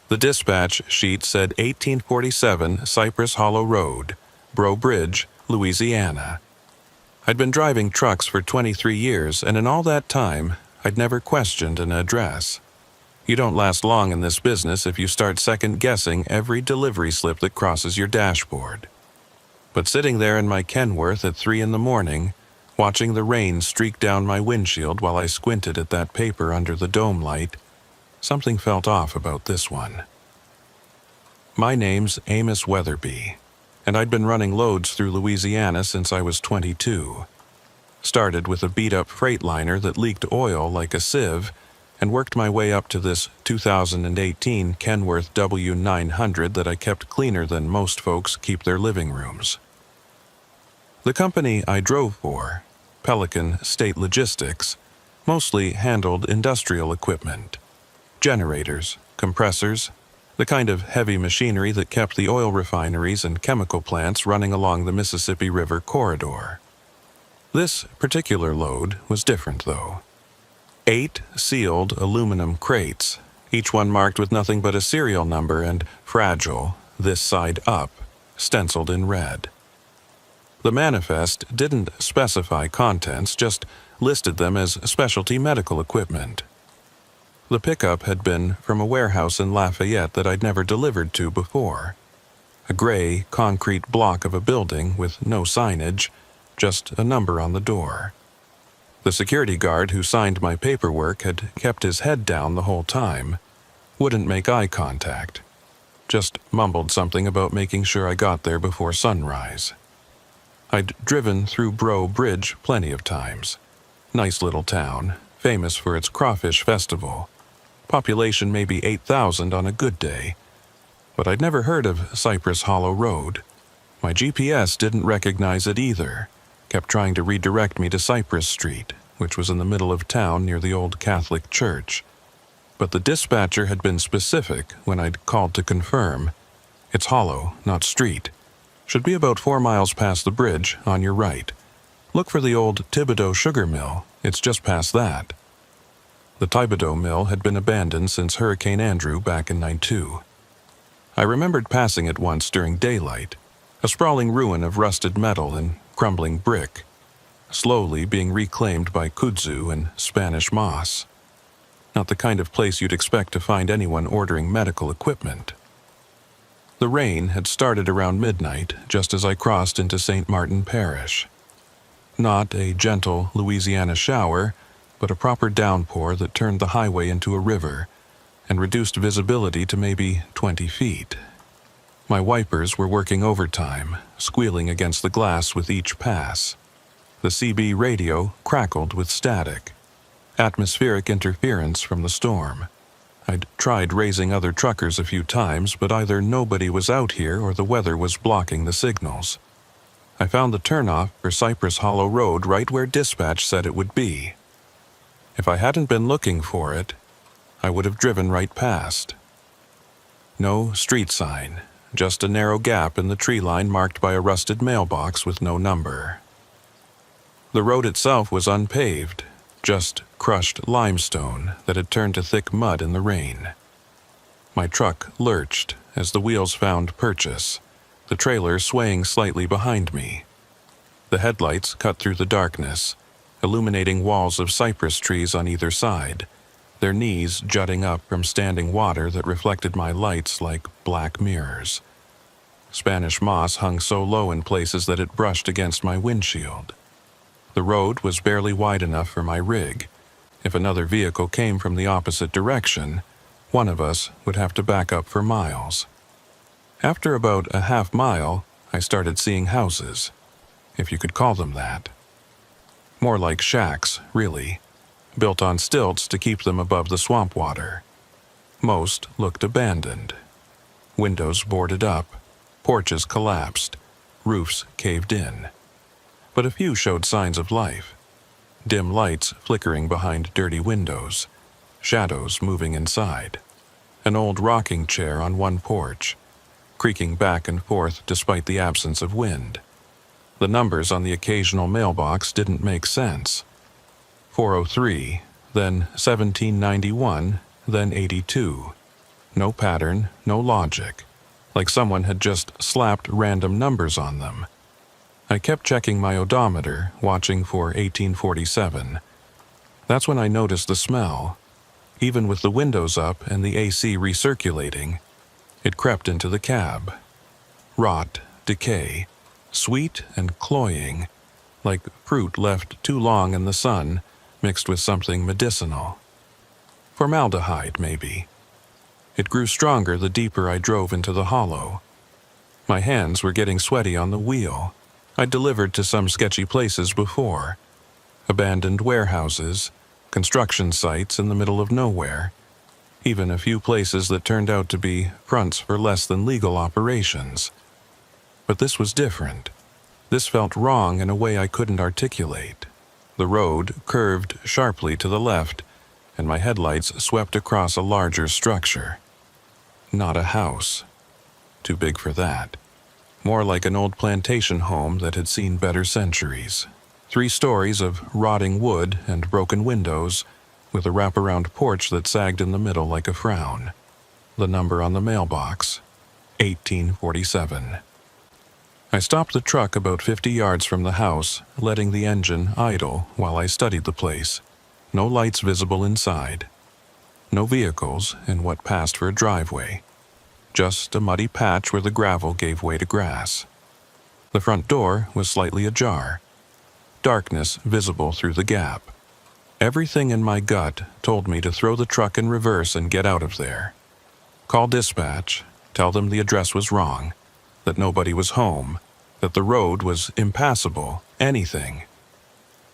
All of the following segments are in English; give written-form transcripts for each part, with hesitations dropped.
The dispatch sheet said 1847 Cypress Hollow Road, Breaux Bridge, Louisiana. I'd been driving trucks for 23 years, and in all that time, I'd never questioned an address. You don't last long in this business if you start second-guessing every delivery slip that crosses your dashboard. But sitting there in my Kenworth at 3 in the morning, watching the rain streak down my windshield while I squinted at that paper under the dome light, something felt off about this one. My name's Amos Weatherby, and I'd been running loads through Louisiana since I was 22. Started with a beat-up Freightliner that leaked oil like a sieve, and worked my way up to this 2018 Kenworth W900 that I kept cleaner than most folks keep their living rooms. The company I drove for, Pelican State Logistics, mostly handled industrial equipment. Generators, compressors, the kind of heavy machinery that kept the oil refineries and chemical plants running along the Mississippi River corridor. This particular load was different, though. 8 sealed aluminum crates, each one marked with nothing but a serial number and fragile, this side up, stenciled in red. The manifest didn't specify contents, just listed them as specialty medical equipment. The pickup had been from a warehouse in Lafayette that I'd never delivered to before. A gray, concrete block of a building with no signage, just a number on the door. The security guard who signed my paperwork had kept his head down the whole time, wouldn't make eye contact, just mumbled something about making sure I got there before sunrise. I'd driven through Breaux Bridge plenty of times. Nice little town, famous for its crawfish festival. Population maybe 8,000 on a good day. But I'd never heard of Cypress Hollow Road. My GPS didn't recognize it either. Kept trying to redirect me to Cypress Street, which was in the middle of town near the old Catholic church. But the dispatcher had been specific when I'd called to confirm. It's hollow, not street. Should be about 4 miles past the bridge, on your right. Look for the old Thibodeau sugar mill. It's just past that. The Thibodeau mill had been abandoned since Hurricane Andrew back in '92. I remembered passing it once during daylight, a sprawling ruin of rusted metal and crumbling brick, slowly being reclaimed by kudzu and Spanish moss. Not the kind of place you'd expect to find anyone ordering medical equipment. The rain had started around midnight, just as I crossed into St. Martin Parish. Not a gentle Louisiana shower, but a proper downpour that turned the highway into a river and reduced visibility to maybe 20 feet. My wipers were working overtime, squealing against the glass with each pass. The CB radio crackled with static, atmospheric interference from the storm. I'd tried raising other truckers a few times, but either nobody was out here or the weather was blocking the signals. I found the turnoff for Cypress Hollow Road right where dispatch said it would be. If I hadn't been looking for it, I would have driven right past. No street sign, just a narrow gap in the tree line marked by a rusted mailbox with no number. The road itself was unpaved, just crushed limestone that had turned to thick mud in the rain. My truck lurched as the wheels found purchase, the trailer swaying slightly behind me. The headlights cut through the darkness, illuminating walls of cypress trees on either side, their knees jutting up from standing water that reflected my lights like black mirrors. Spanish moss hung so low in places that it brushed against my windshield. The road was barely wide enough for my rig. If another vehicle came from the opposite direction, one of us would have to back up for miles. After about a half mile, I started seeing houses, if you could call them that. More like shacks, really, built on stilts to keep them above the swamp water. Most looked abandoned. Windows boarded up, porches collapsed, roofs caved in. But a few showed signs of life. Dim lights flickering behind dirty windows, shadows moving inside. An old rocking chair on one porch, creaking back and forth despite the absence of wind. The numbers on the occasional mailbox didn't make sense. 403, then 1791, then 82. No pattern, no logic, like someone had just slapped random numbers on them. I kept checking my odometer, watching for 1847. That's when I noticed the smell. Even with the windows up and the AC recirculating, it crept into the cab. Rot, decay, sweet and cloying, like fruit left too long in the sun, mixed with something medicinal. Formaldehyde, maybe. It grew stronger the deeper I drove into the hollow. My hands were getting sweaty on the wheel. I'd delivered to some sketchy places before. Abandoned warehouses, construction sites in the middle of nowhere, even a few places that turned out to be fronts for less than legal operations. But this was different. This felt wrong in a way I couldn't articulate. The road curved sharply to the left, and my headlights swept across a larger structure. Not a house. Too big for that. More like an old plantation home that had seen better centuries. 3 stories of rotting wood and broken windows, with a wraparound porch that sagged in the middle like a frown. The number on the mailbox, 1847. I stopped the truck about 50 yards from the house, letting the engine idle while I studied the place. No lights visible inside. No vehicles in what passed for a driveway. Just a muddy patch where the gravel gave way to grass. The front door was slightly ajar. Darkness visible through the gap. Everything in my gut told me to throw the truck in reverse and get out of there. Call dispatch, tell them the address was wrong, that nobody was home, that the road was impassable, anything.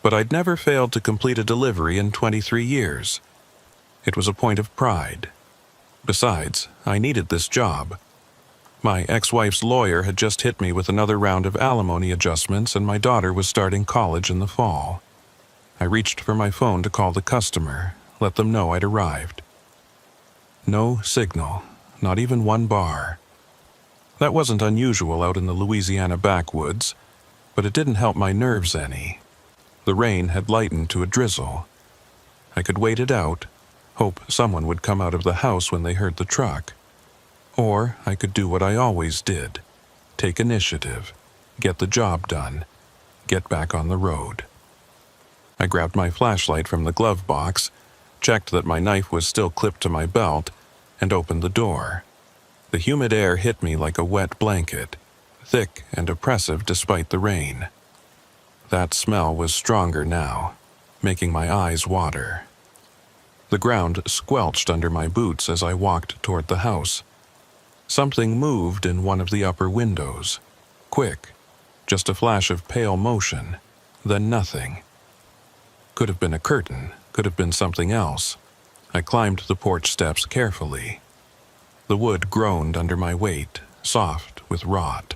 But I'd never failed to complete a delivery in 23 years. It was a point of pride. Besides, I needed this job. My ex-wife's lawyer had just hit me with another round of alimony adjustments, and my daughter was starting college in the fall. I reached for my phone to call the customer, let them know I'd arrived. No signal, not even one bar. That wasn't unusual out in the Louisiana backwoods, but it didn't help my nerves any. The rain had lightened to a drizzle. I could wait it out, hope someone would come out of the house when they heard the truck. Or I could do what I always did, take initiative, get the job done, get back on the road. I grabbed my flashlight from the glove box, checked that my knife was still clipped to my belt, and opened the door. The humid air hit me like a wet blanket, thick and oppressive despite the rain. That smell was stronger now, making my eyes water. The ground squelched under my boots as I walked toward the house. Something moved in one of the upper windows. Quick, just a flash of pale motion, then nothing. Could have been a curtain, could have been something else. I climbed the porch steps carefully. The wood groaned under my weight, soft with rot.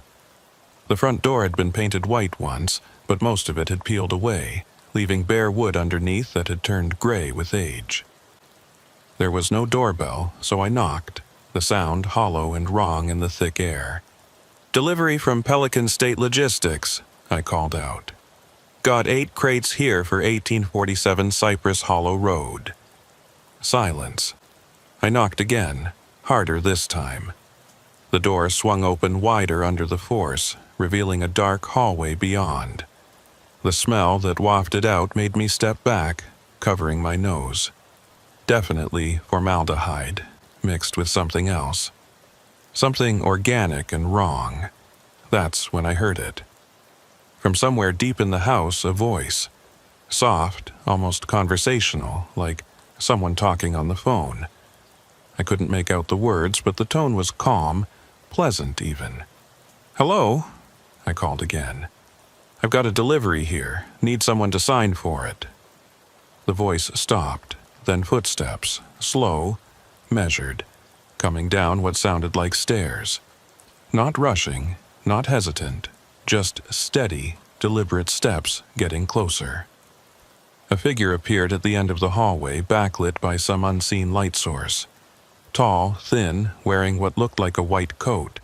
The front door had been painted white once, but most of it had peeled away, leaving bare wood underneath that had turned gray with age. There was no doorbell, so I knocked, the sound hollow and wrong in the thick air. "Delivery from Pelican State Logistics," I called out. "Got 8 crates here for 1847 Cypress Hollow Road." Silence. I knocked again, harder this time. The door swung open wider under the force, revealing a dark hallway beyond. The smell that wafted out made me step back, covering my nose. Definitely formaldehyde, mixed with something else. Something organic and wrong. That's when I heard it. From somewhere deep in the house, a voice. Soft, almost conversational, like someone talking on the phone. I couldn't make out the words, but the tone was calm, pleasant even. "Hello?" I called again. "I've got a delivery here. Need someone to sign for it." The voice stopped, then footsteps, slow, measured, coming down what sounded like stairs. Not rushing, not hesitant, just steady, deliberate steps getting closer. A figure appeared at the end of the hallway, backlit by some unseen light source. Tall, thin, wearing what looked like a white coat.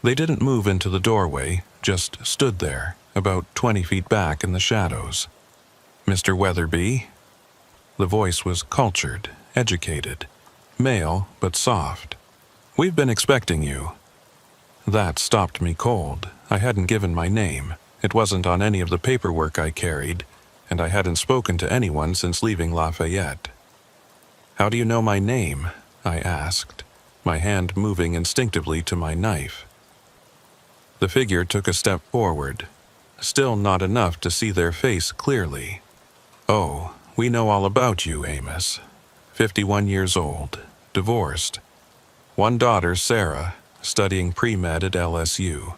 They didn't move into the doorway, just stood there, about 20 feet back in the shadows. "Mr. Weatherby?" The voice was cultured, educated, male but soft. "We've been expecting you." That stopped me cold. I hadn't given my name. It wasn't on any of the paperwork I carried, and I hadn't spoken to anyone since leaving Lafayette. "How do you know my name?" I asked, my hand moving instinctively to my knife. The figure took a step forward, still not enough to see their face clearly. "Oh, we know all about you, Amos. 51 years old, divorced. One daughter, Sarah, studying pre-med at LSU.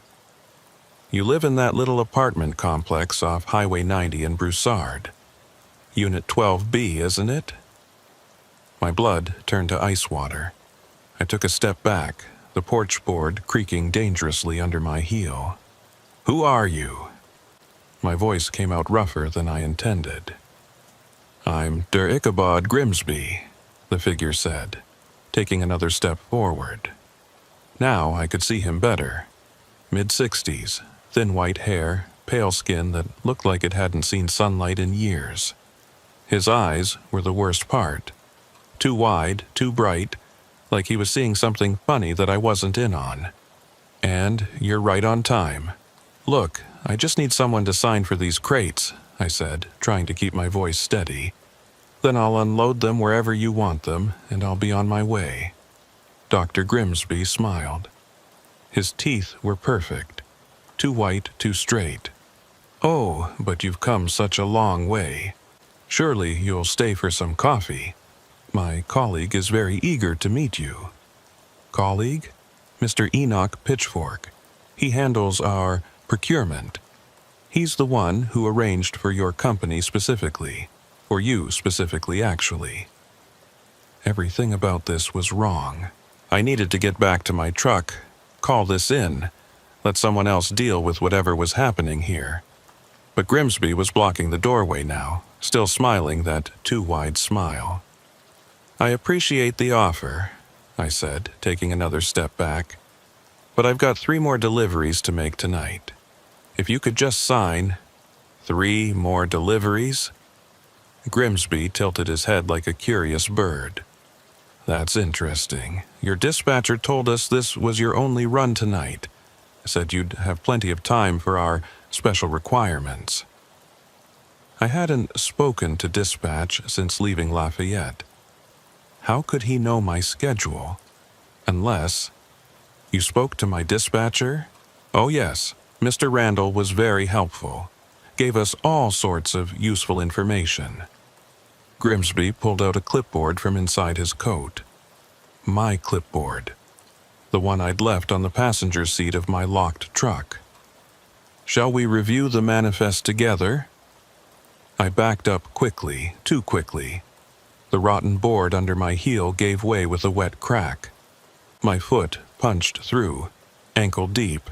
You live in that little apartment complex off Highway 90 in Broussard. Unit 12B, isn't it?" My blood turned to ice water. I took a step back, the porch board creaking dangerously under my heel. "Who are you?" My voice came out rougher than I intended. "I'm Der Ichabod Grimsby," the figure said, taking another step forward. Now I could see him better. Mid-60s, thin white hair, pale skin that looked like it hadn't seen sunlight in years. His eyes were the worst part. Too wide, too bright, like he was seeing something funny that I wasn't in on. "And you're right on time. Look, I just need someone to sign for these crates," I said, trying to keep my voice steady. "Then I'll unload them wherever you want them, and I'll be on my way." Dr. Grimsby smiled. His teeth were perfect, too white, too straight. "Oh, but you've come such a long way. Surely you'll stay for some coffee. My colleague is very eager to meet you." "Colleague?" "Mr. Enoch Pitchfork. He handles our procurement. He's the one who arranged for your company specifically. For you specifically, actually." Everything about this was wrong. I needed to get back to my truck, call this in, let someone else deal with whatever was happening here. But Grimsby was blocking the doorway now, still smiling that too wide smile. "I appreciate the offer," I said, taking another step back. "But I've got 3 more deliveries to make tonight. If you could just sign..." "3 more deliveries?" Grimsby tilted his head like a curious bird. "That's interesting. Your dispatcher told us this was your only run tonight. Said you'd have plenty of time for our special requirements." I hadn't spoken to dispatch since leaving Lafayette. How could he know my schedule? Unless... "You spoke to my dispatcher?" "Oh yes, Mr. Randall was very helpful. Gave us all sorts of useful information." Grimsby pulled out a clipboard from inside his coat. My clipboard. The one I'd left on the passenger seat of my locked truck. "Shall we review the manifest together?" I backed up quickly, too quickly. The rotten board under my heel gave way with a wet crack. My foot punched through, ankle deep,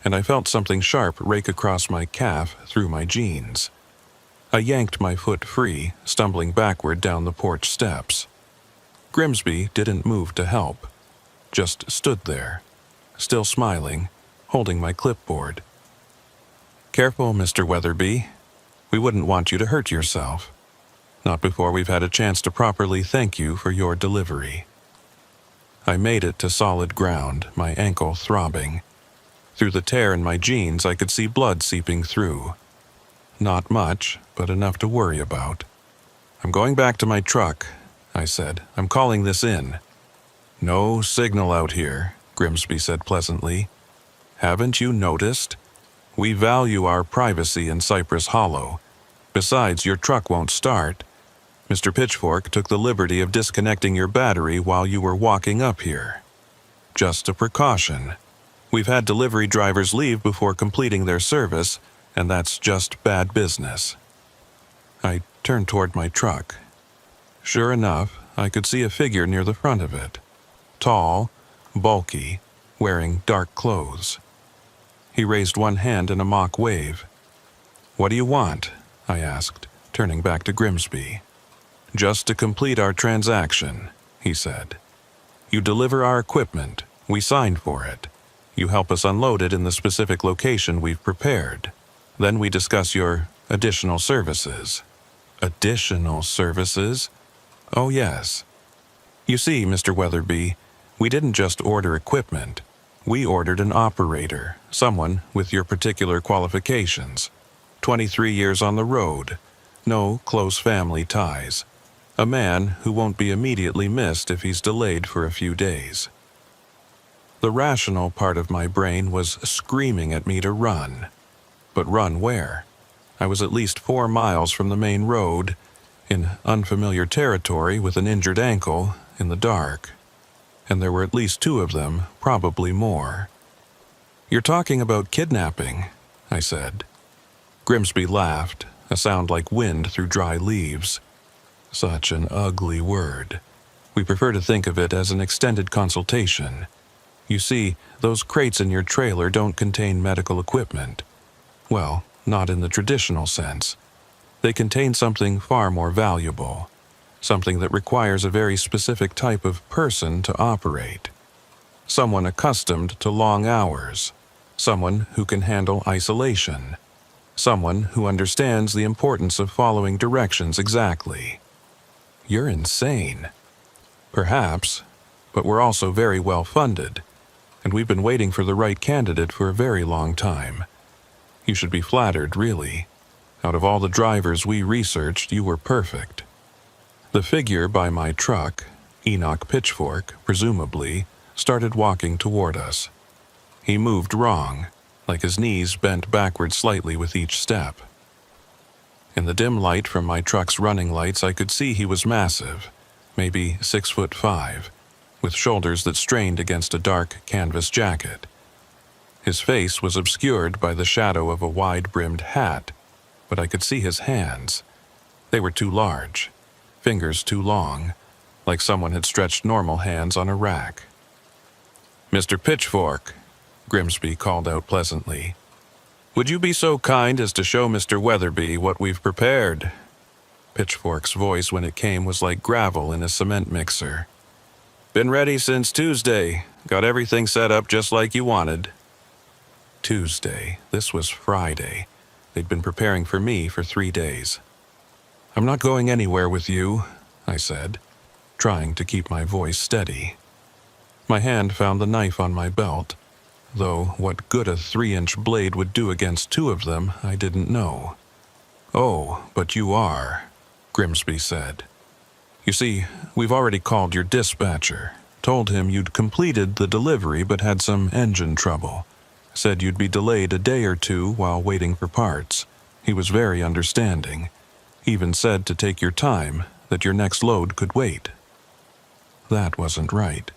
and I felt something sharp rake across my calf through my jeans. I yanked my foot free, stumbling backward down the porch steps. Grimsby didn't move to help, just stood there, still smiling, holding my clipboard. "Careful, Mr. Weatherby. We wouldn't want you to hurt yourself. Not before we've had a chance to properly thank you for your delivery." I made it to solid ground, my ankle throbbing. Through the tear in my jeans, I could see blood seeping through. Not much, but enough to worry about. "I'm going back to my truck," I said. "I'm calling this in." "No signal out here," Grimsby said pleasantly. "Haven't you noticed? We value our privacy in Cypress Hollow. Besides, your truck won't start. Mr. Pitchfork took the liberty of disconnecting your battery while you were walking up here. Just a precaution. We've had delivery drivers leave before completing their service, and that's just bad business." I turned toward my truck. Sure enough, I could see a figure near the front of it. Tall, bulky, wearing dark clothes. He raised one hand in a mock wave. "What do you want?" I asked, turning back to Grimsby. "Just to complete our transaction," he said. "You deliver our equipment. We sign for it. You help us unload it in the specific location we've prepared. Then we discuss your additional services." "Additional services?" "Oh yes. You see, Mr. Weatherby, We didn't just order equipment. We ordered an operator, someone with your particular qualifications. 23 years on the road, no close family ties. A man who won't be immediately missed if he's delayed for a few days. The rational part of my brain was screaming at me to run. But run where? I was at least 4 miles from the main road, in unfamiliar territory with an injured ankle, in the dark. And there were at least 2 of them, probably more. "You're talking about kidnapping," I said. Grimsby laughed, a sound like wind through dry leaves. Such an ugly word. We prefer to think of it as an extended consultation. You see, those crates in your trailer don't contain medical equipment. Well, not in the traditional sense. They contain something far more valuable. Something that requires a very specific type of person to operate. Someone accustomed to long hours. Someone who can handle isolation. Someone who understands the importance of following directions exactly. You're insane. Perhaps, but we're also very well funded, and we've been waiting for the right candidate for a very long time. You should be flattered, really. Out of all the drivers we researched, you were perfect. The figure by my truck, Enoch Pitchfork, presumably, started walking toward us. He moved wrong, like his knees bent backward slightly with each step. In the dim light from my truck's running lights, I could see he was massive, maybe 6'5", with shoulders that strained against a dark canvas jacket. His face was obscured by the shadow of a wide-brimmed hat, but I could see his hands. They were too large, fingers too long, like someone had stretched normal hands on a rack. "Mr. Pitchfork," Grimsby called out pleasantly. "Would you be so kind as to show Mr. Weatherby what we've prepared?" Pitchfork's voice when it came was like gravel in a cement mixer. "Been ready since Tuesday. Got everything set up just like you wanted." Tuesday. This was Friday. They'd been preparing for me for 3 days. "I'm not going anywhere with you," I said, trying to keep my voice steady. My hand found the knife on my belt, though what good a 3-inch blade would do against 2 of them, I didn't know. "Oh, but you are," Grimsby said. "You see, we've already called your dispatcher, told him you'd completed the delivery but had some engine trouble. Said you'd be delayed a day or 2 while waiting for parts. He was very understanding. Even said to take your time, that your next load could wait." That wasn't right.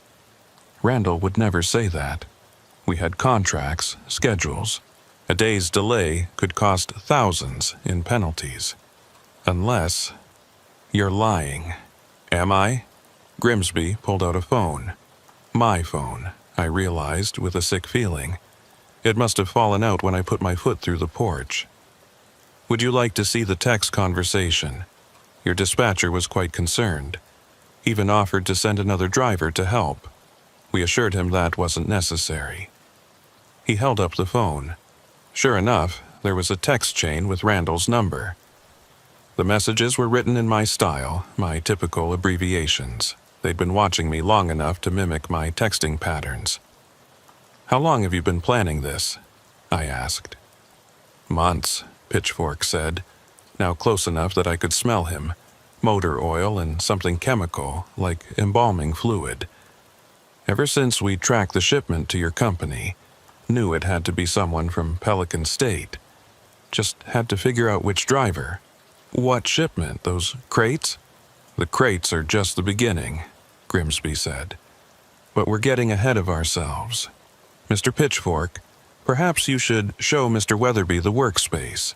Randall would never say that. We had contracts, schedules. A day's delay could cost thousands in penalties. Unless... "You're lying." "Am I?" Grimsby pulled out a phone. My phone, I realized with a sick feeling. It must have fallen out when I put my foot through the porch. "Would you like to see the text conversation?" Your dispatcher was quite concerned. Even offered to send another driver to help. We assured him that wasn't necessary. He held up the phone. Sure enough, there was a text chain with Randall's number. The messages were written in my style, my typical abbreviations. They'd been watching me long enough to mimic my texting patterns. "How long have you been planning this?" I asked. "Months," Pitchfork said, now close enough that I could smell him. Motor oil and something chemical, like embalming fluid. "Ever since we tracked the shipment to your company, knew it had to be someone from Pelican State. Just had to figure out which driver." "What shipment? Those crates?" "The crates are just the beginning," Grimsby said. "But we're getting ahead of ourselves. Mr. Pitchfork, perhaps you should show Mr. Weatherby the workspace.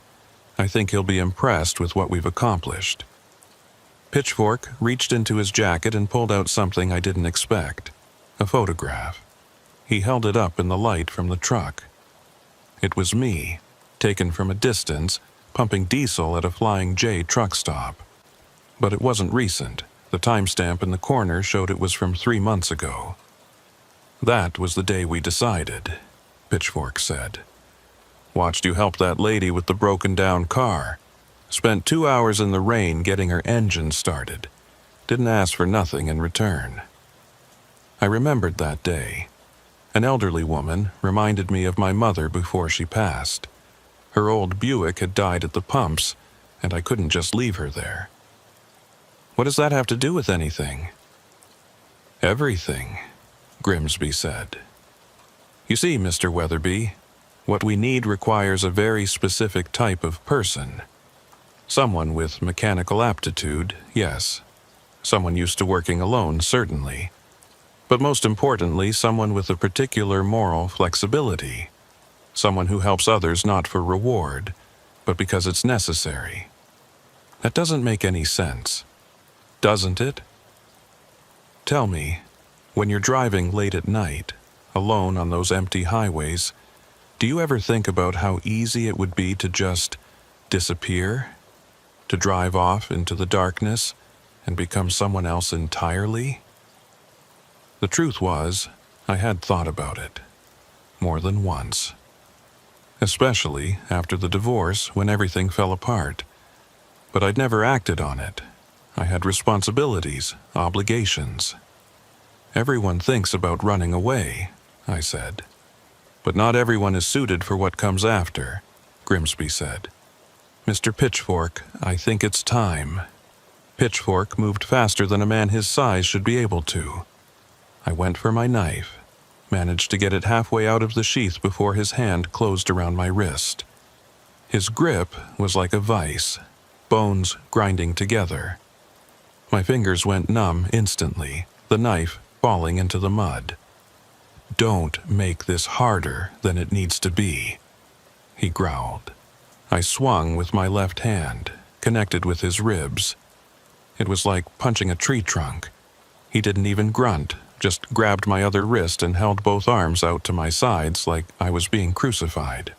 I think he'll be impressed with what we've accomplished." Pitchfork reached into his jacket and pulled out something I didn't expect. A photograph. He held it up in the light from the truck. It was me, taken from a distance, pumping diesel at a Flying J truck stop. But it wasn't recent. The timestamp in the corner showed it was from 3 months ago. "That was the day we decided," Pitchfork said. "Watched you help that lady with the broken-down car. Spent 2 hours in the rain getting her engine started. Didn't ask for nothing in return." I remembered that day. An elderly woman reminded me of my mother before she passed. Her old Buick had died at the pumps, and I couldn't just leave her there. What does that have to do with anything? Everything, Grimsby said. You see, Mr. Weatherby, what we need requires a very specific type of person. Someone with mechanical aptitude, yes. Someone used to working alone, certainly. But most importantly, someone with a particular moral flexibility. Someone who helps others not for reward, but because it's necessary. That doesn't make any sense, doesn't it? Tell me, when you're driving late at night, alone on those empty highways, do you ever think about how easy it would be to just disappear? To drive off into the darkness and become someone else entirely? The truth was, I had thought about it. More than once. Especially after the divorce when everything fell apart. But I'd never acted on it. I had responsibilities, obligations. Everyone thinks about running away, I said. But not everyone is suited for what comes after, Grimsby said. Mr. Pitchfork, I think it's time. Pitchfork moved faster than a man his size should be able to. I went for my knife, managed to get it halfway out of the sheath before his hand closed around my wrist. His grip was like a vice, bones grinding together. My fingers went numb instantly, the knife falling into the mud. Don't make this harder than it needs to be, he growled. I swung with my left hand, connected with his ribs. It was like punching a tree trunk. He didn't even grunt, just grabbed my other wrist and held both arms out to my sides like I was being crucified.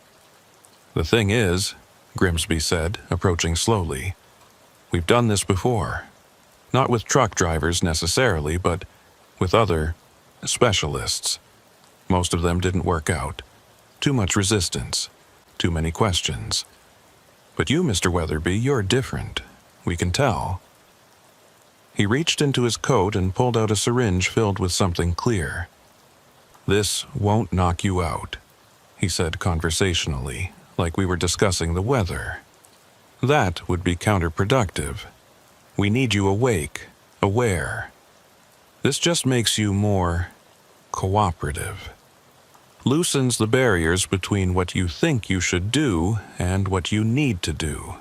The thing is, Grimsby said, approaching slowly, we've done this before. Not with truck drivers necessarily, but with other specialists. Most of them didn't work out. Too much resistance. Too many questions. But you, Mr. Weatherby, you're different. We can tell. He reached into his coat and pulled out a syringe filled with something clear. This won't knock you out, he said conversationally, like we were discussing the weather. That would be counterproductive. We need you awake, aware. This just makes you more cooperative. Loosens the barriers between what you think you should do and what you need to do.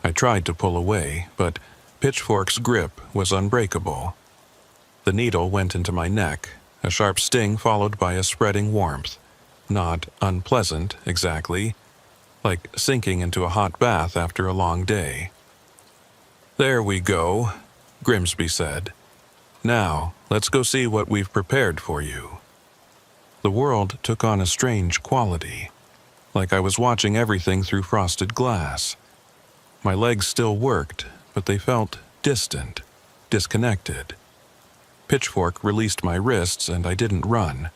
I tried to pull away, but Pitchfork's grip was unbreakable. The needle went into my neck, a sharp sting followed by a spreading warmth. Not unpleasant, exactly, like sinking into a hot bath after a long day. There we go, Grimsby said. Now, let's go see what we've prepared for you. The world took on a strange quality, like I was watching everything through frosted glass. My legs still worked, but they felt distant, disconnected. Pitchfork released my wrists and I didn't run.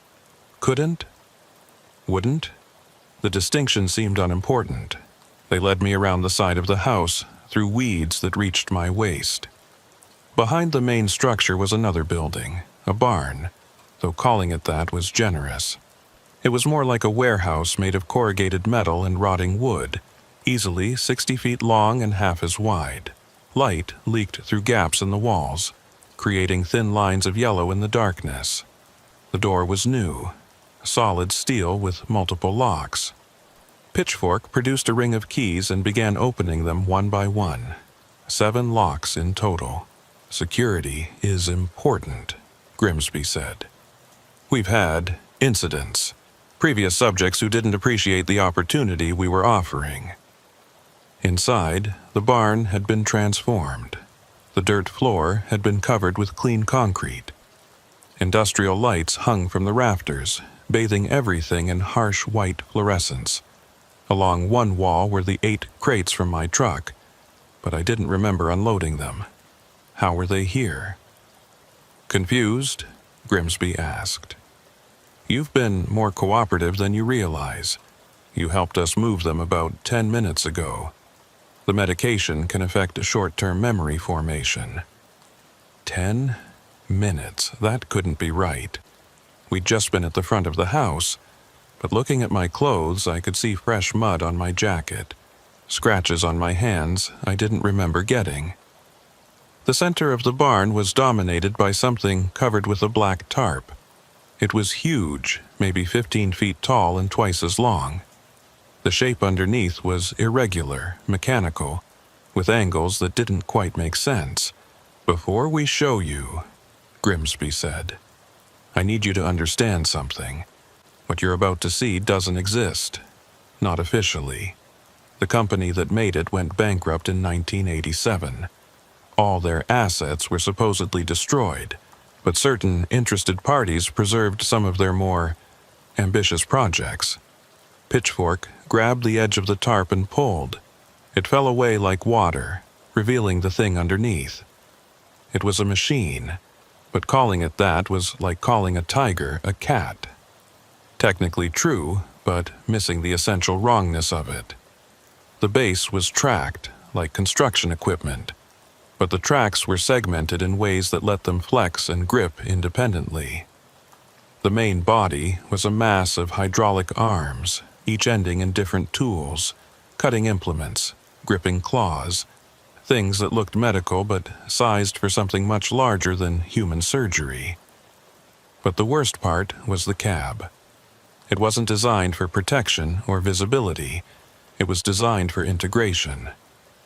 Couldn't? Wouldn't? The distinction seemed unimportant. They led me around the side of the house, through weeds that reached my waist. Behind the main structure was another building, a barn, though calling it that was generous. It was more like a warehouse made of corrugated metal and rotting wood, easily 60 feet long and half as wide. Light leaked through gaps in the walls, creating thin lines of yellow in the darkness. The door was new, solid steel with multiple locks. Pitchfork produced a ring of keys and began opening them one by one. 7 locks in total. Security is important, Grimsby said. We've had incidents, previous subjects who didn't appreciate the opportunity we were offering. Inside, the barn had been transformed. The dirt floor had been covered with clean concrete. Industrial lights hung from the rafters, bathing everything in harsh white fluorescence. Along one wall were the 8 crates from my truck, but I didn't remember unloading them. How were they here? Confused? Grimsby asked. You've been more cooperative than you realize. You helped us move them about 10 minutes ago. The medication can affect short-term memory formation. 10 Minutes. That couldn't be right. We'd just been at the front of the house, but looking at my clothes, I could see fresh mud on my jacket, scratches on my hands I didn't remember getting. The center of the barn was dominated by something covered with a black tarp. It was huge, maybe 15 feet tall and twice as long. The shape underneath was irregular, mechanical, with angles that didn't quite make sense. "Before we show you," Grimsby said, "I need you to understand something. What you're about to see doesn't exist. Not officially. The company that made it went bankrupt in 1987. All their assets were supposedly destroyed, but certain interested parties preserved some of their more ambitious projects." Pitchfork grabbed the edge of the tarp and pulled. It fell away like water, revealing the thing underneath. It was a machine, but calling it that was like calling a tiger a cat. Technically true, but missing the essential wrongness of it. The base was tracked, like construction equipment, but the tracks were segmented in ways that let them flex and grip independently. The main body was a mass of hydraulic arms, each ending in different tools, cutting implements, gripping claws, things that looked medical but sized for something much larger than human surgery. But the worst part was the cab. It wasn't designed for protection or visibility. It was designed for integration.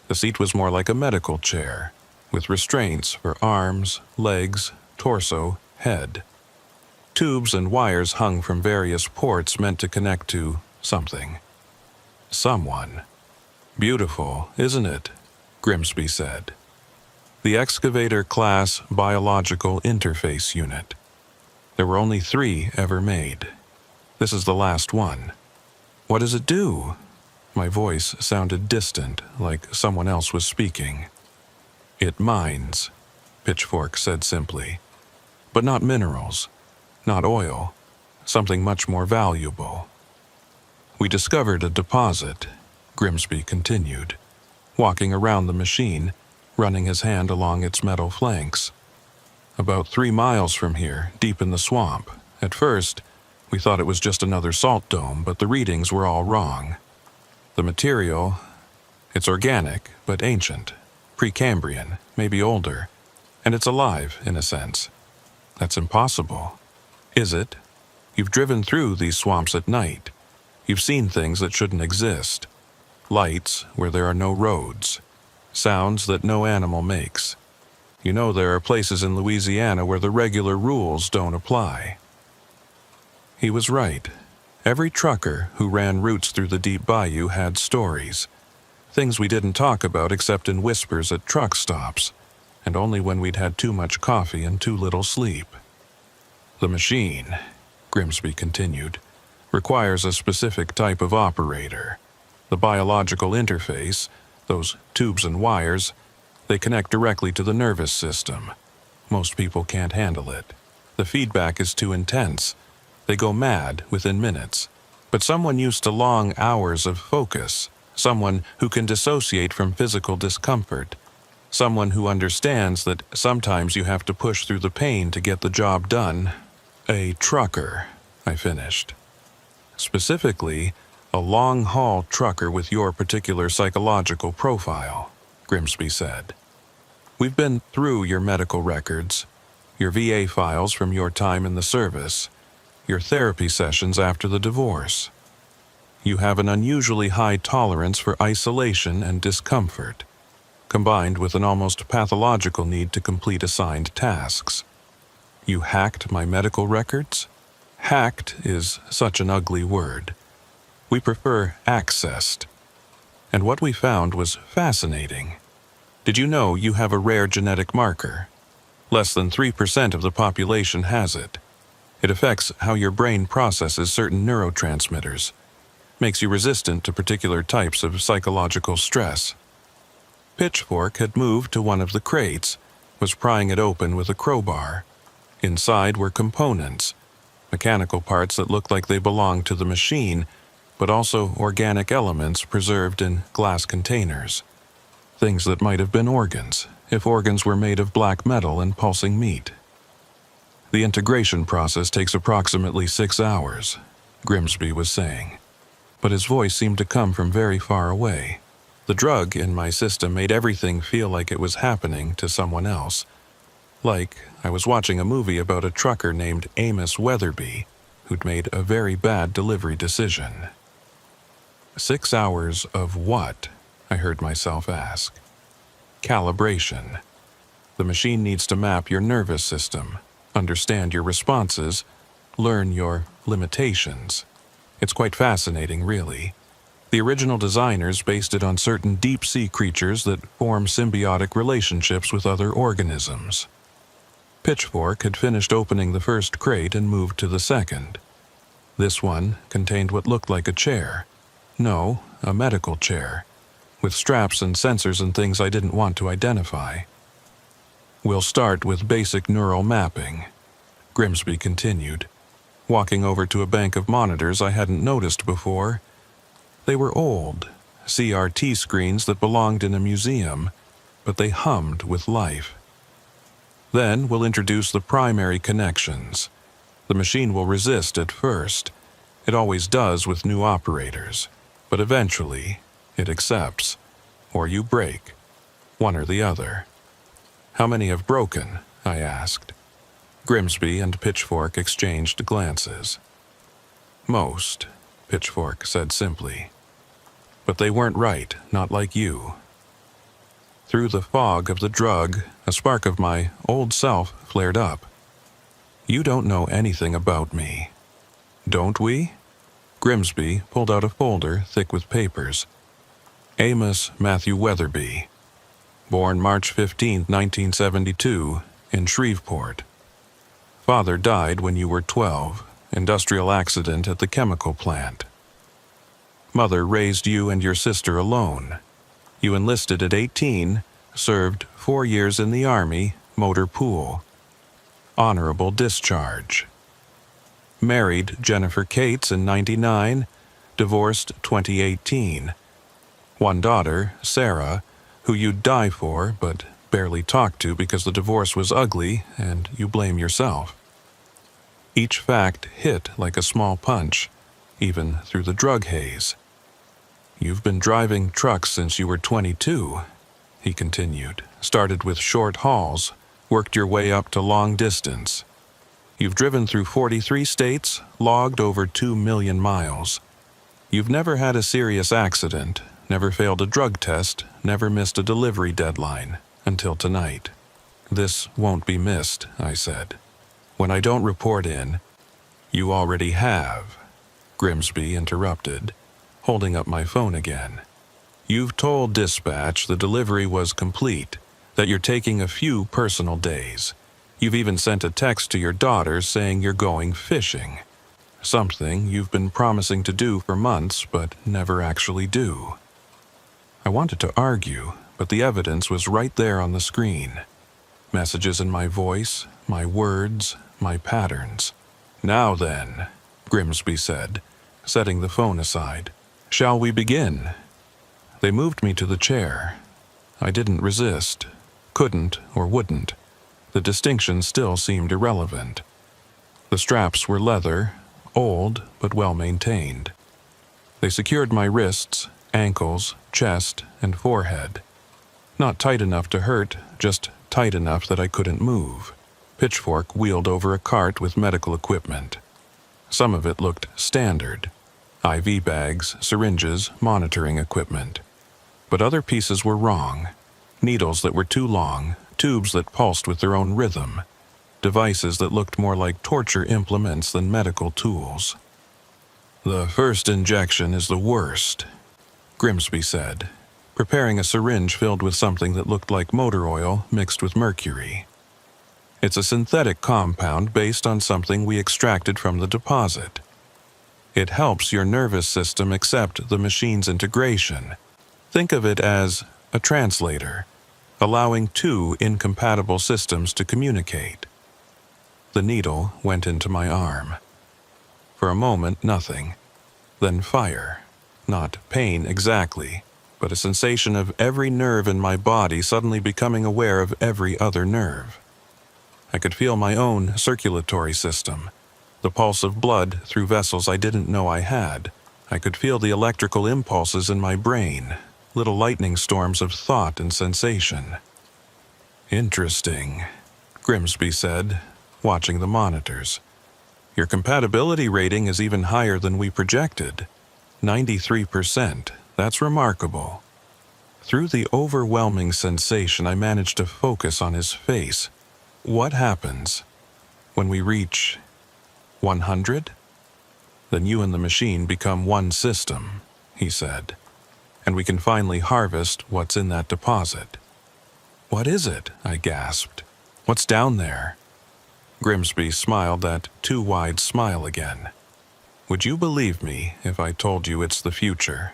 The seat was more like a medical chair, with restraints for arms, legs, torso, head. Tubes and wires hung from various ports meant to connect to something. Someone. "Beautiful, isn't it?" Grimsby said. "The excavator-class biological interface unit. There were only 3 ever made. This is the last one." "What does it do?" My voice sounded distant, like someone else was speaking. "It mines," Pitchfork said simply. "But not minerals, not oil, something much more valuable. We discovered a deposit," Grimsby continued, walking around the machine, running his hand along its metal flanks. "About 3 miles from here, deep in the swamp. At first, we thought it was just another salt dome, but the readings were all wrong. The material, it's organic, but ancient, Precambrian, maybe older, and it's alive, in a sense." "That's impossible." "Is it? You've driven through these swamps at night. You've seen things that shouldn't exist. Lights where there are no roads. Sounds that no animal makes. You know there are places in Louisiana where the regular rules don't apply." He was right. Every trucker who ran routes through the deep bayou had stories. Things we didn't talk about except in whispers at truck stops, and only when we'd had too much coffee and too little sleep. "The machine," Grimsby continued, "requires a specific type of operator. The biological interface, those tubes and wires, they connect directly to the nervous system. Most people can't handle it. The feedback is too intense. They go mad within minutes. But someone used to long hours of focus, someone who can dissociate from physical discomfort, someone who understands that sometimes you have to push through the pain to get the job done." "A trucker," I finished. "Specifically, a long-haul trucker with your particular psychological profile," Grimsby said. "We've been through your medical records, your VA files from your time in the service, your therapy sessions after the divorce. You have an unusually high tolerance for isolation and discomfort, combined with an almost pathological need to complete assigned tasks. You hacked my medical records? Hacked is such an ugly word. We prefer accessed. And what we found was fascinating. Did you know you have a rare genetic marker? Less than 3% of the population has it. It affects how your brain processes certain neurotransmitters, makes you resistant to particular types of psychological stress." Pitchfork had moved to one of the crates, was prying it open with a crowbar. Inside were components, mechanical parts that looked like they belonged to the machine, but also organic elements preserved in glass containers. Things that might have been organs, if organs were made of black metal and pulsing meat. The integration process takes approximately 6 hours, Grimsby was saying, but his voice seemed to come from very far away. The drug in my system made everything feel like it was happening to someone else, like I was watching a movie about a trucker named Amos Weatherby who'd made a very bad delivery decision. 6 hours of what? I heard myself ask. Calibration. The machine needs to map your nervous system, understand your responses, learn your limitations. It's quite fascinating, really. The original designers based it on certain deep-sea creatures that form symbiotic relationships with other organisms. Pitchfork had finished opening the first crate and moved to the second. This one contained what looked like a chair. No, a medical chair, with straps and sensors and things I didn't want to identify. We'll start with basic neural mapping, Grimsby continued, walking over to a bank of monitors I hadn't noticed before. They were old, CRT screens that belonged in a museum, but they hummed with life. Then we'll introduce the primary connections. The machine will resist at first. It always does with new operators, but eventually it accepts, or you break, one or the other. How many have broken? I asked. Grimsby and Pitchfork exchanged glances. Most, Pitchfork said simply. But they weren't right, not like you. Through the fog of the drug, a spark of my old self flared up. You don't know anything about me. Don't we? Grimsby pulled out a folder thick with papers. Amos Matthew Weatherby. Born March 15, 1972, in Shreveport. Father died when you were 12, industrial accident at the chemical plant. Mother raised you and your sister alone. You enlisted at 18, served 4 years in the Army, motor pool. Honorable discharge. Married Jennifer Cates in 99, divorced 2018. One daughter, Sarah, who you'd die for but barely talked to because the divorce was ugly and you blame yourself. Each fact hit like a small punch, even through the drug haze. You've been driving trucks since you were 22, he continued. Started with short hauls, worked your way up to long distance. You've driven through 43 states, logged over 2 million miles. You've never had a serious accident, never failed a drug test, never missed a delivery deadline, until tonight. This won't be missed, I said. When I don't report in, you already have, Grimsby interrupted, holding up my phone again. You've told dispatch the delivery was complete, that you're taking a few personal days. You've even sent a text to your daughter saying you're going fishing. Something you've been promising to do for months but never actually do. I wanted to argue, but the evidence was right there on the screen. Messages in my voice, my words, my patterns. Now then, Grimsby said, setting the phone aside. Shall we begin? They moved me to the chair. I didn't resist, couldn't or wouldn't. The distinction still seemed irrelevant. The straps were leather, old but well maintained. They secured my wrists, ankles, chest, and forehead. Not tight enough to hurt, just tight enough that I couldn't move. Pitchfork wheeled over a cart with medical equipment. Some of it looked standard. IV bags, syringes, monitoring equipment. But other pieces were wrong. Needles that were too long, tubes that pulsed with their own rhythm. Devices that looked more like torture implements than medical tools. The first injection is the worst, Grimsby said, preparing a syringe filled with something that looked like motor oil mixed with mercury. It's a synthetic compound based on something we extracted from the deposit. It helps your nervous system accept the machine's integration. Think of it as a translator, allowing two incompatible systems to communicate. The needle went into my arm. For a moment, nothing. Then fire. Not pain exactly, but a sensation of every nerve in my body suddenly becoming aware of every other nerve. I could feel my own circulatory system, the pulse of blood through vessels I didn't know I had. I could feel the electrical impulses in my brain, little lightning storms of thought and sensation. "Interesting," Grimsby said, watching the monitors. "Your compatibility rating is even higher than we projected. 93%. That's remarkable." Through the overwhelming sensation, I managed to focus on his face. "What happens when we reach 100? Then you and the machine become one system," he said, "and we can finally harvest what's in that deposit." "What is it?" I gasped. "What's down there?" Grimsby smiled that too wide smile again. "Would you believe me if I told you it's the future?"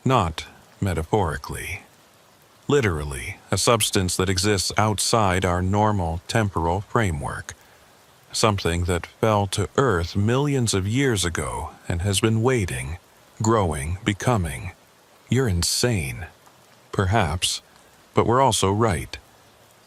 "Not metaphorically. Literally, a substance that exists outside our normal temporal framework. Something that fell to Earth millions of years ago and has been waiting, growing, becoming. You're insane. Perhaps, but we're also right.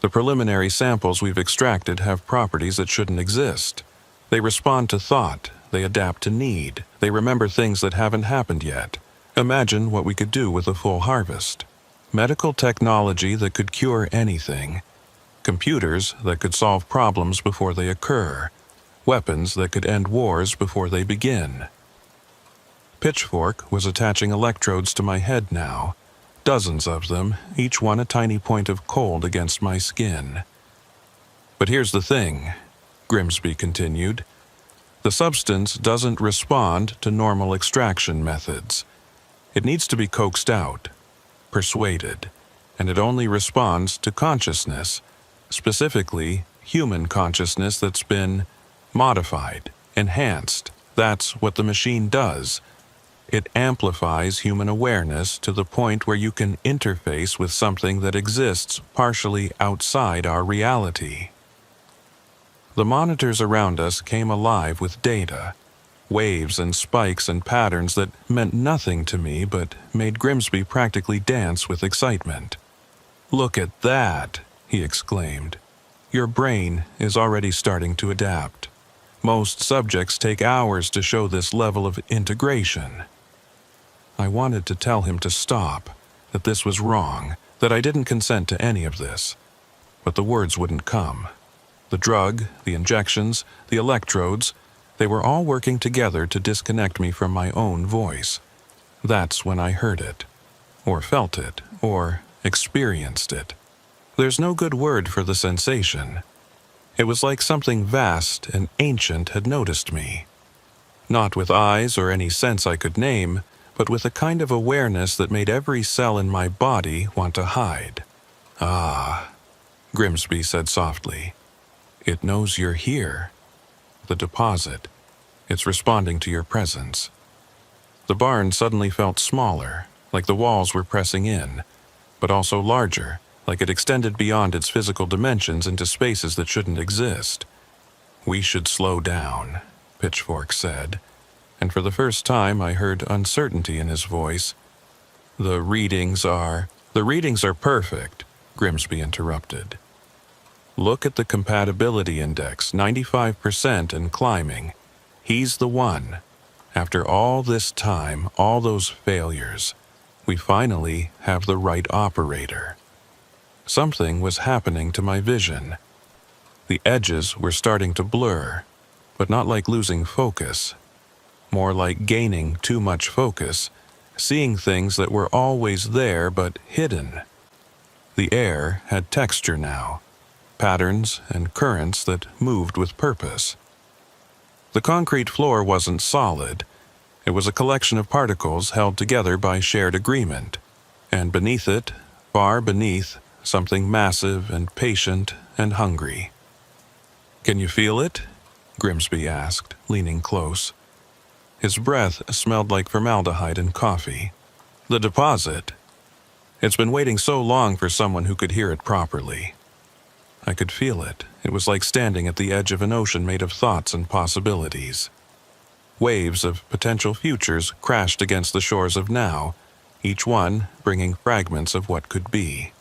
The preliminary samples we've extracted have properties that shouldn't exist. They respond to thought, they adapt to need, they remember things that haven't happened yet. Imagine what we could do with a full harvest. Medical technology that could cure anything. Computers that could solve problems before they occur. Weapons that could end wars before they begin. Pitchfork was attaching electrodes to my head now. Dozens of them, each one a tiny point of cold against my skin. "But here's the thing," Grimsby continued. "The substance doesn't respond to normal extraction methods. It needs to be coaxed out, persuaded, and it only responds to consciousness, specifically human consciousness that's been modified, enhanced. That's what the machine does. It amplifies human awareness to the point where you can interface with something that exists partially outside our reality." The monitors around us came alive with data, waves and spikes and patterns that meant nothing to me but made Grimsby practically dance with excitement. "Look at that," he exclaimed. "Your brain is already starting to adapt. Most subjects take hours to show this level of integration." I wanted to tell him to stop, that this was wrong, that I didn't consent to any of this. But the words wouldn't come. The drug, the injections, the electrodes, they were all working together to disconnect me from my own voice. That's when I heard it, or felt it, or experienced it. There's no good word for the sensation. It was like something vast and ancient had noticed me. Not with eyes or any sense I could name, but with a kind of awareness that made every cell in my body want to hide. "Ah," Grimsby said softly. "It knows you're here. The deposit. It's responding to your presence." The barn suddenly felt smaller, like the walls were pressing in, but also larger, like it extended beyond its physical dimensions into spaces that shouldn't exist. "We should slow down," Pitchfork said, and for the first time I heard uncertainty in his voice. The readings are perfect," Grimsby interrupted. "Look at the compatibility index, 95% and climbing. He's the one. After all this time, all those failures, we finally have the right operator." Something was happening to my vision. The edges were starting to blur, but not like losing focus. More like gaining too much focus, seeing things that were always there but hidden. The air had texture now, patterns and currents that moved with purpose. The concrete floor wasn't solid. It was a collection of particles held together by shared agreement, and beneath it, far beneath, something massive and patient and hungry. "Can you feel it?" Grimsby asked, leaning close. His breath smelled like formaldehyde and coffee. "The deposit. It's been waiting so long for someone who could hear it properly." I could feel it. It was like standing at the edge of an ocean made of thoughts and possibilities. Waves of potential futures crashed against the shores of now, each one bringing fragments of what could be.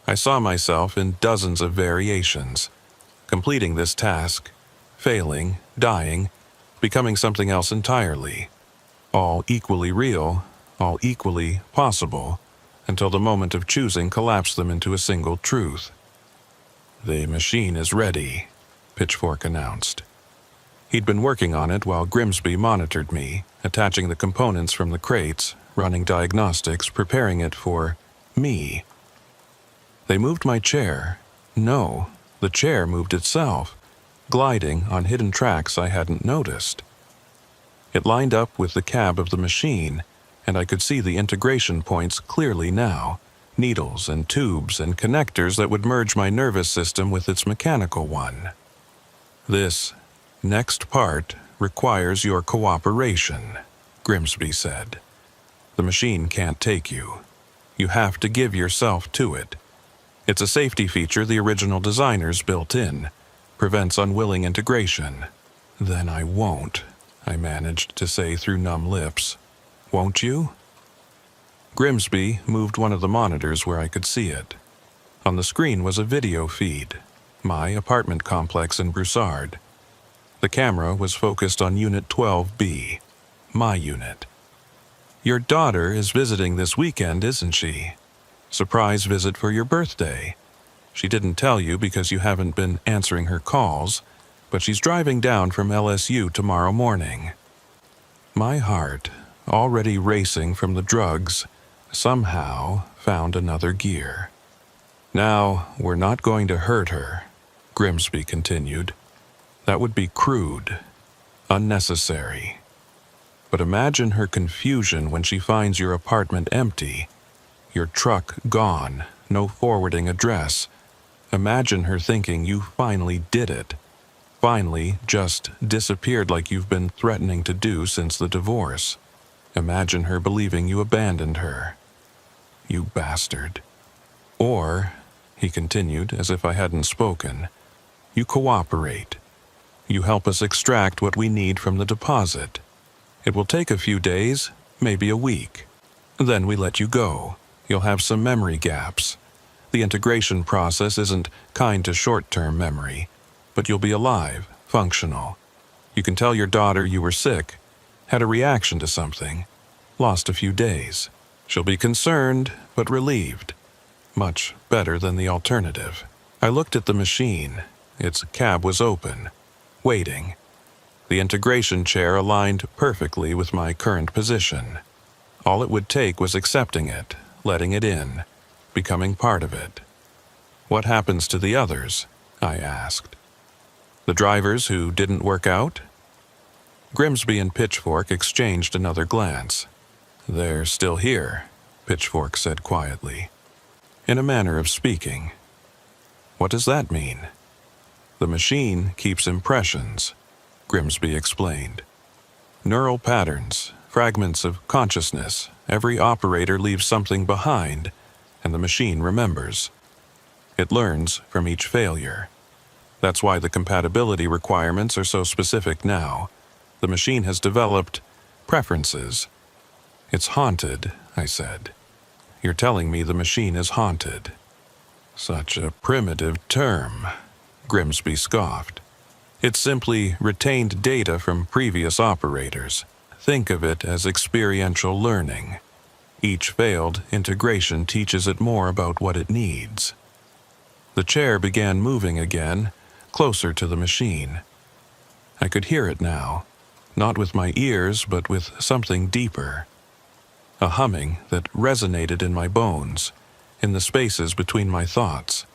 I saw myself in dozens of variations, completing this task, failing, dying, becoming something else entirely, all equally real, all equally possible, until the moment of choosing collapsed them into a single truth. "The machine is ready," Pitchfork announced. He'd been working on it while Grimsby monitored me, attaching the components from the crates, running diagnostics, preparing it for me. They moved my chair. No, the chair moved itself, gliding on hidden tracks I hadn't noticed. It lined up with the cab of the machine, and I could see the integration points clearly now, needles and tubes and connectors that would merge my nervous system with its mechanical one. "This next part requires your cooperation," Grimsby said. "The machine can't take you. You have to give yourself to it. It's a safety feature the original designers built in. Prevents unwilling integration." "Then I won't," I managed to say through numb lips. "Won't you?" Grimsby moved one of the monitors where I could see it. On the screen was a video feed, my apartment complex in Broussard. The camera was focused on Unit 12B, my unit. "Your daughter is visiting this weekend, isn't she? Surprise visit for your birthday. She didn't tell you because you haven't been answering her calls, but she's driving down from LSU tomorrow morning." My heart, already racing from the drugs, somehow found another gear. "Now, we're not going to hurt her," Grimsby continued. "That would be crude, unnecessary. But imagine her confusion when she finds your apartment empty, your truck gone, no forwarding address. Imagine her thinking you finally did it, finally just disappeared like you've been threatening to do since the divorce. Imagine her believing you abandoned her. You bastard. Or," he continued as if I hadn't spoken, "you cooperate. You help us extract what we need from the deposit. It will take a few days, maybe a week. Then we let you go. You'll have some memory gaps. The integration process isn't kind to short-term memory, but you'll be alive, functional. You can tell your daughter you were sick, had a reaction to something, lost a few days. She'll be concerned, but relieved. Much better than the alternative." I looked at the machine. Its cab was open, waiting. The integration chair aligned perfectly with my current position. All it would take was accepting it, letting it in, becoming part of it. "What happens to the others?" I asked. "The drivers who didn't work out?" Grimsby and Pitchfork exchanged another glance. "They're still here," Pitchfork said quietly, in a manner of speaking. "What does that mean?" "The machine keeps impressions," Grimsby explained. "Neural patterns, fragments of consciousness. Every operator leaves something behind, and the machine remembers. It learns from each failure. That's why the compatibility requirements are so specific now. The machine has developed preferences." "It's haunted," I said. "You're telling me the machine is haunted." "Such a primitive term," Grimsby scoffed. "It's simply retained data from previous operators. Think of it as experiential learning. Each failed integration teaches it more about what it needs." The chair began moving again, closer to the machine. I could hear it now, not with my ears but with something deeper. A humming that resonated in my bones, in the spaces between my thoughts.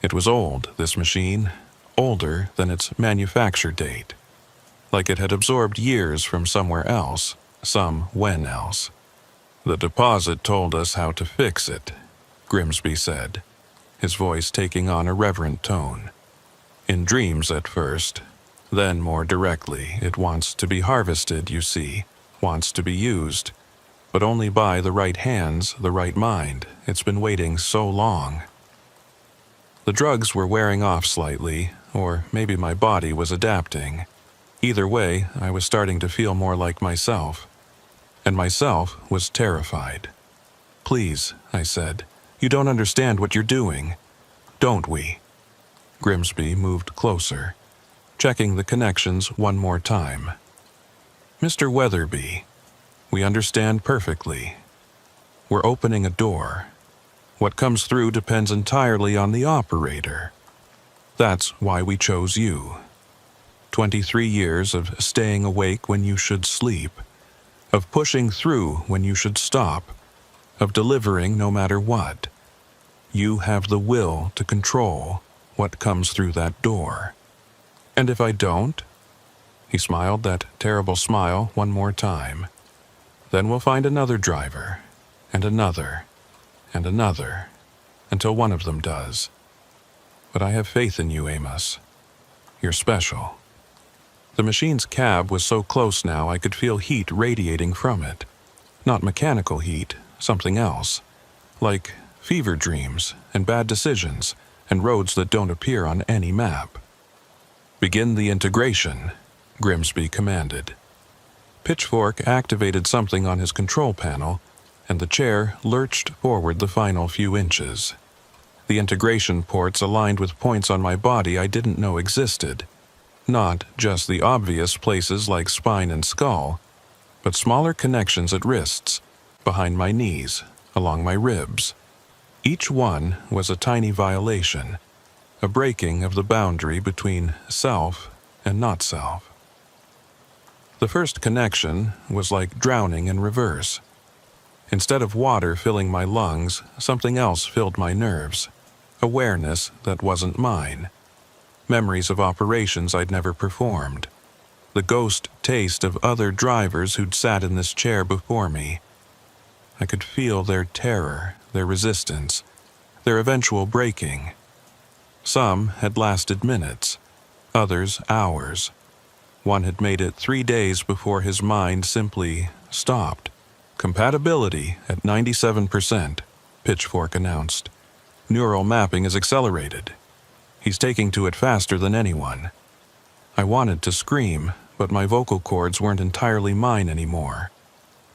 It was old, this machine, older than its manufacture date. Like it had absorbed years from somewhere else, some when else. "The deposit told us how to fix it," Grimsby said, his voice taking on a reverent tone. "In dreams at first, then more directly. It wants to be harvested, you see, wants to be used, but only by the right hands, the right mind. It's been waiting so long." The drugs were wearing off slightly, or maybe my body was adapting. Either way, I was starting to feel more like myself. And myself was terrified. "Please," I said, "you don't understand what you're doing. Don't we?" Grimsby moved closer, checking the connections one more time. Mr. Weatherby, we understand perfectly. We're opening a door. What comes through depends entirely on the operator. That's why we chose you. 23 years of staying awake when you should sleep, of pushing through when you should stop, of delivering no matter what. You have the will to control what comes through that door. And if I don't? He smiled that terrible smile one more time. Then we'll find another driver, and another, and another, until one of them does. But I have faith in you, Amos. You're special. The machine's cab was so close now I could feel heat radiating from it. Not mechanical heat, something else. Like fever dreams and bad decisions and roads that don't appear on any map. Begin the integration, Grimsby commanded. Pitchfork activated something on his control panel, and the chair lurched forward the final few inches. The integration ports aligned with points on my body I didn't know existed. Not just the obvious places like spine and skull, but smaller connections at wrists, behind my knees, along my ribs. Each one was a tiny violation, a breaking of the boundary between self and not self. The first connection was like drowning in reverse. Instead of water filling my lungs, something else filled my nerves. Awareness that wasn't mine. Memories of operations I'd never performed. The ghost taste of other drivers who'd sat in this chair before me. I could feel their terror, their resistance, their eventual breaking. Some had lasted minutes, others hours. One had made it 3 days before his mind simply stopped. Compatibility at 97%, Pitchfork announced. Neural mapping is accelerated. He's taking to it faster than anyone. I wanted to scream, but my vocal cords weren't entirely mine anymore.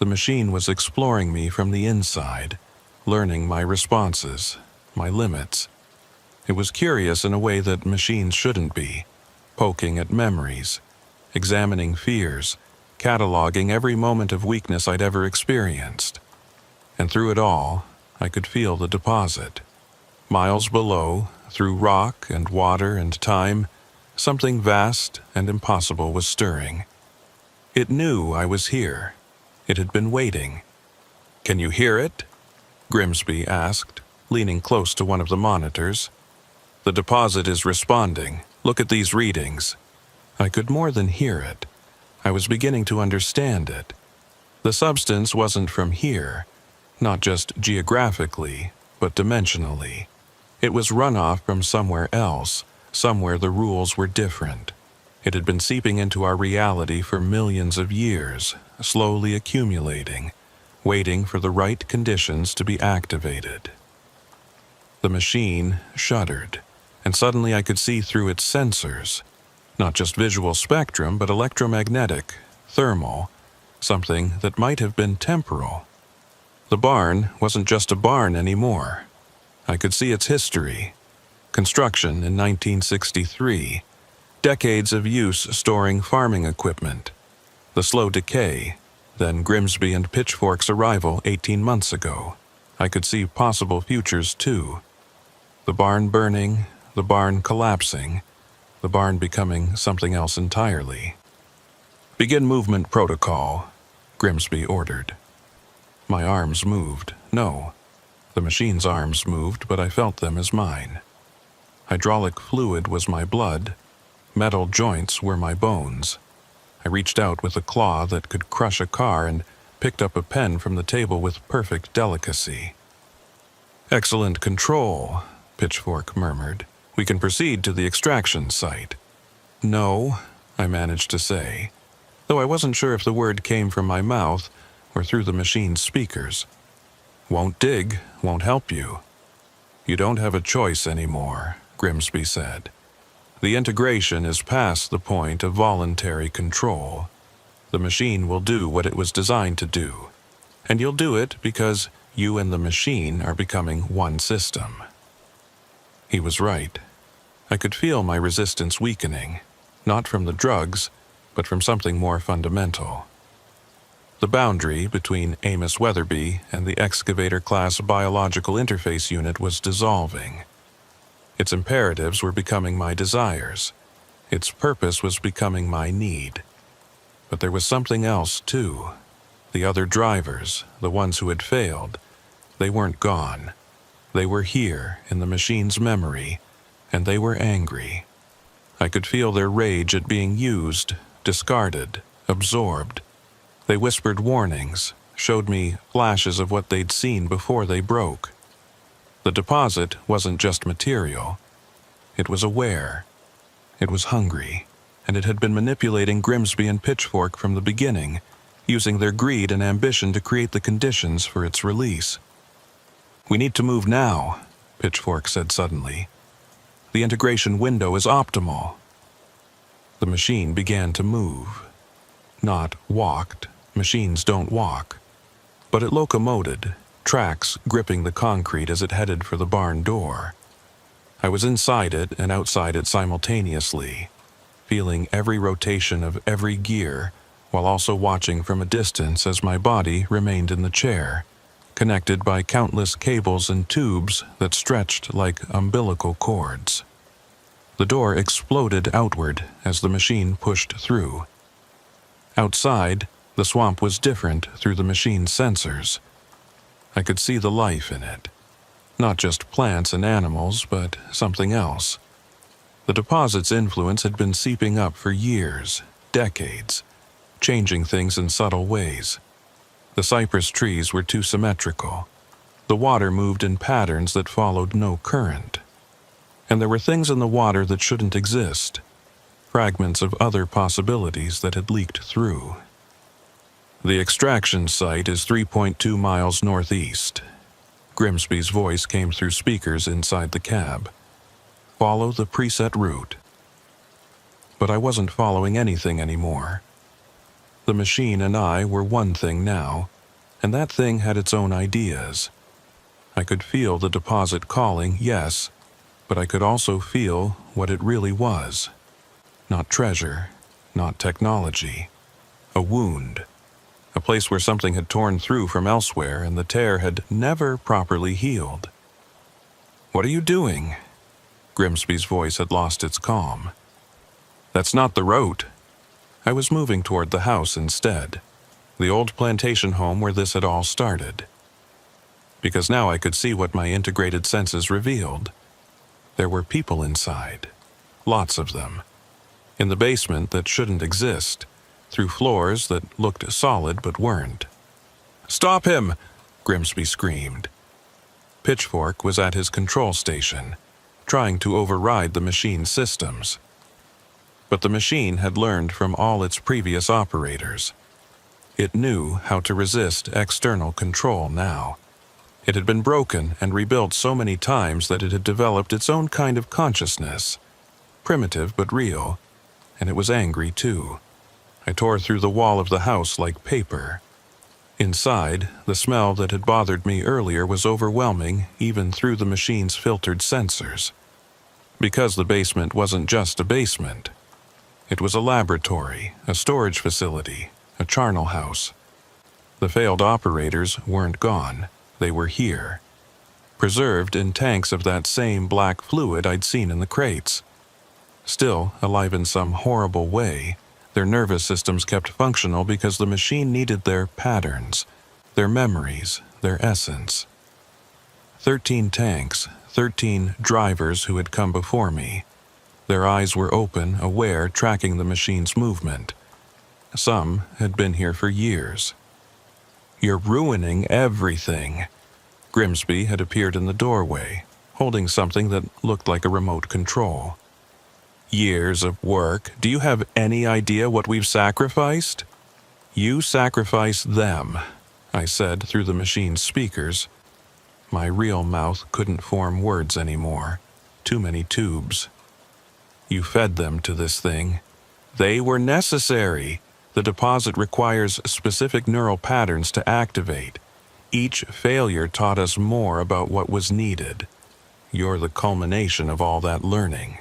The machine was exploring me from the inside, learning my responses, my limits. It was curious in a way that machines shouldn't be, poking at memories, examining fears, cataloging every moment of weakness I'd ever experienced. And through it all, I could feel the deposit. Miles below, through rock and water and time, something vast and impossible was stirring. It knew I was here. It had been waiting. "Can you hear it?" Grimsby asked, leaning close to one of the monitors. "The deposit is responding. Look at these readings." I could more than hear it. I was beginning to understand it. The substance wasn't from here, not just geographically, but dimensionally. It was runoff from somewhere else, somewhere the rules were different. It had been seeping into our reality for millions of years, slowly accumulating, waiting for the right conditions to be activated. The machine shuddered, and suddenly I could see through its sensors. Not just visual spectrum, but electromagnetic, thermal, something that might have been temporal. The barn wasn't just a barn anymore. I could see its history. Construction in 1963. Decades of use storing farming equipment. The slow decay, then Grimsby and Pitchfork's arrival 18 months ago. I could see possible futures too. The barn burning, the barn collapsing, the barn becoming something else entirely. "Begin movement protocol," Grimsby ordered. My arms moved. No. The machine's arms moved, but I felt them as mine. Hydraulic fluid was my blood. Metal joints were my bones. I reached out with a claw that could crush a car and picked up a pen from the table with perfect delicacy. "Excellent control," Pitchfork murmured. "We can proceed to the extraction site." "No," I managed to say, though I wasn't sure if the word came from my mouth or through the machine's speakers. "Won't dig, won't help you." "You don't have a choice anymore," Grimsby said. "The integration is past the point of voluntary control. The machine will do what it was designed to do, and you'll do it because you and the machine are becoming one system." He was right. I could feel my resistance weakening, not from the drugs, but from something more fundamental. The boundary between Amos Weatherby and the excavator-class biological interface unit was dissolving. Its imperatives were becoming my desires. Its purpose was becoming my need. But there was something else, too. The other drivers, the ones who had failed, they weren't gone. They were here in the machine's memory, and they were angry. I could feel their rage at being used, discarded, absorbed. They whispered warnings, showed me flashes of what they'd seen before they broke. The deposit wasn't just material. It was aware. It was hungry, and it had been manipulating Grimsby and Pitchfork from the beginning, using their greed and ambition to create the conditions for its release. "We need to move now," Pitchfork said suddenly. "The integration window is optimal." The machine began to move. Not walked. Machines don't walk. But it locomoted, tracks gripping the concrete as it headed for the barn door. I was inside it and outside it simultaneously, feeling every rotation of every gear, while also watching from a distance as my body remained in the chair, connected by countless cables and tubes that stretched like umbilical cords. The door exploded outward as the machine pushed through. Outside, the swamp was different through the machine's sensors. I could see the life in it. Not just plants and animals, but something else. The deposit's influence had been seeping up for years, decades, changing things in subtle ways. The cypress trees were too symmetrical. The water moved in patterns that followed no current. And there were things in the water that shouldn't exist, fragments of other possibilities that had leaked through. "The extraction site is 3.2 miles northeast." Grimsby's voice came through speakers inside the cab. "Follow the preset route." But I wasn't following anything anymore. The machine and I were one thing now, and that thing had its own ideas. I could feel the deposit calling, yes, but I could also feel what it really was. Not treasure, not technology. A wound. A place where something had torn through from elsewhere and the tear had never properly healed. "What are you doing?" Grimsby's voice had lost its calm. "That's not the route." I was moving toward the house instead, the old plantation home where this had all started. Because now I could see what my integrated senses revealed. There were people inside. Lots of them. In the basement that shouldn't exist, through floors that looked solid but weren't. "Stop him!" Grimsby screamed. Pitchfork was at his control station, trying to override the machine's systems. But the machine had learned from all its previous operators. It knew how to resist external control now. It had been broken and rebuilt so many times that it had developed its own kind of consciousness, primitive but real, and it was angry too. I tore through the wall of the house like paper. Inside, the smell that had bothered me earlier was overwhelming even through the machine's filtered sensors. Because the basement wasn't just a basement. It was a laboratory, a storage facility, a charnel house. The failed operators weren't gone. They were here, preserved in tanks of that same black fluid I'd seen in the crates. Still alive in some horrible way, their nervous systems kept functional because the machine needed their patterns, their memories, their essence. 13 tanks, 13 drivers who had come before me. Their eyes were open, aware, tracking the machine's movement. Some had been here for years. "You're ruining everything." Grimsby had appeared in the doorway, holding something that looked like a remote control. "Years of work. Do you have any idea what we've sacrificed?" "You sacrifice them," I said through the machine's speakers. My real mouth couldn't form words anymore. Too many tubes. "You fed them to this thing. They were necessary. The deposit requires specific neural patterns to activate. Each failure taught us more about what was needed. You're the culmination of all that learning."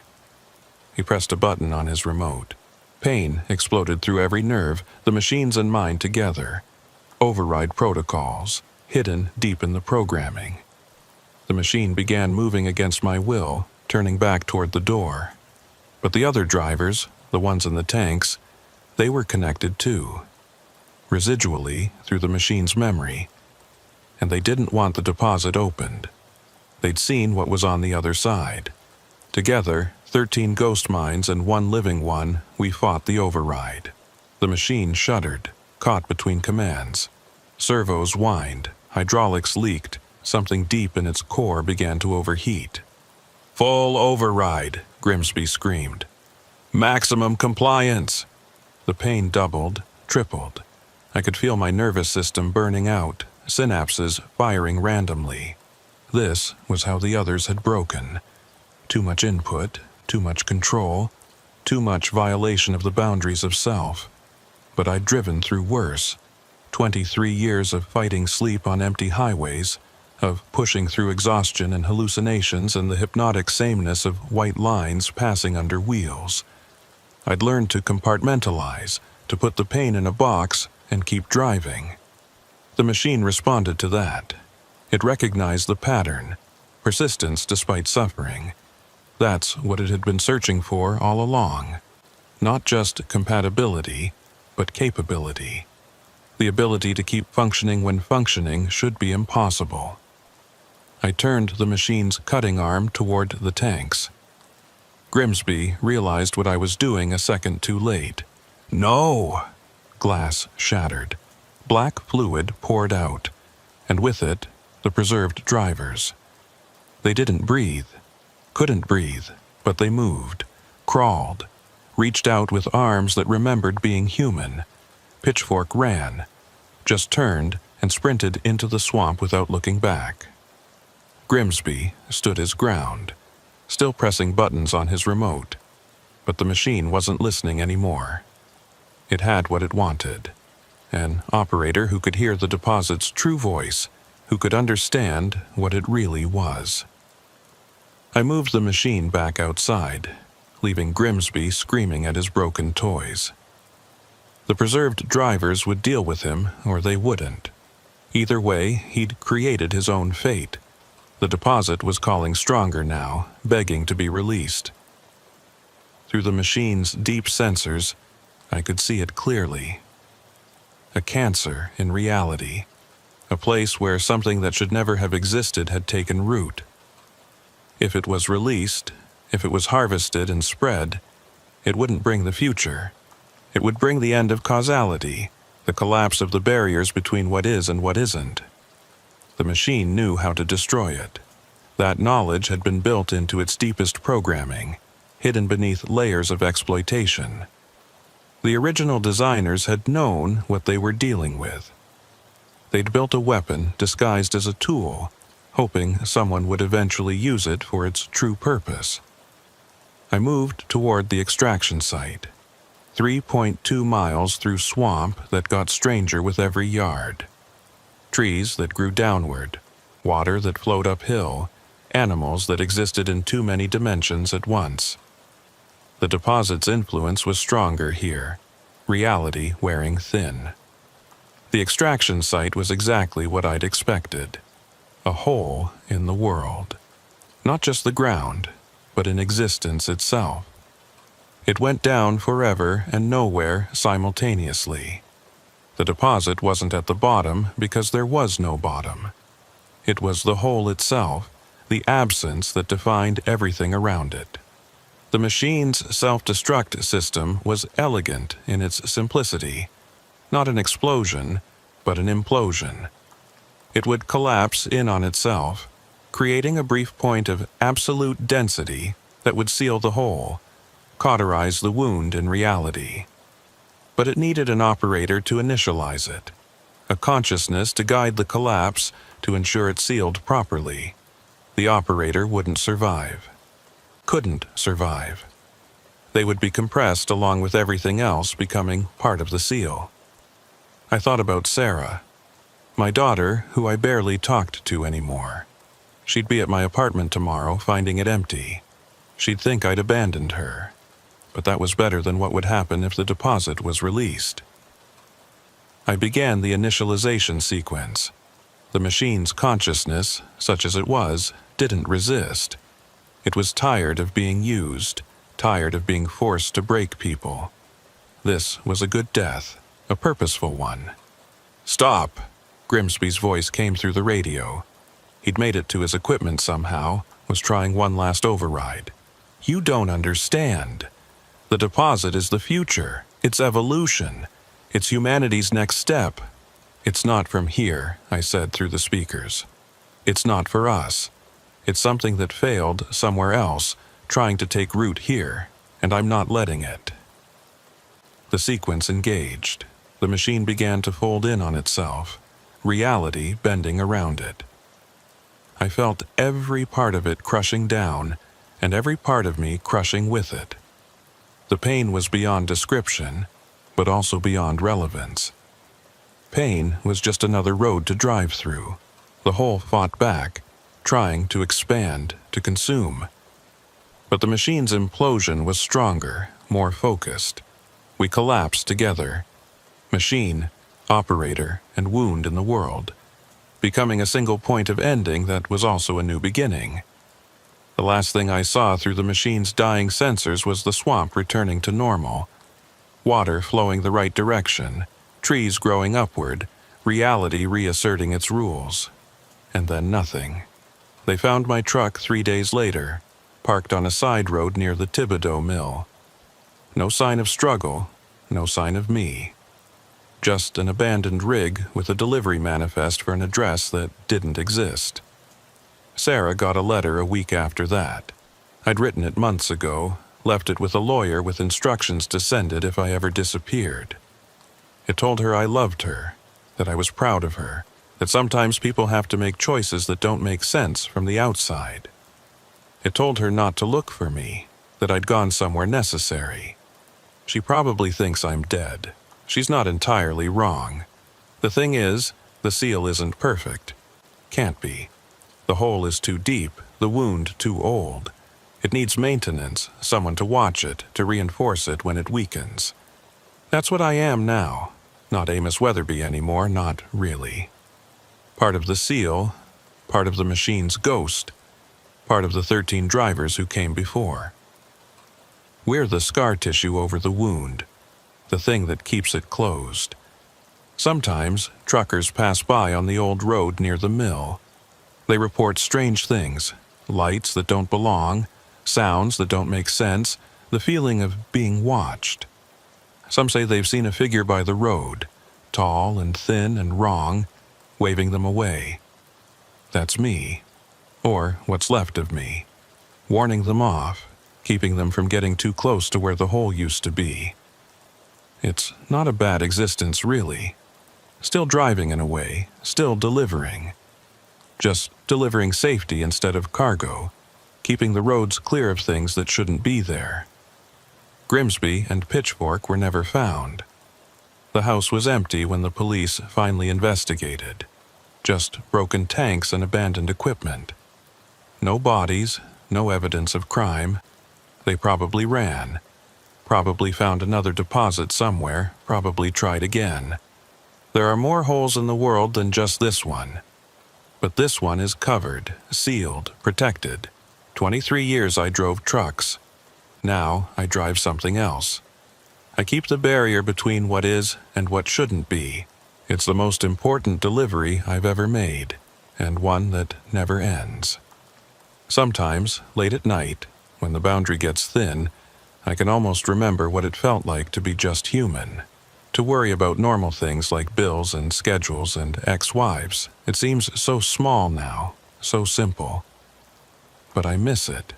He pressed a button on his remote. Pain exploded through every nerve, the machines and mine together. Override protocols, hidden deep in the programming. The machine began moving against my will, turning back toward the door. But the other drivers, the ones in the tanks, they were connected too. Residually, through the machine's memory. And they didn't want the deposit opened. They'd seen what was on the other side. Together, 13 ghost minds and 1 living one, we fought the override. The machine shuddered, caught between commands. Servos whined, hydraulics leaked, something deep in its core began to overheat. "Full override," Grimsby screamed. "Maximum compliance." The pain doubled, tripled. I could feel my nervous system burning out, synapses firing randomly. This was how the others had broken. Too much input, too much control, too much violation of the boundaries of self. But I'd driven through worse. 23 years of fighting sleep on empty highways, of pushing through exhaustion and hallucinations and the hypnotic sameness of white lines passing under wheels. I'd learned to compartmentalize, to put the pain in a box and keep driving. The machine responded to that. It recognized the pattern, persistence despite suffering. That's what it had been searching for all along. Not just compatibility, but capability. The ability to keep functioning when functioning should be impossible. I turned the machine's cutting arm toward the tanks. Grimsby realized what I was doing a second too late. "No!" Glass shattered. Black fluid poured out, and with it, the preserved drivers. They didn't breathe, couldn't breathe, but they moved, crawled, reached out with arms that remembered being human. Pitchfork ran, just turned and sprinted into the swamp without looking back. Grimsby stood his ground, still pressing buttons on his remote, but the machine wasn't listening anymore. It had what it wanted. An operator who could hear the deposit's true voice, who could understand what it really was. I moved the machine back outside, leaving Grimsby screaming at his broken toys. The preserved drivers would deal with him, or they wouldn't. Either way, he'd created his own fate. The deposit was calling stronger now, begging to be released. Through the machine's deep sensors, I could see it clearly. A cancer in reality. A place where something that should never have existed had taken root. If it was released, if it was harvested and spread, it wouldn't bring the future. It would bring the end of causality, the collapse of the barriers between what is and what isn't. The machine knew how to destroy it. That knowledge had been built into its deepest programming, hidden beneath layers of exploitation. The original designers had known what they were dealing with. They'd built a weapon disguised as a tool, hoping someone would eventually use it for its true purpose. I moved toward the extraction site. 3.2 miles through swamp that got stranger with every yard. Trees that grew downward, water that flowed uphill, animals that existed in too many dimensions at once. The deposit's influence was stronger here, reality wearing thin. The extraction site was exactly what I'd expected. A hole in the world. Not just the ground, but in existence itself. It went down forever and nowhere simultaneously. The deposit wasn't at the bottom because there was no bottom. It was the hole itself, the absence that defined everything around it. The machine's self-destruct system was elegant in its simplicity. Not an explosion, but an implosion. It would collapse in on itself, creating a brief point of absolute density that would seal the hole, cauterize the wound in reality. But it needed an operator to initialize it, a consciousness to guide the collapse to ensure it sealed properly. The operator wouldn't survive. Couldn't survive. They would be compressed along with everything else, becoming part of the seal. I thought about Sarah, my daughter, who I barely talked to anymore. She'd be at my apartment tomorrow, finding it empty. She'd think I'd abandoned her. but that was better than what would happen if the deposit was released. I began the initialization sequence. The machine's consciousness, such as it was, didn't resist. It was tired of being used, tired of being forced to break people. This was a good death, a purposeful one. "Stop!" Grimsby's voice came through the radio. He'd made it to his equipment somehow, was trying one last override. "You don't understand. The deposit is the future. It's evolution. It's humanity's next step. It's not from here," I said through the speakers. "It's not for us. It's something that failed somewhere else, trying to take root here, and I'm not letting it." The sequence engaged. The machine began to fold in on itself, reality bending around it. I felt every part of it crushing down, and every part of me crushing with it. The pain was beyond description, but also beyond relevance. Pain was just another road to drive through. The whole fought back, trying to expand, to consume. But the machine's implosion was stronger, more focused. We collapsed together. Machine, operator, and wound in the world, becoming a single point of ending that was also a new beginning. The last thing I saw through the machine's dying sensors was the swamp returning to normal. Water flowing the right direction, trees growing upward, reality reasserting its rules. And then nothing. They found my truck 3 days later, parked on a side road near the Thibodeau mill. No sign of struggle, no sign of me. Just an abandoned rig with a delivery manifest for an address that didn't exist. Sarah got a letter a week after that. I'd written it months ago, left it with a lawyer with instructions to send it if I ever disappeared. It told her I loved her, that I was proud of her, that sometimes people have to make choices that don't make sense from the outside. It told her not to look for me, that I'd gone somewhere necessary. She probably thinks I'm dead. She's not entirely wrong. The thing is, the seal isn't perfect. Can't be. The hole is too deep, the wound too old. It needs maintenance, someone to watch it, to reinforce it when it weakens. That's what I am now. Not Amos Weatherby anymore, not really. Part of the seal, part of the machine's ghost, part of the 13 drivers who came before. We're the scar tissue over the wound, the thing that keeps it closed. Sometimes, truckers pass by on the old road near the mill. They report strange things, lights that don't belong, sounds that don't make sense, the feeling of being watched. Some say they've seen a figure by the road, tall and thin and wrong, waving them away. That's me, or what's left of me, warning them off, keeping them from getting too close to where the hole used to be. It's not a bad existence, really. Still driving in a way, still delivering. Just delivering safety instead of cargo, keeping the roads clear of things that shouldn't be there. Grimsby and Pitchfork were never found. The house was empty when the police finally investigated. Just broken tanks and abandoned equipment. No bodies, no evidence of crime. They probably ran. Probably found another deposit somewhere, probably tried again. There are more holes in the world than just this one. But this one is covered, sealed, protected. 23 years I drove trucks. Now I drive something else. I keep the barrier between what is and what shouldn't be. It's the most important delivery I've ever made, and one that never ends. Sometimes, late at night, when the boundary gets thin, I can almost remember what it felt like to be just human. To worry about normal things like bills and schedules and ex-wives. It seems so small now, so simple. But I miss it.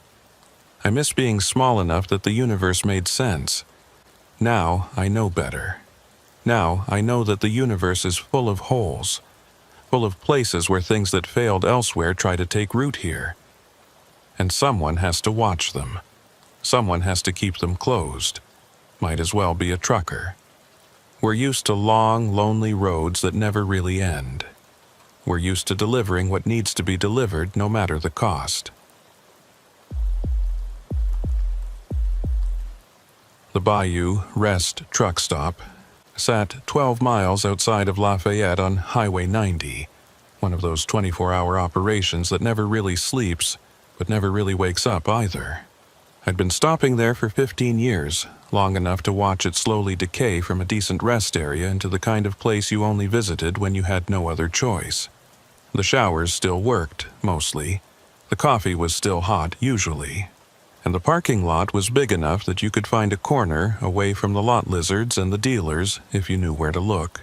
I miss being small enough that the universe made sense. Now I know better. Now I know that the universe is full of holes, full of places where things that failed elsewhere try to take root here. And someone has to watch them. Someone has to keep them closed. Might as well be a trucker. We're used to long, lonely roads that never really end. We're used to delivering what needs to be delivered no matter the cost. The Bayou Rest truck stop sat 12 miles outside of Lafayette on Highway 90, one of those 24-hour operations that never really sleeps, but never really wakes up either. I'd been stopping there for 15 years, long enough to watch it slowly decay from a decent rest area into the kind of place you only visited when you had no other choice. The showers still worked, mostly. The coffee was still hot, usually. And the parking lot was big enough that you could find a corner away from the lot lizards and the dealers if you knew where to look.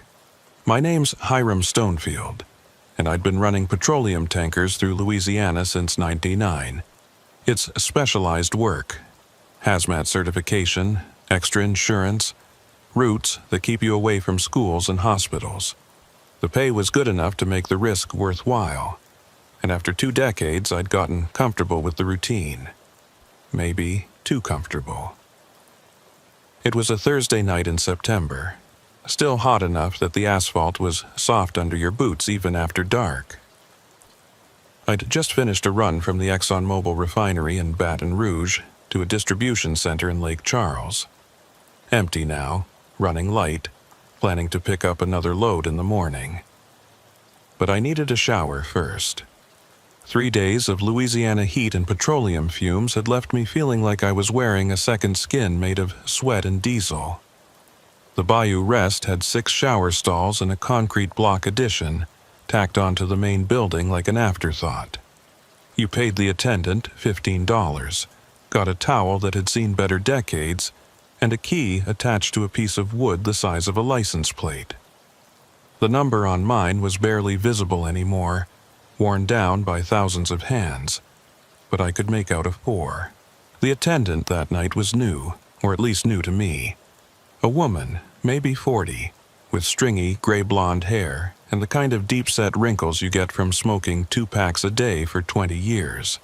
My name's Hiram Stonefield, and I'd been running petroleum tankers through Louisiana since '99. It's specialized work. Hazmat certification, extra insurance, routes that keep you away from schools and hospitals. The pay was good enough to make the risk worthwhile, and after 2 decades I'd gotten comfortable with the routine. Maybe too comfortable. It was a Thursday night in September, still hot enough that the asphalt was soft under your boots even after dark. I'd just finished a run from the ExxonMobil refinery in Baton Rouge to a distribution center in Lake Charles. Empty now, running light, planning to pick up another load in the morning. But I needed a shower first. 3 days of Louisiana heat and petroleum fumes had left me feeling like I was wearing a second skin made of sweat and diesel. The Bayou Rest had 6 shower stalls and a concrete block addition, tacked onto the main building like an afterthought. You paid the attendant $15, got a towel that had seen better decades, and a key attached to a piece of wood the size of a license plate. The number on mine was barely visible anymore, worn down by thousands of hands, but I could make out a 4. The attendant that night was new, or at least new to me. A woman, maybe 40, with stringy gray-blonde hair and the kind of deep-set wrinkles you get from smoking 2 packs a day for 20 years.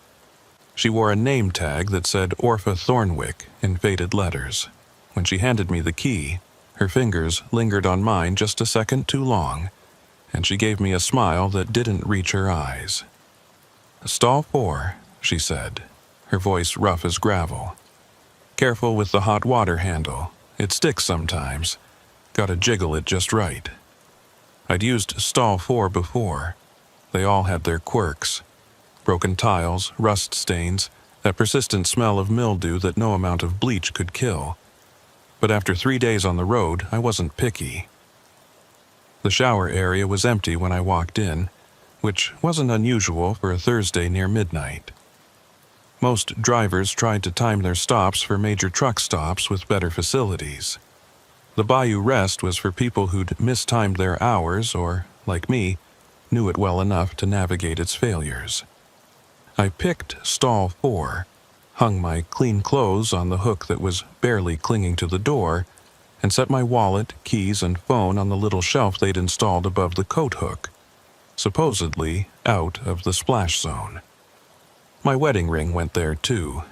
She wore a name tag that said Orpha Thornwick in faded letters. When she handed me the key, her fingers lingered on mine just a second too long, and she gave me a smile that didn't reach her eyes. "Stall 4, she said, her voice rough as gravel. "Careful with the hot water handle. It sticks sometimes. Gotta jiggle it just right." I'd used stall 4 before. They all had their quirks. Broken tiles, rust stains, that persistent smell of mildew that no amount of bleach could kill. But after 3 days on the road, I wasn't picky. The shower area was empty when I walked in, which wasn't unusual for a Thursday near midnight. Most drivers tried to time their stops for major truck stops with better facilities. The Bayou Rest was for people who'd mistimed their hours or, like me, knew it well enough to navigate its failures. I picked stall 4, hung my clean clothes on the hook that was barely clinging to the door, and set my wallet, keys, and phone on the little shelf they'd installed above the coat hook, supposedly out of the splash zone. My wedding ring went there too,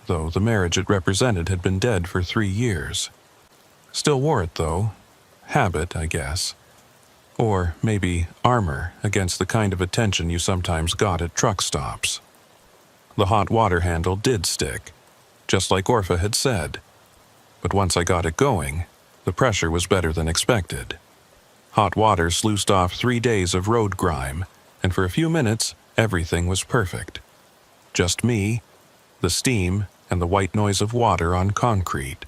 though the marriage it represented had been dead for 3 years. Still wore it though. Habit, I guess. Or maybe armor against the kind of attention you sometimes got at truck stops. The hot water handle did stick, just like Orpha had said. But once I got it going, the pressure was better than expected. Hot water sluiced off 3 days of road grime, and for a few minutes, everything was perfect. Just me, the steam, and the white noise of water on concrete.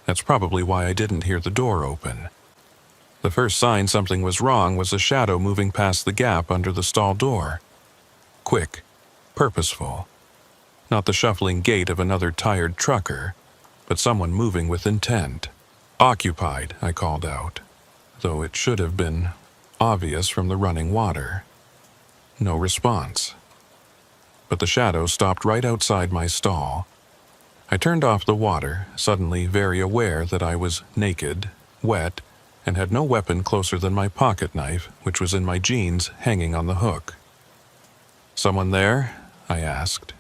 That's probably why I didn't hear the door open. The first sign something was wrong was a shadow moving past the gap under the stall door. Quick, purposeful. Not the shuffling gait of another tired trucker, but someone moving with intent. "Occupied," I called out, though it should have been obvious from the running water. No response. But the shadow stopped right outside my stall. I turned off the water, suddenly very aware that I was naked, wet, and had no weapon closer than my pocket knife, which was in my jeans hanging on the hook. "Someone there?" I asked.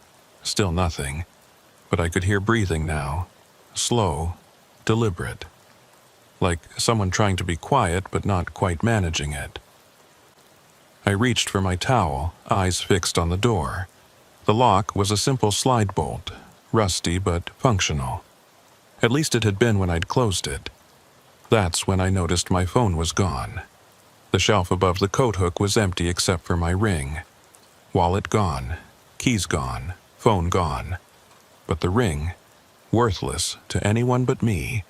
Still nothing, but I could hear breathing now, slow, deliberate, like someone trying to be quiet but not quite managing it. I reached for my towel, eyes fixed on the door. The lock was a simple slide bolt, rusty but functional. At least it had been when I'd closed it. That's when I noticed my phone was gone. The shelf above the coat hook was empty except for my ring. Wallet gone, keys gone, phone gone. But the ring, worthless to anyone but me,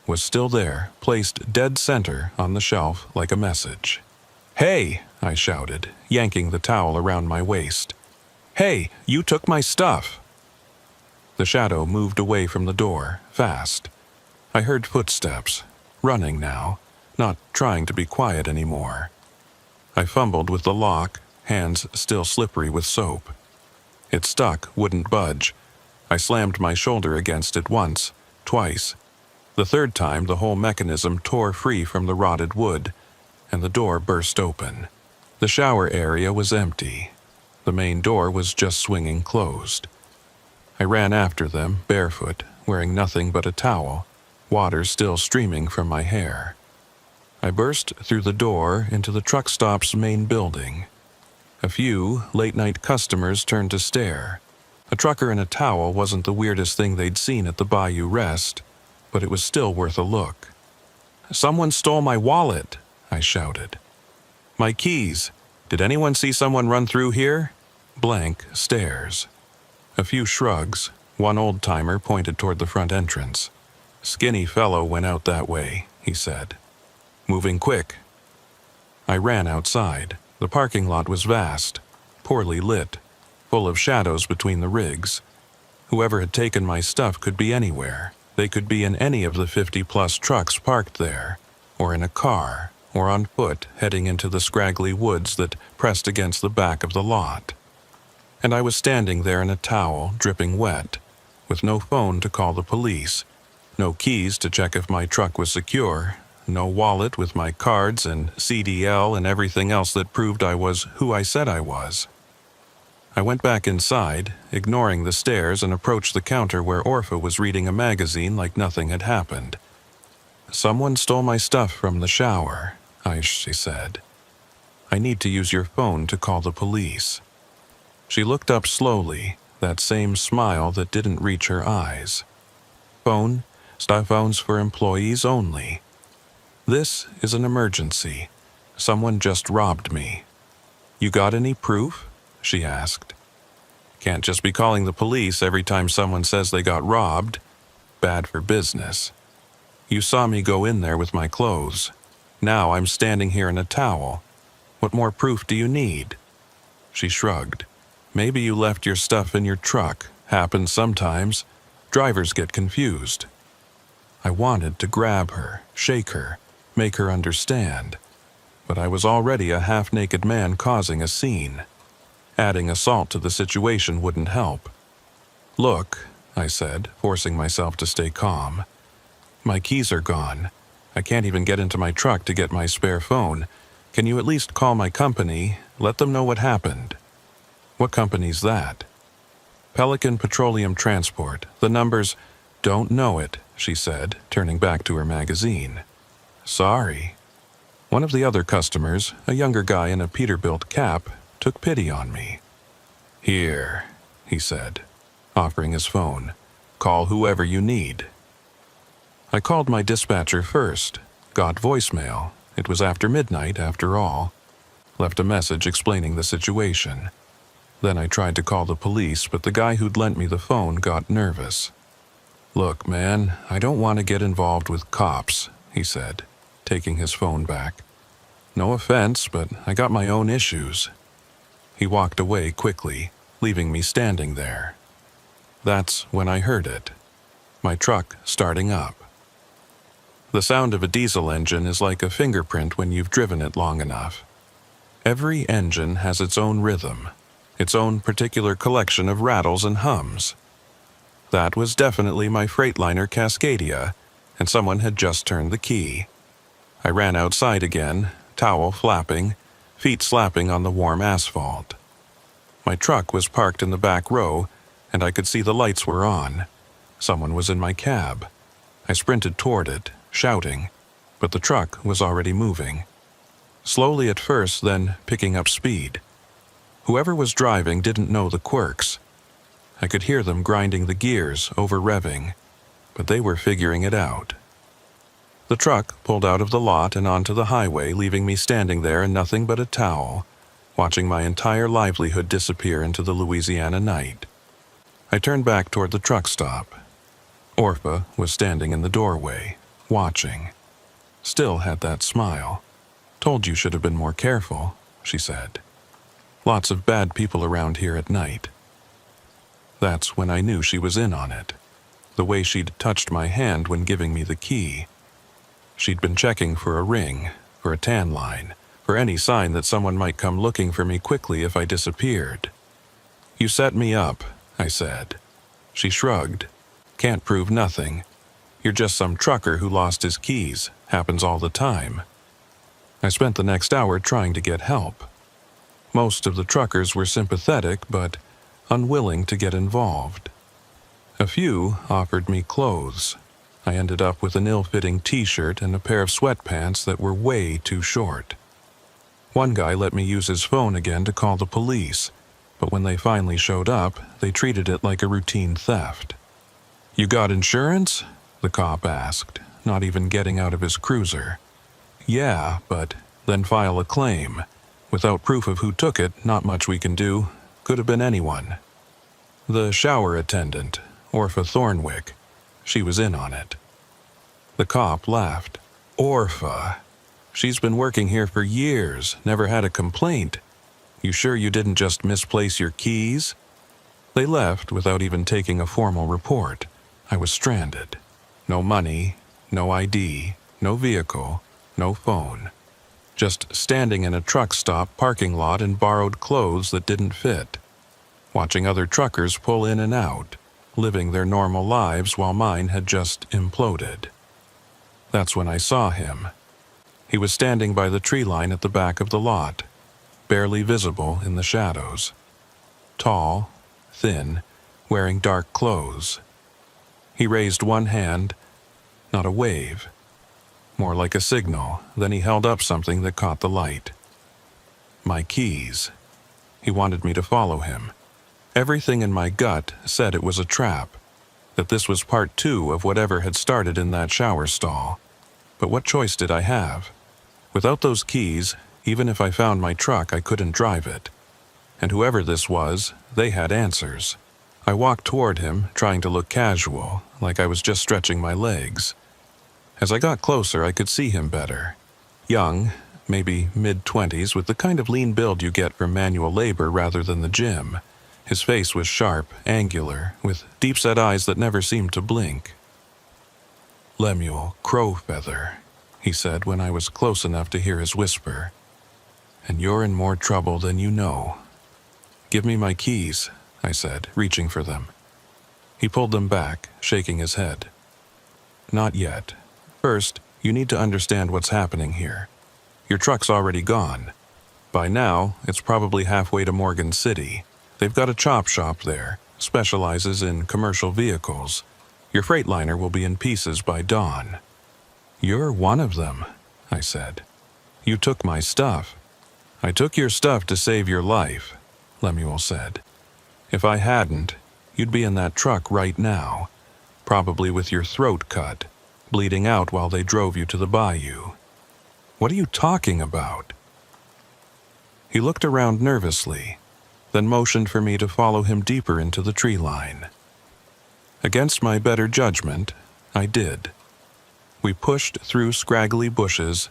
was still there, placed dead center on the shelf like a message. "Hey!" I shouted, yanking the towel around my waist. "Hey, you took my stuff!" The shadow moved away from the door, fast. I heard footsteps, running now, not trying to be quiet anymore. I fumbled with the lock, hands still slippery with soap. It stuck, wouldn't budge. I slammed my shoulder against it once, twice. The third time, the whole mechanism tore free from the rotted wood, and the door burst open. The shower area was empty. The main door was just swinging closed. I ran after them, barefoot, wearing nothing but a towel, water still streaming from my hair. I burst through the door into the truck stop's main building. A few late-night customers turned to stare. A trucker in a towel wasn't the weirdest thing they'd seen at the Bayou Rest, but it was still worth a look. "Someone stole my wallet," I shouted. "My keys. Did anyone see someone run through here?" Blank stares. A few shrugs. One old-timer pointed toward the front entrance. "Skinny fellow went out that way," he said. "Moving quick." I ran outside. The parking lot was vast, poorly lit, full of shadows between the rigs. Whoever had taken my stuff could be anywhere. They could be in any of the 50-plus trucks parked there, or in a car, or on foot heading into the scraggly woods that pressed against the back of the lot. And I was standing there in a towel, dripping wet, with no phone to call the police, no keys to check if my truck was secure, no wallet with my cards and CDL and everything else that proved I was who I said I was. I went back inside, ignoring the stares, and approached the counter where Orpha was reading a magazine like nothing had happened. "Someone stole my stuff from the shower," she said. "I need to use your phone to call the police." She looked up slowly, that same smile that didn't reach her eyes. "Phone, phones for employees only. This is an emergency. Someone just robbed me." "You got any proof?" she asked. "Can't just be calling the police every time someone says they got robbed. Bad for business. You saw me go in there with my clothes. Now I'm standing here in a towel. What more proof do you need?" She shrugged. "Maybe you left your stuff in your truck. Happens sometimes. Drivers get confused." I wanted to grab her, shake her, make her understand. But I was already a half-naked man causing a scene. Adding assault to the situation wouldn't help. "Look," I said, forcing myself to stay calm. "My keys are gone. I can't even get into my truck to get my spare phone. Can you at least call my company, let them know what happened?" "What company's that?" "Pelican Petroleum Transport. The numbers—" "Don't know it," she said, turning back to her magazine. "Sorry." One of the other customers, a younger guy in a Peterbilt cap, took pity on me. "Here," he said, offering his phone. "Call whoever you need." I called my dispatcher first, got voicemail. It was after midnight, after all. Left a message explaining the situation. Then I tried to call the police, but the guy who'd lent me the phone got nervous. "Look, man, I don't want to get involved with cops," he said, taking his phone back. "No offense, but I got my own issues." He walked away quickly, leaving me standing there. That's when I heard it. My truck starting up. The sound of a diesel engine is like a fingerprint when you've driven it long enough. Every engine has its own rhythm, its own particular collection of rattles and hums. That was definitely my Freightliner Cascadia, and someone had just turned the key. I ran outside again, towel flapping, feet slapping on the warm asphalt. My truck was parked in the back row, and I could see the lights were on. Someone was in my cab. I sprinted toward it, shouting, but the truck was already moving. Slowly at first, then picking up speed. Whoever was driving didn't know the quirks. I could hear them grinding the gears, over-revving. but they were figuring it out. The truck pulled out of the lot and onto the highway, leaving me standing there in nothing but a towel, watching my entire livelihood disappear into the Louisiana night. I turned back toward the truck stop. Orpha was standing in the doorway, watching. Still had that smile. "Told you should have been more careful," she said. "Lots of bad people around here at night." That's when I knew she was in on it. The way she'd touched my hand when giving me the key. She'd been checking for a ring, for a tan line, for any sign that someone might come looking for me quickly if I disappeared. "You set me up," I said. She shrugged. "Can't prove nothing. You're just some trucker who lost his keys. Happens all the time." I spent the next hour trying to get help. Most of the truckers were sympathetic, but unwilling to get involved. A few offered me clothes. I ended up with an ill-fitting t-shirt and a pair of sweatpants that were way too short. One guy let me use his phone again to call the police, but when they finally showed up, they treated it like a routine theft. "You got insurance?" the cop asked, not even getting out of his cruiser. "Yeah, but then file a claim. Without proof of who took it, not much we can do. Could have been anyone." The shower attendant, Orpha Thornwick, she was in on it. The cop laughed. "Orpha? She's been working here for years, never had a complaint. You sure you didn't just misplace your keys?" They left without even taking a formal report. I was stranded. No money, no ID, no vehicle, no phone. Just standing in a truck stop parking lot in borrowed clothes that didn't fit. Watching other truckers pull in and out, living their normal lives while mine had just imploded. That's when I saw him. He was standing by the tree line at the back of the lot, barely visible in the shadows. Tall, thin, wearing dark clothes. He raised one hand, not a wave, more like a signal. Then he held up something that caught the light. My keys. He wanted me to follow him. Everything in my gut said it was a trap, that this was part 2 of whatever had started in that shower stall. But what choice did I have? Without those keys, even if I found my truck, I couldn't drive it. And whoever this was, they had answers. I walked toward him, trying to look casual, like I was just stretching my legs. As I got closer, I could see him better. Young, maybe mid-20s, with the kind of lean build you get from manual labor rather than the gym. His face was sharp, angular, with deep-set eyes that never seemed to blink. "Lemuel Crowfeather," he said when I was close enough to hear his whisper. "And you're in more trouble than you know." "Give me my keys," I said, reaching for them. He pulled them back, shaking his head. "Not yet. First, you need to understand what's happening here. Your truck's already gone. By now, it's probably halfway to Morgan City. They've got a chop shop there, specializes in commercial vehicles. Your Freightliner will be in pieces by dawn." "You're one of them," I said. "You took my stuff." "I took your stuff to save your life," Lemuel said. "If I hadn't, you'd be in that truck right now, probably with your throat cut, bleeding out while they drove you to the bayou." "What are you talking about?" He looked around nervously, then motioned for me to follow him deeper into the tree line. Against my better judgment, I did. We pushed through scraggly bushes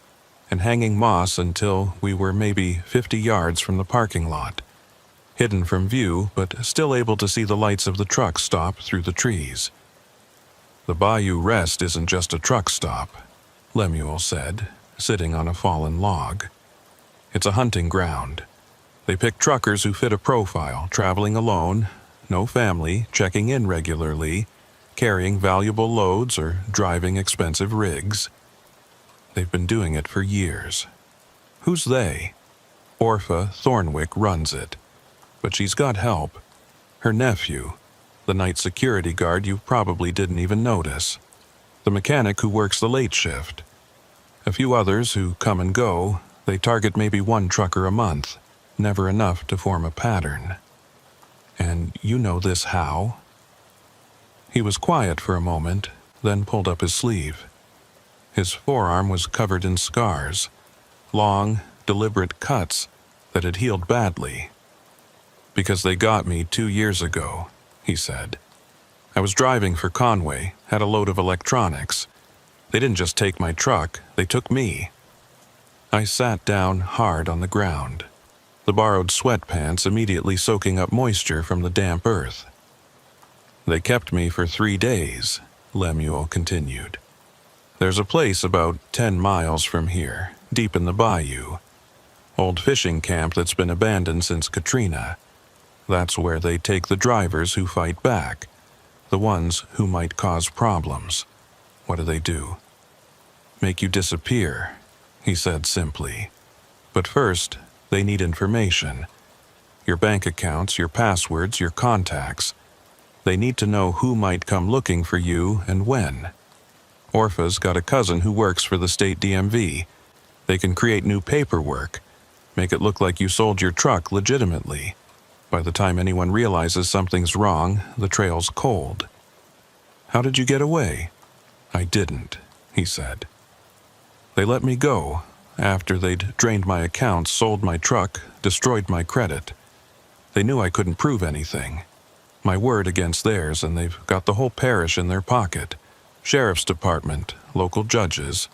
and hanging moss until we were maybe 50 yards from the parking lot, hidden from view but still able to see the lights of the truck stop through the trees. "The Bayou Rest isn't just a truck stop," Lemuel said, sitting on a fallen log. "It's a hunting ground. They pick truckers who fit a profile, traveling alone, no family, checking in regularly, carrying valuable loads or driving expensive rigs. They've been doing it for years." "Who's they?" "Orpha Thornwick runs it. But she's got help. Her nephew, the night security guard you probably didn't even notice. The mechanic who works the late shift. A few others who come and go. They target maybe one trucker a month. Never enough to form a pattern." "And you know this how?" He was quiet for a moment, then pulled up his sleeve. His forearm was covered in scars, long, deliberate cuts that had healed badly. "Because they got me 2 years ago," he said. "I was driving for Conway, had a load of electronics. They didn't just take my truck, they took me." I sat down hard on the ground, the borrowed sweatpants immediately soaking up moisture from the damp earth. "They kept me for 3 days," Lemuel continued. "There's a place about 10 miles from here, deep in the bayou. Old fishing camp that's been abandoned since Katrina. That's where they take the drivers who fight back, the ones who might cause problems. What do? Make you disappear," he said simply. "But first, they need information. Your bank accounts, your passwords, your contacts. They need to know who might come looking for you and when. Orpha's got a cousin who works for the state DMV. They can create new paperwork, make it look like you sold your truck legitimately. By the time anyone realizes something's wrong, the trail's cold." "How did you get away?" "I didn't," he said. "They let me go after they'd drained my accounts, sold my truck, destroyed my credit. They knew I couldn't prove anything. My word against theirs, and they've got the whole parish in their pocket. Sheriff's department, local judges.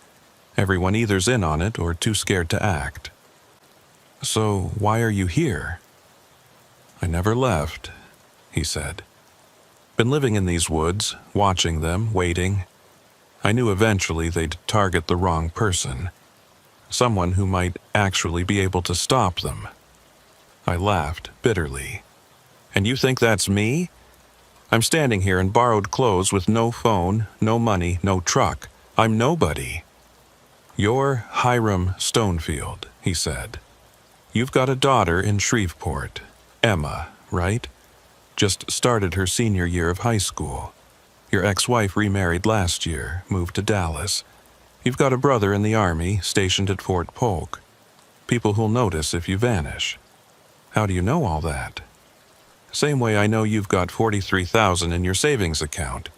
Everyone either's in on it or too scared to act." "So why are you here?" "I never left," he said. "Been living in these woods, watching them, waiting. I knew eventually they'd target the wrong person. Someone who might actually be able to stop them." I laughed bitterly. "And you think that's me? I'm standing here in borrowed clothes with no phone, no money, no truck. I'm nobody." "You're Hiram Stonefield," he said. "You've got a daughter in Shreveport, Emma, right? Just started her senior year of high school. Your ex-wife remarried last year, moved to Dallas. You've got a brother in the Army, stationed at Fort Polk. People who'll notice if you vanish. How do you know all that?" "Same way I know you've got $43,000 in your savings account,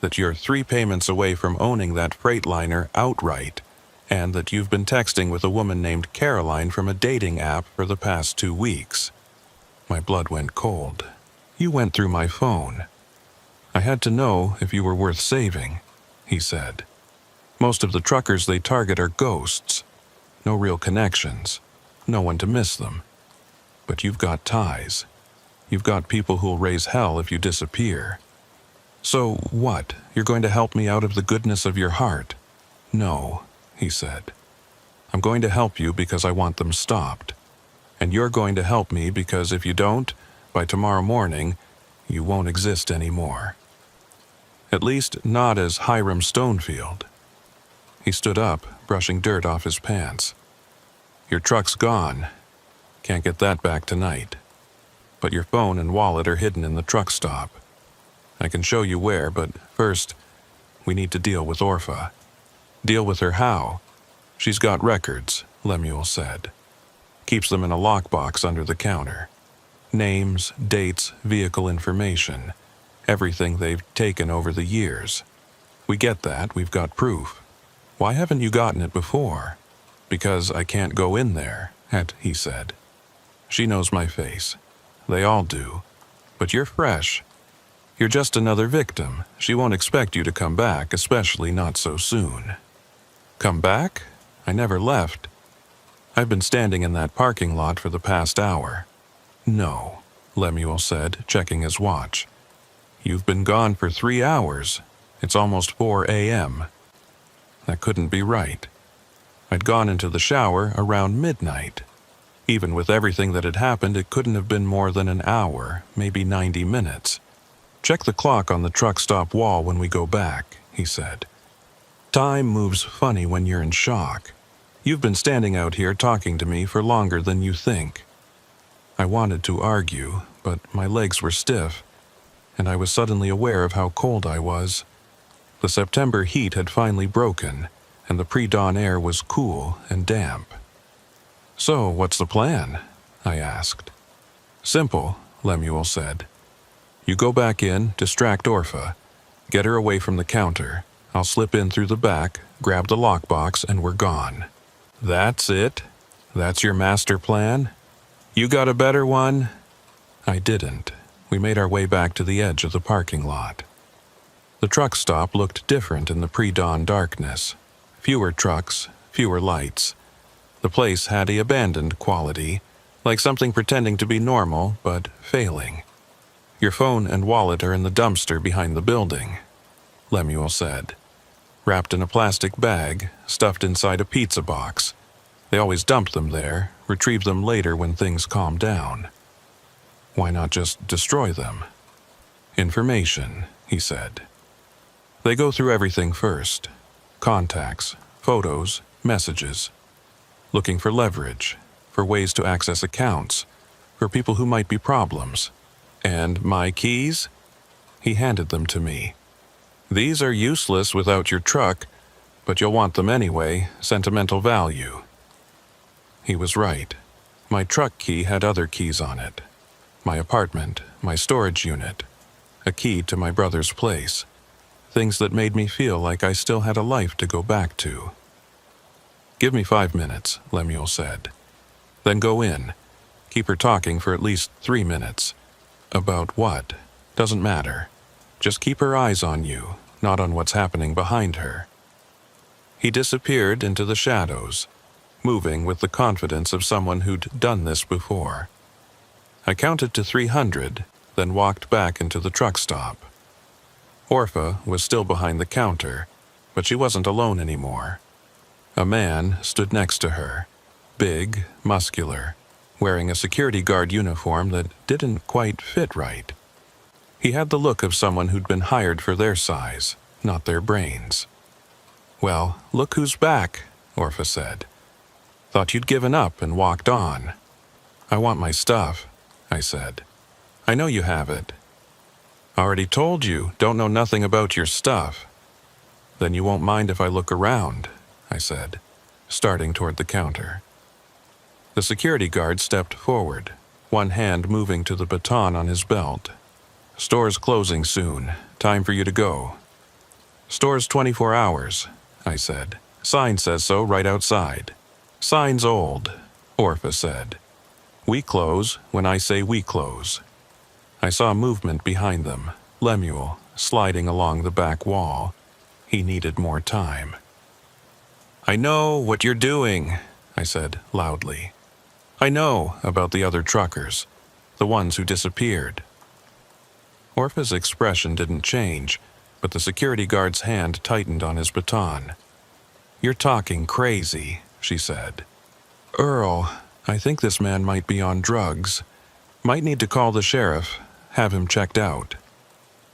that you're 3 payments away from owning that Freightliner outright, and that you've been texting with a woman named Caroline from a dating app for the past 2 weeks." My blood went cold. "You went through my phone." "I had to know if you were worth saving," he said. "Most of the truckers they target are ghosts. No real connections. No one to miss them. But you've got ties. You've got people who'll raise hell if you disappear. So what? You're going to help me out of the goodness of your heart?" "No," he said. "I'm going to help you because I want them stopped. And you're going to help me because if you don't, by tomorrow morning, you won't exist anymore. At least not as Hiram Stonefield." He stood up, brushing dirt off his pants. "Your truck's gone. Can't get that back tonight. But your phone and wallet are hidden in the truck stop. I can show you where, but first, we need to deal with Orpha." "Deal with her how?" "She's got records," Lemuel said. "Keeps them in a lockbox under the counter. Names, dates, vehicle information. Everything they've taken over the years. We get that, we've got proof. Why haven't you gotten it before?" "Because I can't go in there," he said. "She knows my face. They all do. But you're fresh. You're just another victim. She won't expect you to come back, especially not so soon." "Come back? I never left. I've been standing in that parking lot for the past hour." "No," Lemuel said, checking his watch. "You've been gone for 3 hours. It's almost 4 a.m. That couldn't be right. I'd gone into the shower around midnight. Even with everything that had happened, it couldn't have been more than an hour, maybe 90 minutes. Check the clock on the truck stop wall when we go back," he said. "Time moves funny when you're in shock. You've been standing out here talking to me for longer than you think." I wanted to argue, but my legs were stiff, and I was suddenly aware of how cold I was. The September heat had finally broken, and the pre-dawn air was cool and damp. "So, what's the plan?" I asked. "Simple," Lemuel said. "You go back in, distract Orpha, get her away from the counter, I'll slip in through the back, grab the lockbox, and we're gone. That's it? That's your master plan? You got a better one? I didn't. We made our way back to the edge of the parking lot. The truck stop looked different in the pre-dawn darkness. Fewer trucks, fewer lights. The place had the abandoned quality, like something pretending to be normal, but failing. Your phone and wallet are in the dumpster behind the building, Lemuel said. Wrapped in a plastic bag, stuffed inside a pizza box. They always dump them there, retrieve them later when things calm down. Why not just destroy them? Information, he said. They go through everything first. Contacts, photos, messages. Looking for leverage, for ways to access accounts, for people who might be problems. And my keys? He handed them to me. These are useless without your truck, but you'll want them anyway, sentimental value. He was right. My truck key had other keys on it. My apartment, my storage unit, a key to my brother's place. Things that made me feel like I still had a life to go back to. Give me 5 minutes, Lemuel said. Then go in. Keep her talking for at least 3 minutes. About what? Doesn't matter. Just keep her eyes on you, not on what's happening behind her. He disappeared into the shadows, moving with the confidence of someone who'd done this before. I counted to 300, then walked back into the truck stop. Orpha was still behind the counter, but she wasn't alone anymore. A man stood next to her, big, muscular, wearing a security guard uniform that didn't quite fit right. He had the look of someone who'd been hired for their size, not their brains. "Well, look who's back," Orpha said. "Thought you'd given up and walked on." "I want my stuff," I said. "I know you have it." "Already told you, don't know nothing about your stuff." "Then you won't mind if I look around," I said, starting toward the counter. The security guard stepped forward, one hand moving to the baton on his belt. "Store's closing soon. Time for you to go." "Store's 24 hours, I said. "Sign says so right outside." "Sign's old," Orpha said. "We close when I say we close." I saw movement behind them, Lemuel sliding along the back wall. He needed more time. "I know what you're doing," I said loudly. "I know about the other truckers, the ones who disappeared." Orpha's expression didn't change, but the security guard's hand tightened on his baton. "You're talking crazy," she said. "Earl, I think this man might be on drugs. Might need to call the sheriff, have him checked out."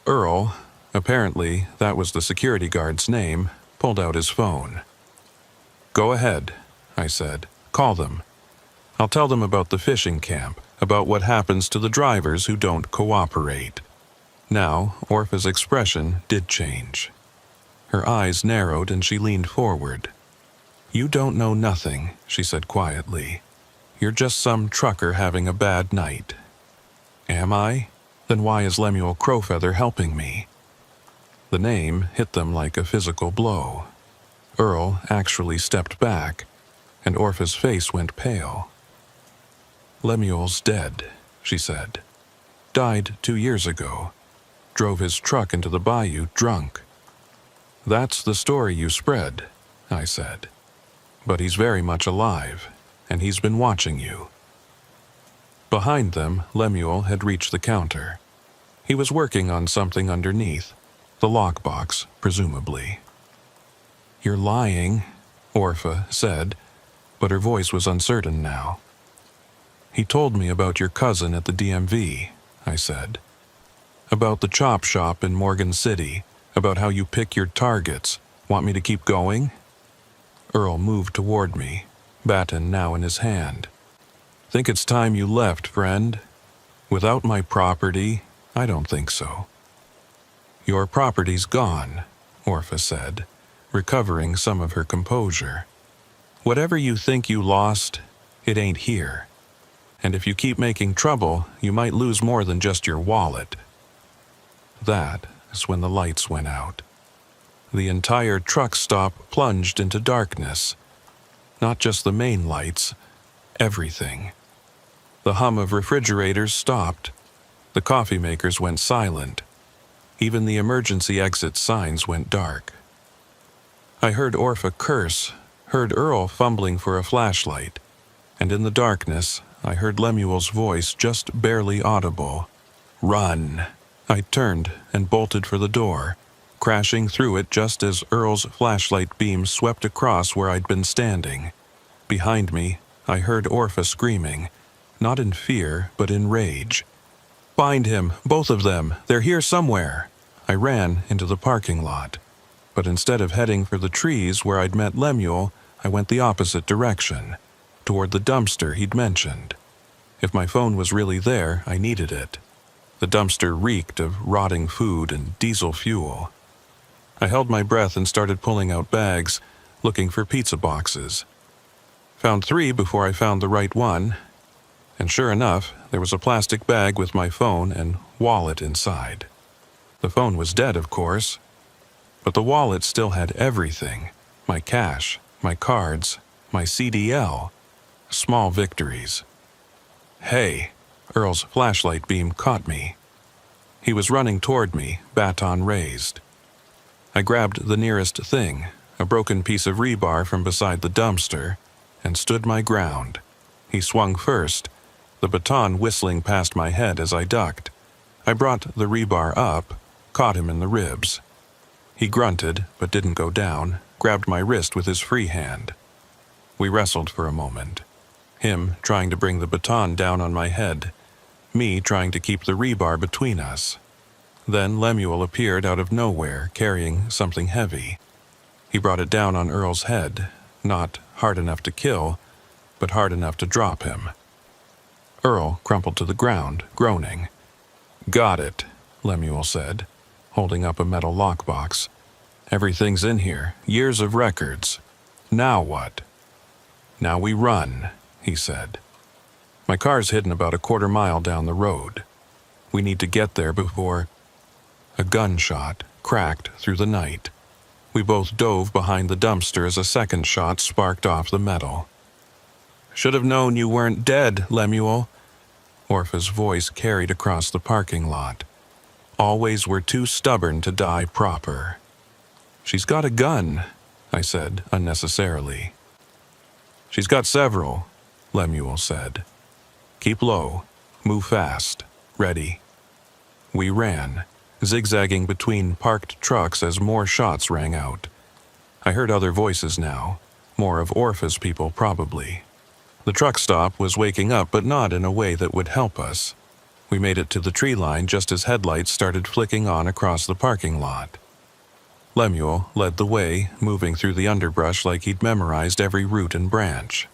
Earl, apparently that was the security guard's name, pulled out his phone. "Go ahead," I said. "Call them. I'll tell them about the fishing camp, about what happens to the drivers who don't cooperate." Now, Orpha's expression did change. Her eyes narrowed and she leaned forward. "You don't know nothing," she said quietly. "You're just some trucker having a bad night." "Am I? Then why is Lemuel Crowfeather helping me?" The name hit them like a physical blow. Earl actually stepped back, and Orpha's face went pale. "Lemuel's dead," she said. "Died 2 years ago. Drove his truck into the bayou drunk." "That's the story you spread," I said. "But he's very much alive, and he's been watching you." Behind them, Lemuel had reached the counter. He was working on something underneath, the lockbox, presumably. "You're lying," Orpha said, but her voice was uncertain now. "He told me about your cousin at the DMV," I said. "About the chop shop in Morgan City, about how you pick your targets. Want me to keep going?" Earl moved toward me, baton now in his hand. "Think it's time you left, friend? Without my property, I don't think so." "Your property's gone," Orpha said, recovering some of her composure. "Whatever you think you lost, it ain't here. And if you keep making trouble, you might lose more than just your wallet." That is when the lights went out. The entire truck stop plunged into darkness. Not just the main lights, everything. The hum of refrigerators stopped. The coffee makers went silent. Even the emergency exit signs went dark. I heard Orpha curse, heard Earl fumbling for a flashlight, and in the darkness, I heard Lemuel's voice just barely audible. "Run!" I turned and bolted for the door, crashing through it just as Earl's flashlight beam swept across where I'd been standing. Behind me, I heard Orpha screaming, not in fear, but in rage. "Find him, both of them, they're here somewhere!" I ran into the parking lot, but instead of heading for the trees where I'd met Lemuel, I went the opposite direction, toward the dumpster he'd mentioned. If my phone was really there, I needed it. The dumpster reeked of rotting food and diesel fuel. I held my breath and started pulling out bags, looking for pizza boxes. Found 3 before I found the right one, and sure enough, there was a plastic bag with my phone and wallet inside. The phone was dead, of course, but the wallet still had everything: my cash, my cards, my CDL. Small victories. "Hey!" Earl's flashlight beam caught me. He was running toward me, baton raised. I grabbed the nearest thing, a broken piece of rebar from beside the dumpster, and stood my ground. He swung first, the baton whistling past my head as I ducked. I brought the rebar up, caught him in the ribs. He grunted, but didn't go down, grabbed my wrist with his free hand. We wrestled for a moment. Him trying to bring the baton down on my head, me trying to keep the rebar between us. Then Lemuel appeared out of nowhere, carrying something heavy. He brought it down on Earl's head, not hard enough to kill, but hard enough to drop him. Earl crumpled to the ground, groaning. "Got it," Lemuel said, holding up a metal lockbox. "Everything's in here, years of records. Now what?" "Now we run," he said. "My car's hidden about a quarter mile down the road. We need to get there before—" A gunshot cracked through the night. We both dove behind the dumpster as a second shot sparked off the metal. "Should have known you weren't dead, Lemuel." Orpha's voice carried across the parking lot. "Always were too stubborn to die proper." "She's got a gun," I said unnecessarily. "She's got several," Lemuel said. "Keep low, move fast, ready." We ran, zigzagging between parked trucks as more shots rang out. I heard other voices now, more of Orpha's people probably. The truck stop was waking up, but not in a way that would help us. We made it to the tree line just as headlights started flicking on across the parking lot. Lemuel led the way, moving through the underbrush like he'd memorized every root and branch.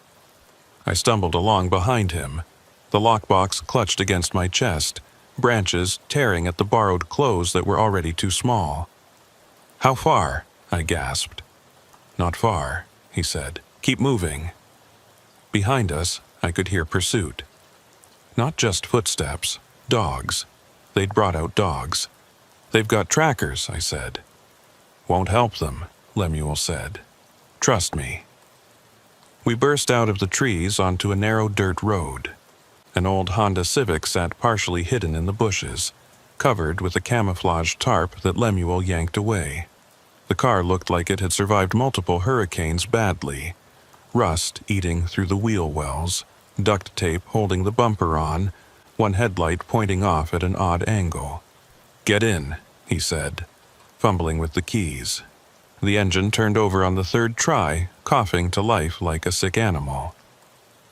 I stumbled along behind him, the lockbox clutched against my chest, branches tearing at the borrowed clothes that were already too small. "How far?" I gasped. "Not far," he said. "Keep moving." Behind us, I could hear pursuit. Not just footsteps, dogs. They'd brought out dogs. "They've got trackers," I said. "Won't help them," Lemuel said. "Trust me." We burst out of the trees onto a narrow dirt road. An old Honda Civic sat partially hidden in the bushes, covered with a camouflage tarp that Lemuel yanked away. The car looked like it had survived multiple hurricanes badly, rust eating through the wheel wells, duct tape holding the bumper on, one headlight pointing off at an odd angle. "Get in," he said, fumbling with the keys. The engine turned over on the third try, coughing to life like a sick animal.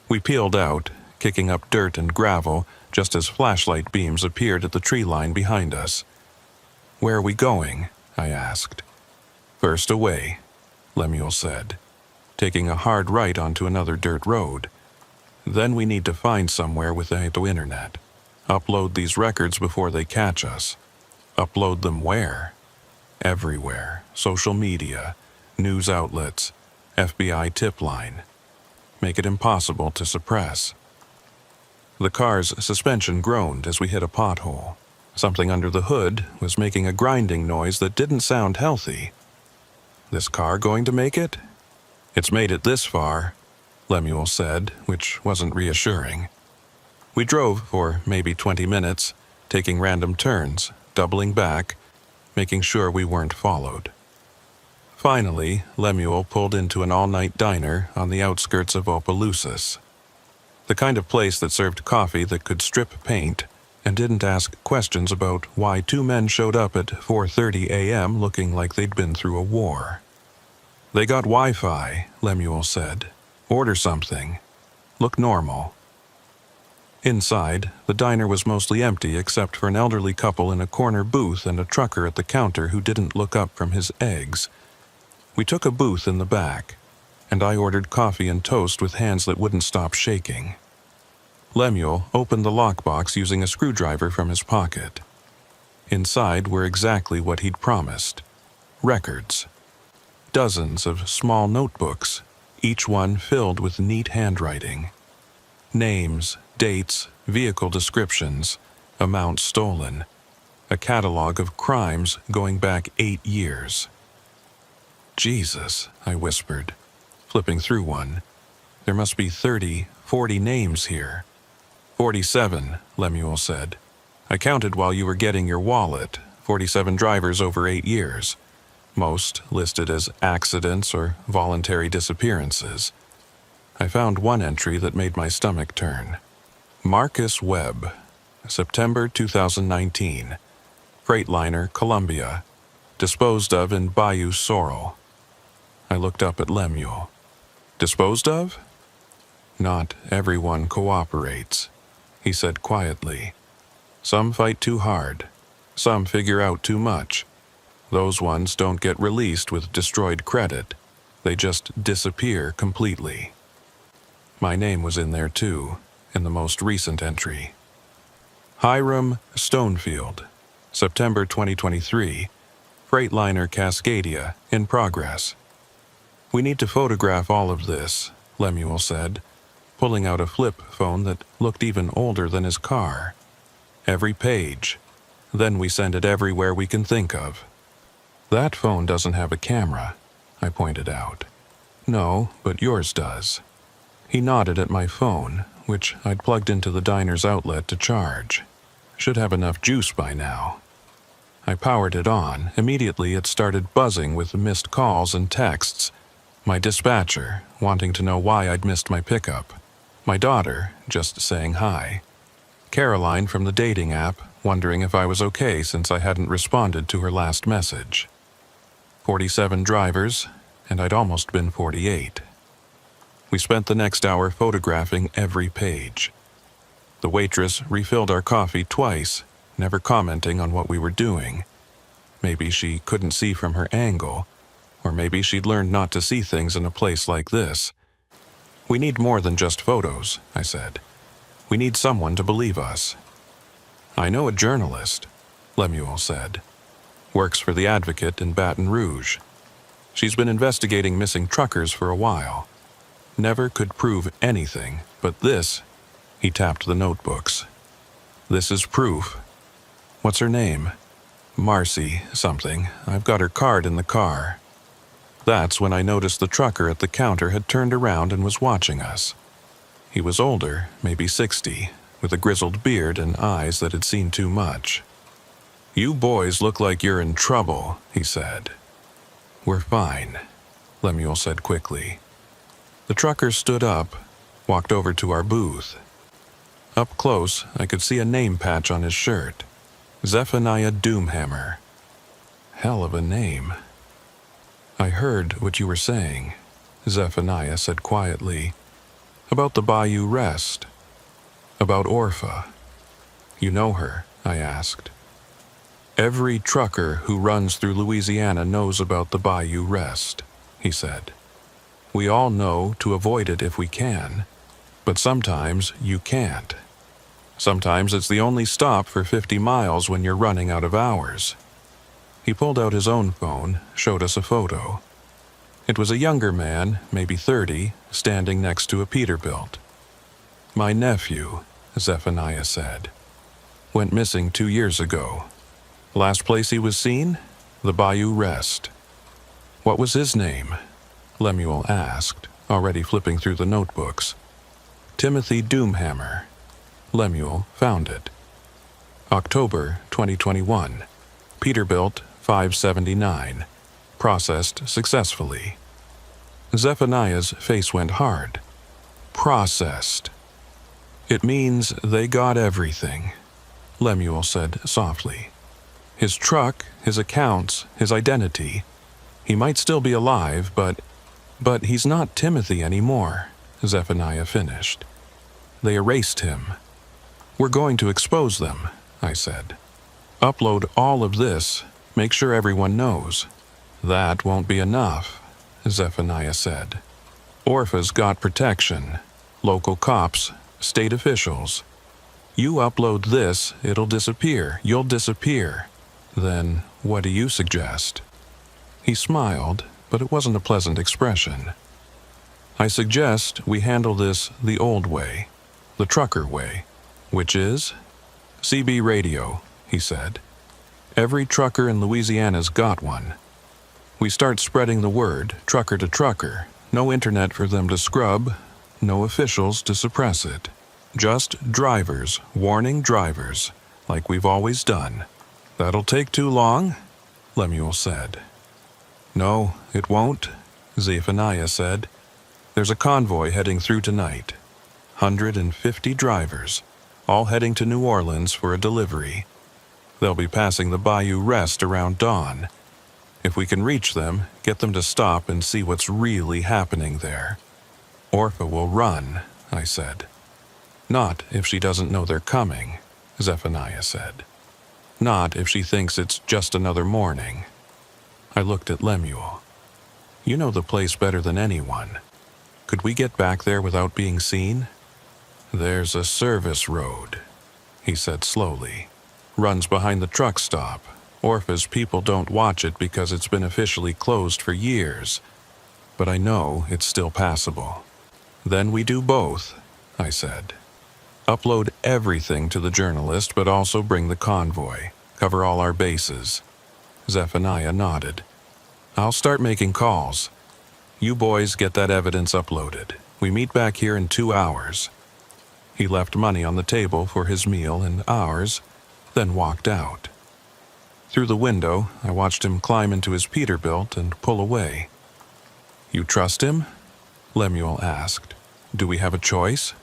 We peeled out, kicking up dirt and gravel, just as flashlight beams appeared at the tree line behind us. "Where are we going?" I asked. "First away," Lemuel said, taking a hard right onto another dirt road. "Then we need to find somewhere with the internet. Upload these records before they catch us." "Upload them where?" "Everywhere. Social media, news outlets, FBI tip line. Make it impossible to suppress." The car's suspension groaned as we hit a pothole. Something under the hood was making a grinding noise that didn't sound healthy. This car going to make it? It's made it this far, Lemuel said, which wasn't reassuring. We drove for maybe 20 minutes, taking random turns, doubling back, making sure we weren't followed. Finally, Lemuel pulled into an all-night diner on the outskirts of Opelousas. The kind of place that served coffee that could strip paint and didn't ask questions about why two men showed up at 4:30 a.m. looking like they'd been through a war. They got Wi-Fi, Lemuel said. Order something. Look normal. Inside, the diner was mostly empty except for an elderly couple in a corner booth and a trucker at the counter who didn't look up from his eggs. We took a booth in the back, and I ordered coffee and toast with hands that wouldn't stop shaking. Lemuel opened the lockbox using a screwdriver from his pocket. Inside were exactly what he'd promised. Records. Dozens of small notebooks, each one filled with neat handwriting. Names, dates, vehicle descriptions, amounts stolen. A catalog of crimes going back 8 years. Jesus, I whispered, flipping through one. There must be 30, 40 names here. 47, Lemuel said. I counted while you were getting your wallet. 47 drivers over 8 years. Most listed as accidents or voluntary disappearances. I found one entry that made my stomach turn. Marcus Webb, September 2019. Freightliner, Columbia. Disposed of in Bayous, Sorrel. I looked up at Lemuel. Disposed of? Not everyone cooperates, he said quietly. Some fight too hard. Some figure out too much. Those ones don't get released with destroyed credit. They just disappear completely. My name was in there too, in the most recent entry. Hiram Stonefield, September 2023. Freightliner Cascadia, in progress. We need to photograph all of this, Lemuel said, pulling out a flip phone that looked even older than his car. Every page. Then we send it everywhere we can think of. That phone doesn't have a camera, I pointed out. No, but yours does. He nodded at my phone, which I'd plugged into the diner's outlet to charge. Should have enough juice by now. I powered it on. Immediately it started buzzing with missed calls and texts. My dispatcher, wanting to know why I'd missed my pickup. My daughter, just saying hi. Caroline from the dating app, wondering if I was okay since I hadn't responded to her last message. 47 drivers, and I'd almost been 48. We spent the next hour photographing every page. The waitress refilled our coffee twice, never commenting on what we were doing. Maybe she couldn't see from her angle, or maybe she'd learned not to see things in a place like this. We need more than just photos, I said. We need someone to believe us. I know a journalist, Lemuel said. Works for the Advocate in Baton Rouge. She's been investigating missing truckers for a while. Never could prove anything, but this, he tapped the notebooks. This is proof. What's her name? Marcy something. I've got her card in the car. That's when I noticed the trucker at the counter had turned around and was watching us. He was older, maybe 60, with a grizzled beard and eyes that had seen too much. You boys look like you're in trouble, he said. We're fine, Lemuel said quickly. The trucker stood up, walked over to our booth. Up close, I could see a name patch on his shirt. Zephaniah Doomhammer. Hell of a name. I heard what you were saying, Zephaniah said quietly. About the Bayou Rest. About Orpha. You know her, I asked. Every trucker who runs through Louisiana knows about the Bayou Rest, he said. We all know to avoid it if we can, but sometimes you can't. Sometimes it's the only stop for 50 miles when you're running out of hours. He pulled out his own phone, showed us a photo. It was a younger man, maybe 30, standing next to a Peterbilt. My nephew, Zephaniah said. Went missing 2 years ago. Last place he was seen? The Bayou Rest. What was his name? Lemuel asked, already flipping through the notebooks. Timothy Doomhammer. Lemuel found it. October 2021. Peterbilt 579. Processed successfully. Zephaniah's face went hard. Processed. It means they got everything, Lemuel said softly. His truck, his accounts, his identity. He might still be alive, but he's not Timothy anymore, Zephaniah finished. They erased him. We're going to expose them, I said. Upload all of this, make sure everyone knows. That won't be enough, Zephaniah said. Orpha's got protection. Local cops, state officials. You upload this, it'll disappear. You'll disappear. Then what do you suggest? He smiled, but it wasn't a pleasant expression. I suggest we handle this the old way, the trucker way, which is CB radio, he said. Every trucker in Louisiana's got one. We start spreading the word, trucker to trucker. No internet for them to scrub, no officials to suppress it. Just drivers warning drivers, like we've always done. That'll take too long? Lemuel said. No, it won't, Zephaniah said. There's a convoy heading through tonight. 150 drivers, all heading to New Orleans for a delivery. They'll be passing the Bayou Rest around dawn. If we can reach them, get them to stop and see what's really happening there. Orpha will run, I said. Not if she doesn't know they're coming, Zephaniah said. Not if she thinks it's just another morning. I looked at Lemuel. You know the place better than anyone. Could we get back there without being seen? There's a service road, he said slowly. Runs behind the truck stop. Orpha's people don't watch it because it's been officially closed for years. But I know it's still passable. Then we do both, I said. Upload everything to the journalist, but also bring the convoy. Cover all our bases. Zephaniah nodded. I'll start making calls. You boys get that evidence uploaded. We meet back here in 2 hours. He left money on the table for his meal and ours, then walked out. Through the window, I watched him climb into his Peterbilt and pull away. You trust him? Lemuel asked. Do we have a choice?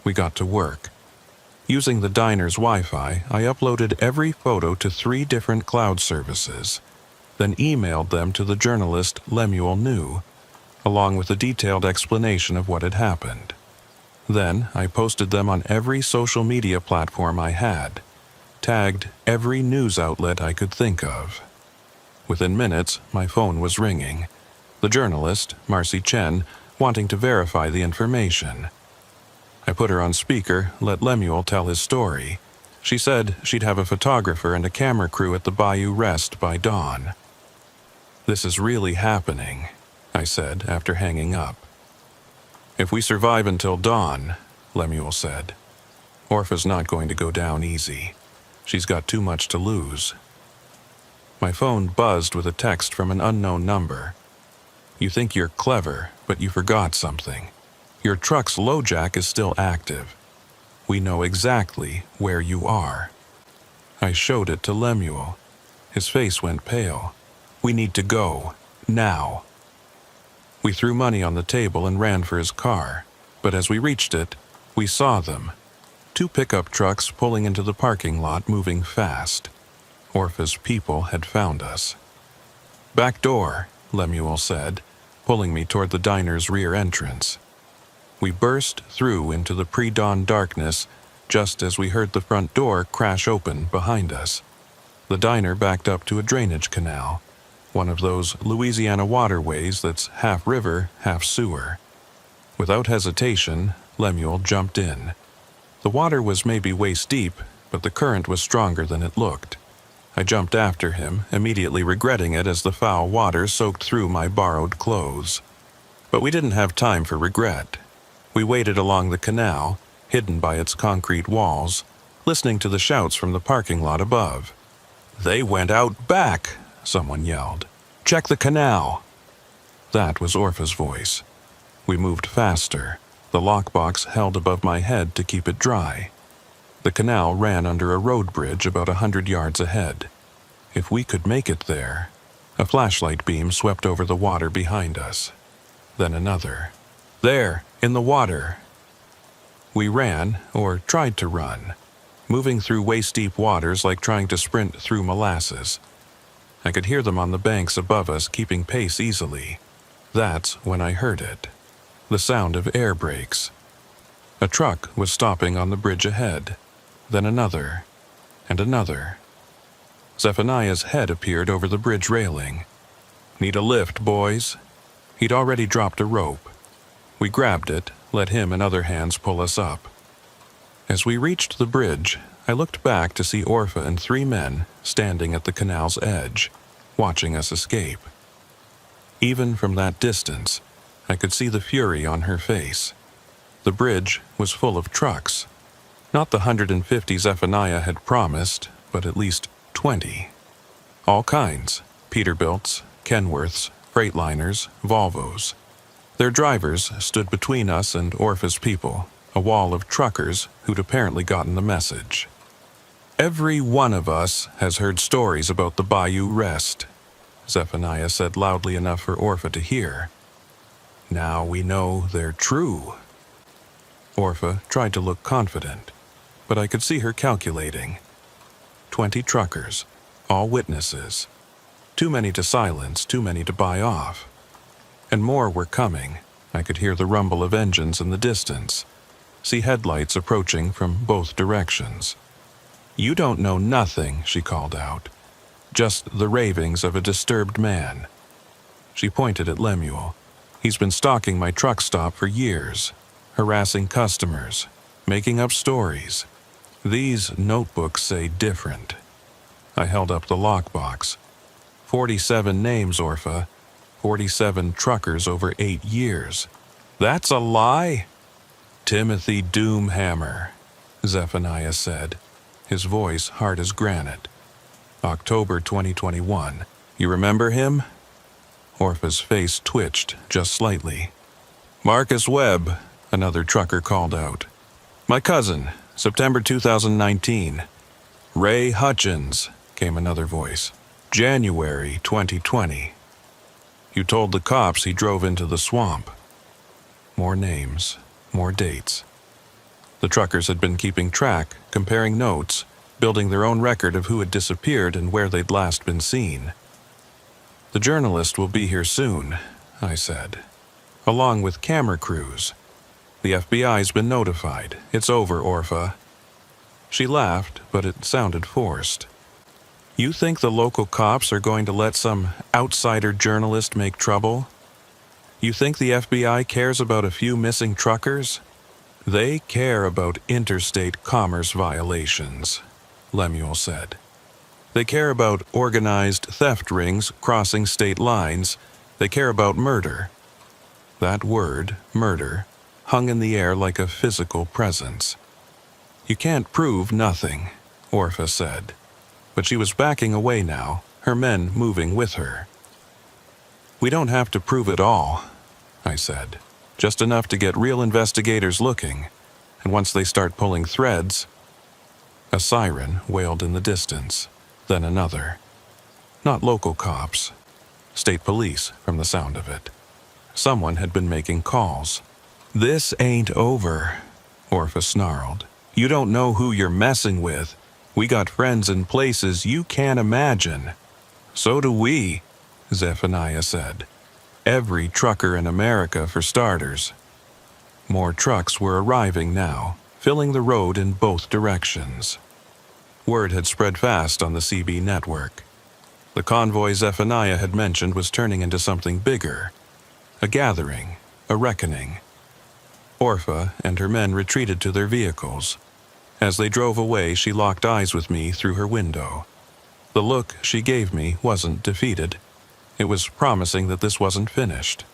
We got to work. Using the diner's Wi-Fi, I uploaded every photo to 3 different cloud services, then emailed them to the journalist Lemuel knew, along with a detailed explanation of what had happened. Then I posted them on every social media platform I had, tagged every news outlet I could think of. Within minutes, my phone was ringing. The journalist, Marcy Chen, wanting to verify the information. I put her on speaker, let Lemuel tell his story. She said she'd have a photographer and a camera crew at the Bayou Rest by dawn. This is really happening, I said after hanging up. If we survive until dawn, Lemuel said, Orpha's not going to go down easy. She's got too much to lose. My phone buzzed with a text from an unknown number. You think you're clever, but you forgot something. Your truck's LoJack is still active. We know exactly where you are. I showed it to Lemuel. His face went pale. We need to go. Now. We threw money on the table and ran for his car, but as we reached it, we saw them. 2 pickup trucks pulling into the parking lot, moving fast. Orpha's people had found us. Back door, Lemuel said, pulling me toward the diner's rear entrance. We burst through into the pre-dawn darkness just as we heard the front door crash open behind us. The diner backed up to a drainage canal, one of those Louisiana waterways that's half river, half sewer. Without hesitation, Lemuel jumped in. The water was maybe waist deep, but the current was stronger than it looked. I jumped after him, immediately regretting it as the foul water soaked through my borrowed clothes. But we didn't have time for regret. We waded along the canal, hidden by its concrete walls, listening to the shouts from the parking lot above. They went out back, someone yelled. Check the canal." That was Orpha's voice. We moved faster, the lockbox held above my head to keep it dry. The canal ran under a road bridge about 100 yards ahead. If we could make it there. A flashlight beam swept over the water behind us. Then another. "There, in the water." We ran, or tried to run, moving through waist-deep waters like trying to sprint through molasses. I could hear them on the banks above us, keeping pace easily. That's when I heard it. The sound of air brakes. A truck was stopping on the bridge ahead. Then another, and another. Zephaniah's head appeared over the bridge railing. "Need a lift, boys?" He'd already dropped a rope. We grabbed it, let him and other hands pull us up. As we reached the bridge, I looked back to see Orpha and 3 men standing at the canal's edge, watching us escape. Even from that distance, I could see the fury on her face. The bridge was full of trucks. Not the 150 Zephaniah had promised, but at least 20. All kinds: Peterbilts, Kenworths, Freightliners, Volvos. Their drivers stood between us and Orpha's people, a wall of truckers who'd apparently gotten the message. "Every one of us has heard stories about the Bayou Rest," Zephaniah said loudly enough for Orpha to hear. "Now we know they're true." Orpha tried to look confident, but I could see her calculating. 20 truckers, all witnesses. Too many to silence, too many to buy off. And more were coming. I could hear the rumble of engines in the distance, see headlights approaching from both directions. "You don't know nothing," she called out. "Just the ravings of a disturbed man." She pointed at Lemuel. "He's been stalking my truck stop for years, harassing customers, making up stories. These notebooks say different." I held up the lockbox. 47 names, Orpha. 47 truckers over 8 years. "That's a lie?" "Timothy Doomhammer," Zephaniah said, his voice hard as granite. "October 2021. You remember him?" Orpha's face twitched just slightly. "Marcus Webb," another trucker called out. "My cousin, September 2019. "Ray Hutchins," came another voice. "January 2020. "You told the cops he drove into the swamp." More names, more dates. The truckers had been keeping track, comparing notes, building their own record of who had disappeared and where they'd last been seen. "The journalist will be here soon," I said, "along with camera crews. The FBI's been notified. It's over, Orpha." She laughed, but it sounded forced. "You think the local cops are going to let some outsider journalist make trouble? You think the FBI cares about a few missing truckers? They care about interstate commerce violations," Lemuel said. "They care about organized theft rings crossing state lines. They care about murder." That word, murder, hung in the air like a physical presence. "You can't prove nothing," Orpha said. But she was backing away now, her men moving with her. "We don't have to prove it all," I said. "Just enough to get real investigators looking. And once they start pulling threads..." A siren wailed in the distance, then another. Not local cops. State police, from the sound of it. Someone had been making calls. "This ain't over," Orpha snarled. "You don't know who you're messing with. We got friends in places you can't imagine." "So do we," Zephaniah said. "Every trucker in America, for starters." More trucks were arriving now, filling the road in both directions. Word had spread fast on the CB network. The convoy Zephaniah had mentioned was turning into something bigger. A gathering, a reckoning. Orpha and her men retreated to their vehicles. As they drove away, she locked eyes with me through her window. The look she gave me wasn't defeated. It was promising that this wasn't finished.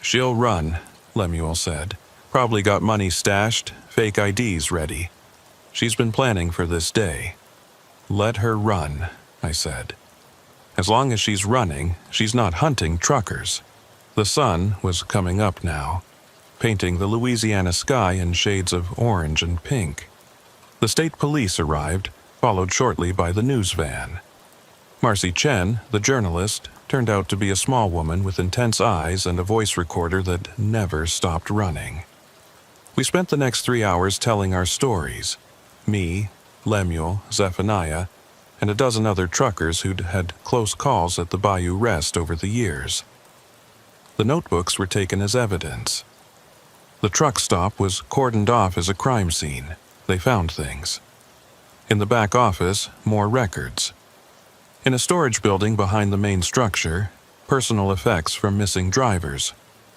"She'll run," Lemuel said. "Probably got money stashed, fake IDs ready. She's been planning for this day." "Let her run," I said. As long as she's running, she's not hunting truckers. The sun was coming up now, painting the Louisiana sky in shades of orange and pink. The state police arrived, followed shortly by the news van. Marcy Chen, the journalist, turned out to be a small woman with intense eyes and a voice recorder that never stopped running. We spent the next 3 hours telling our stories. Me, Lemuel, Zephaniah, and a dozen other truckers who'd had close calls at the Bayou Rest over the years. The notebooks were taken as evidence. The truck stop was cordoned off as a crime scene. They found things. In the back office, more records. In a storage building behind the main structure, personal effects from missing drivers,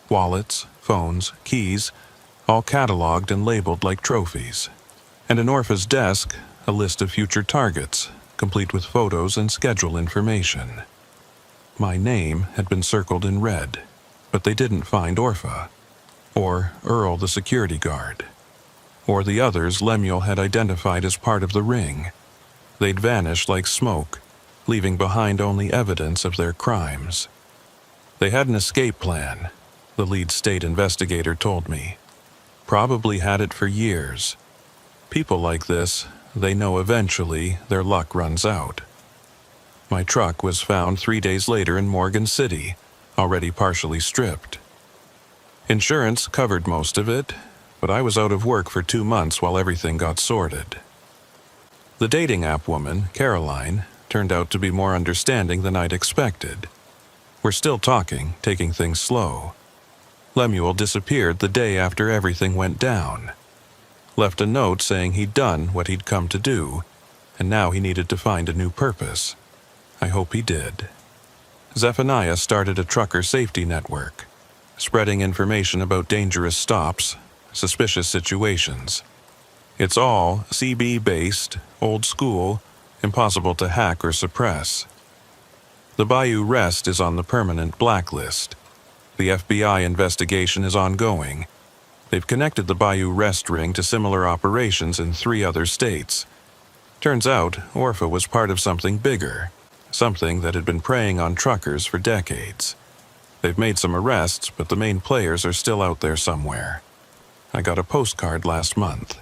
wallets, phones, keys, all cataloged and labeled like trophies. And in Orpha's desk, a list of future targets, complete with photos and schedule information. My name had been circled in red, but they didn't find Orpha, or Earl the security guard, or the others Lemuel had identified as part of the ring. They'd vanished like smoke, leaving behind only evidence of their crimes. They had an escape plan, the lead state investigator told me. Probably had it for years. People like this, they know eventually their luck runs out. My truck was found 3 days later in Morgan City, already partially stripped. Insurance covered most of it, but I was out of work for 2 months while everything got sorted. The dating app woman, Caroline, turned out to be more understanding than I'd expected. We're still talking, taking things slow. Lemuel disappeared the day after everything went down. Left a note saying he'd done what he'd come to do, and now he needed to find a new purpose. I hope he did. Zephaniah started a trucker safety network, spreading information about dangerous stops, suspicious situations. It's all CB-based, old school, impossible to hack or suppress. The Bayou Rest is on the permanent blacklist. The FBI investigation is ongoing. They've connected the Bayou Rest ring to similar operations in 3 other states. Turns out, Orpha was part of something bigger, something that had been preying on truckers for decades. They've made some arrests, but the main players are still out there somewhere. I got a postcard last month.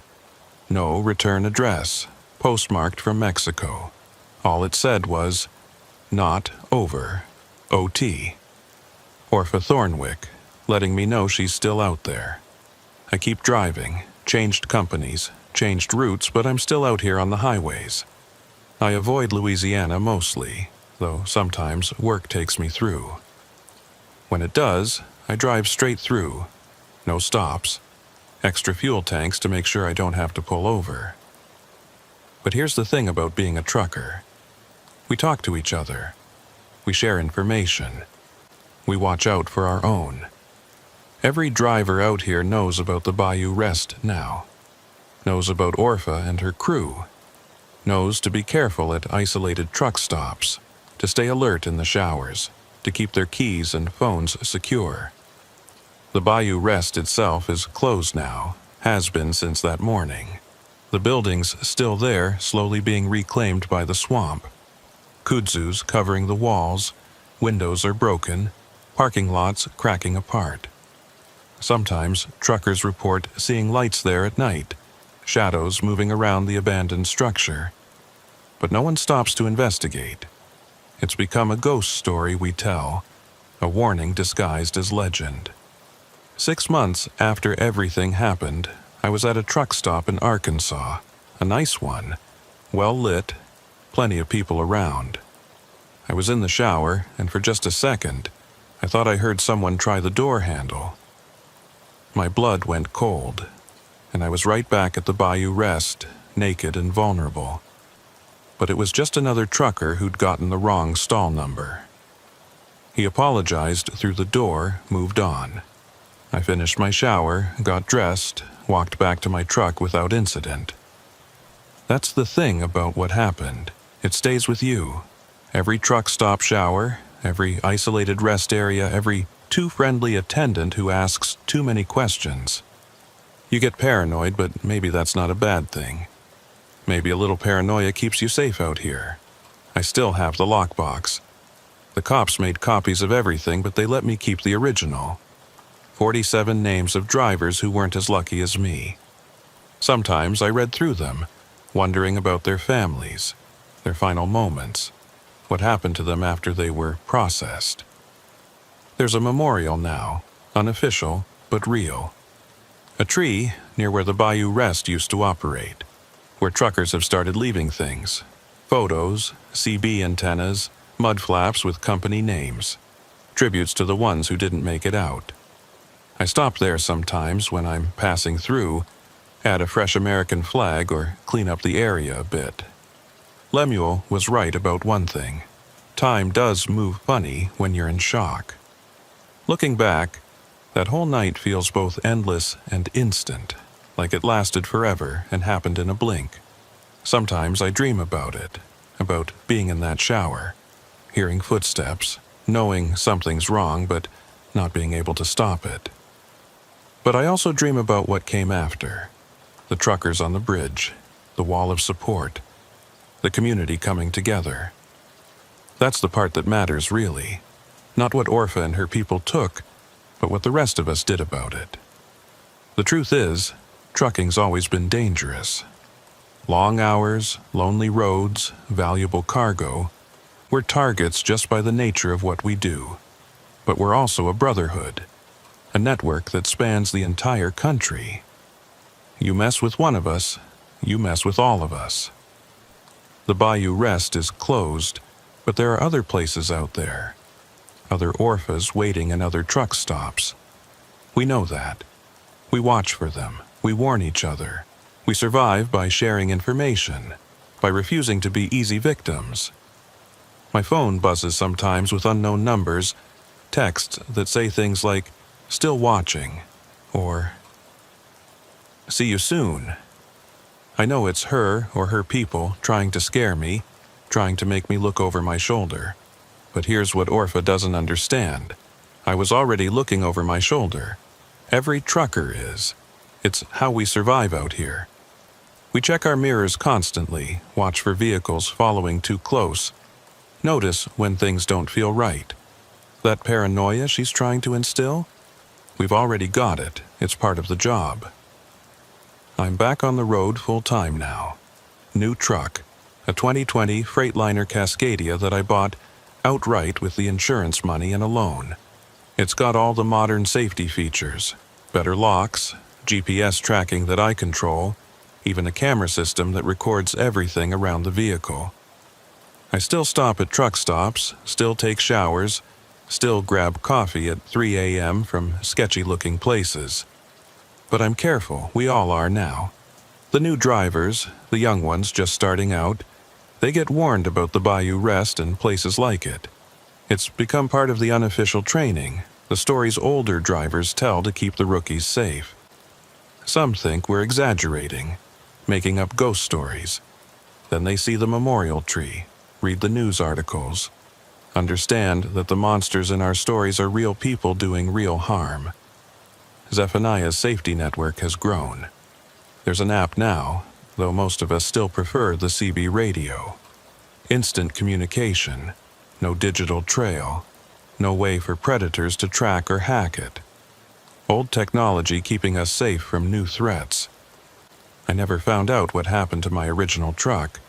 No return address, postmarked from Mexico. All it said was, "Not over. OT." Orpha Thornwick, letting me know she's still out there. I keep driving, changed companies, changed routes, but I'm still out here on the highways. I avoid Louisiana mostly, though sometimes work takes me through. When it does, I drive straight through. No stops. Extra fuel tanks to make sure I don't have to pull over. But here's the thing about being a trucker. We talk to each other. We share information. We watch out for our own. Every driver out here knows about the Bayou Rest now. Knows about Orpha and her crew. Knows to be careful at isolated truck stops, to stay alert in the showers, to keep their keys and phones secure. The Bayou Rest itself is closed now, has been since that morning. The building's still there, slowly being reclaimed by the swamp. Kudzus covering the walls, windows are broken, parking lots cracking apart. Sometimes truckers report seeing lights there at night, shadows moving around the abandoned structure. But no one stops to investigate. It's become a ghost story we tell, a warning disguised as legend. 6 months after everything happened, I was at a truck stop in Arkansas, a nice one, well lit, plenty of people around. I was in the shower, and for just a second, I thought I heard someone try the door handle. My blood went cold, and I was right back at the Bayou Rest, naked and vulnerable. But it was just another trucker who'd gotten the wrong stall number. He apologized through the door, moved on. I finished my shower, got dressed, walked back to my truck without incident. That's the thing about what happened. It stays with you. Every truck stop shower, every isolated rest area, every too friendly attendant who asks too many questions. You get paranoid, but maybe that's not a bad thing. Maybe a little paranoia keeps you safe out here. I still have the lockbox. The cops made copies of everything, but they let me keep the original. 47 names of drivers who weren't as lucky as me. Sometimes I read through them, wondering about their families, their final moments, what happened to them after they were processed. There's a memorial now, unofficial but real. A tree near where the Bayou Rest used to operate, where truckers have started leaving things. Photos, CB antennas, mud flaps with company names. Tributes to the ones who didn't make it out. I stop there sometimes when I'm passing through, add a fresh American flag or clean up the area a bit. Lemuel was right about one thing. Time does move funny when you're in shock. Looking back, that whole night feels both endless and instant, like it lasted forever and happened in a blink. Sometimes I dream about it, about being in that shower, hearing footsteps, knowing something's wrong but not being able to stop it. But I also dream about what came after. The truckers on the bridge, the wall of support, the community coming together. That's the part that matters, really. Not what Orpha and her people took, but what the rest of us did about it. The truth is, trucking's always been dangerous. Long hours, lonely roads, valuable cargo. We're targets just by the nature of what we do. But we're also a brotherhood, a network that spans the entire country. You mess with one of us, you mess with all of us. The Bayou Rest is closed, but there are other places out there. Other Orphas waiting in other truck stops. We know that. We watch for them. We warn each other. We survive by sharing information, by refusing to be easy victims. My phone buzzes sometimes with unknown numbers, texts that say things like, "Still watching," or "See you soon." I know it's her or her people trying to scare me, trying to make me look over my shoulder. But here's what Orpha doesn't understand. I was already looking over my shoulder. Every trucker is. It's how we survive out here. We check our mirrors constantly, watch for vehicles following too close. Notice when things don't feel right. That paranoia she's trying to instill? We've already got it. It's part of the job. I'm back on the road full-time now. New truck, a 2020 Freightliner Cascadia that I bought outright with the insurance money and a loan. It's got all the modern safety features, better locks, GPS tracking that I control, even a camera system that records everything around the vehicle. I still stop at truck stops, still take showers, still grab coffee at 3 a.m. from sketchy-looking places. But I'm careful, we all are now. The new drivers, the young ones just starting out, they get warned about the Bayou Rest and places like it. It's become part of the unofficial training, the stories older drivers tell to keep the rookies safe. Some think we're exaggerating, making up ghost stories. Then they see the memorial tree, read the news articles, understand that the monsters in our stories are real people doing real harm. Zephaniah's safety network has grown. There's an app now, though most of us still prefer the CB radio. Instant communication, no digital trail, no way for predators to track or hack it. Old technology keeping us safe from new threats. I never found out what happened to my original truck.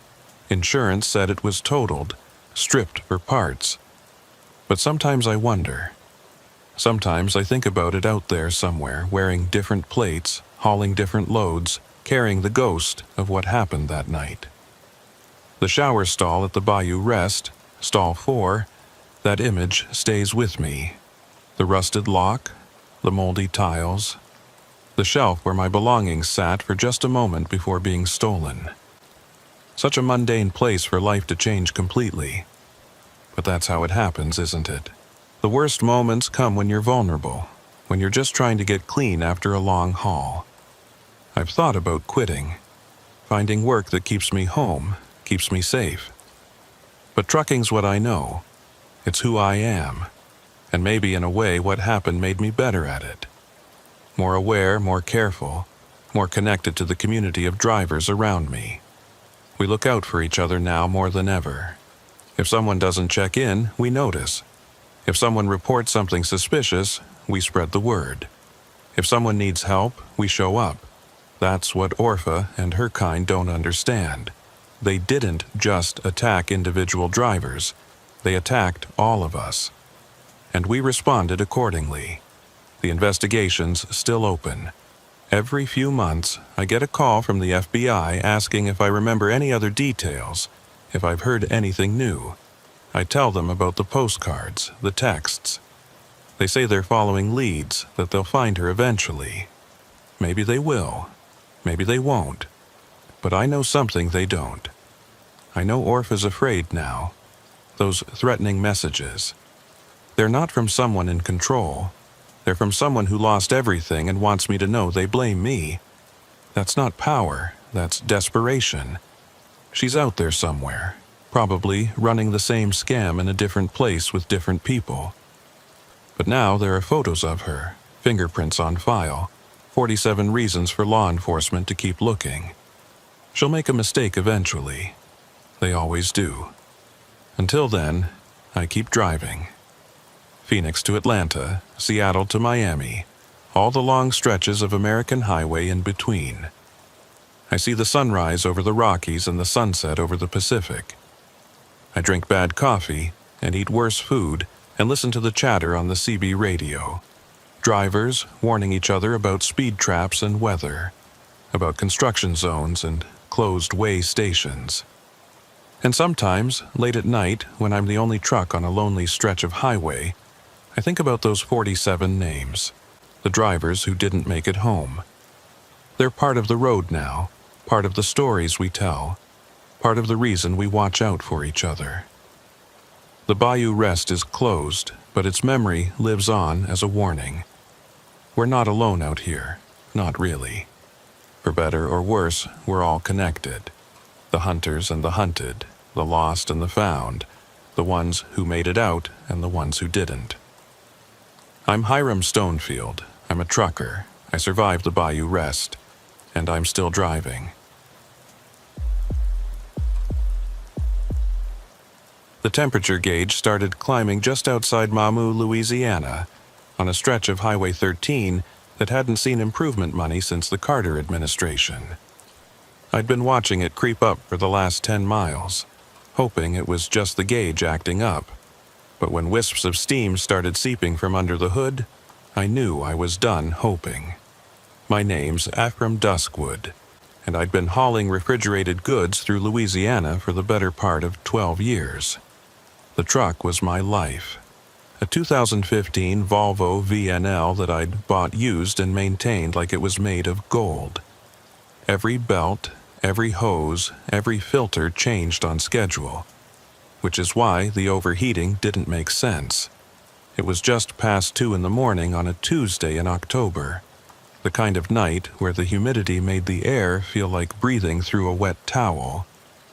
Insurance said it was totaled, stripped for parts. But sometimes I wonder. Sometimes I think about it out there somewhere, wearing different plates, hauling different loads, carrying the ghost of what happened that night. The shower stall at the Bayou Rest, stall 4, that image stays with me. The rusted lock, the moldy tiles, the shelf where my belongings sat for just a moment before being stolen. Such a mundane place for life to change completely. But that's how it happens, isn't it? The worst moments come when you're vulnerable, when you're just trying to get clean after a long haul. I've thought about quitting, finding work that keeps me home, keeps me safe. But trucking's what I know. It's who I am. And maybe in a way what happened made me better at it. More aware, more careful, more connected to the community of drivers around me. We look out for each other now more than ever. If someone doesn't check in, we notice. If someone reports something suspicious, we spread the word. If someone needs help, we show up. That's what Orpha and her kind don't understand. They didn't just attack individual drivers. They attacked all of us. And we responded accordingly. The investigation's still open. Every few months, I get a call from the FBI asking if I remember any other details, if I've heard anything new. I tell them about the postcards, the texts. They say they're following leads, that they'll find her eventually. Maybe they will. Maybe they won't. But I know something they don't. I know Orpha's afraid now. Those threatening messages. They're not from someone in control. They're from someone who lost everything and wants me to know they blame me. That's not power, that's desperation. She's out there somewhere, probably running the same scam in a different place with different people. But now there are photos of her, fingerprints on file, 47 reasons for law enforcement to keep looking. She'll make a mistake eventually. They always do. Until then, I keep driving. Phoenix to Atlanta, Seattle to Miami, all the long stretches of American highway in between. I see the sunrise over the Rockies and the sunset over the Pacific. I drink bad coffee and eat worse food and listen to the chatter on the CB radio. Drivers warning each other about speed traps and weather, about construction zones and closed way stations. And sometimes, late at night, when I'm the only truck on a lonely stretch of highway, I think about those 47 names, the drivers who didn't make it home. They're part of the road now, part of the stories we tell, part of the reason we watch out for each other. The Bayou Rest is closed, but its memory lives on as a warning. We're not alone out here, not really. For better or worse, we're all connected. The hunters and the hunted, the lost and the found, the ones who made it out and the ones who didn't. I'm Hiram Stonefield. I'm a trucker. I survived the Bayou Rest, and I'm still driving. The temperature gauge started climbing just outside Mamou, Louisiana, on a stretch of Highway 13 that hadn't seen improvement money since the Carter administration. I'd been watching it creep up for the last 10 miles, hoping it was just the gauge acting up. But when wisps of steam started seeping from under the hood, I knew I was done hoping. My name's Ephraim Duskwood, and I'd been hauling refrigerated goods through Louisiana for the better part of 12 years. The truck was my life. A 2015 Volvo VNL that I'd bought used and maintained like it was made of gold. Every belt, every hose, every filter changed on schedule, which is why the overheating didn't make sense. It was just past 2 in the morning on a Tuesday in October, the kind of night where the humidity made the air feel like breathing through a wet towel,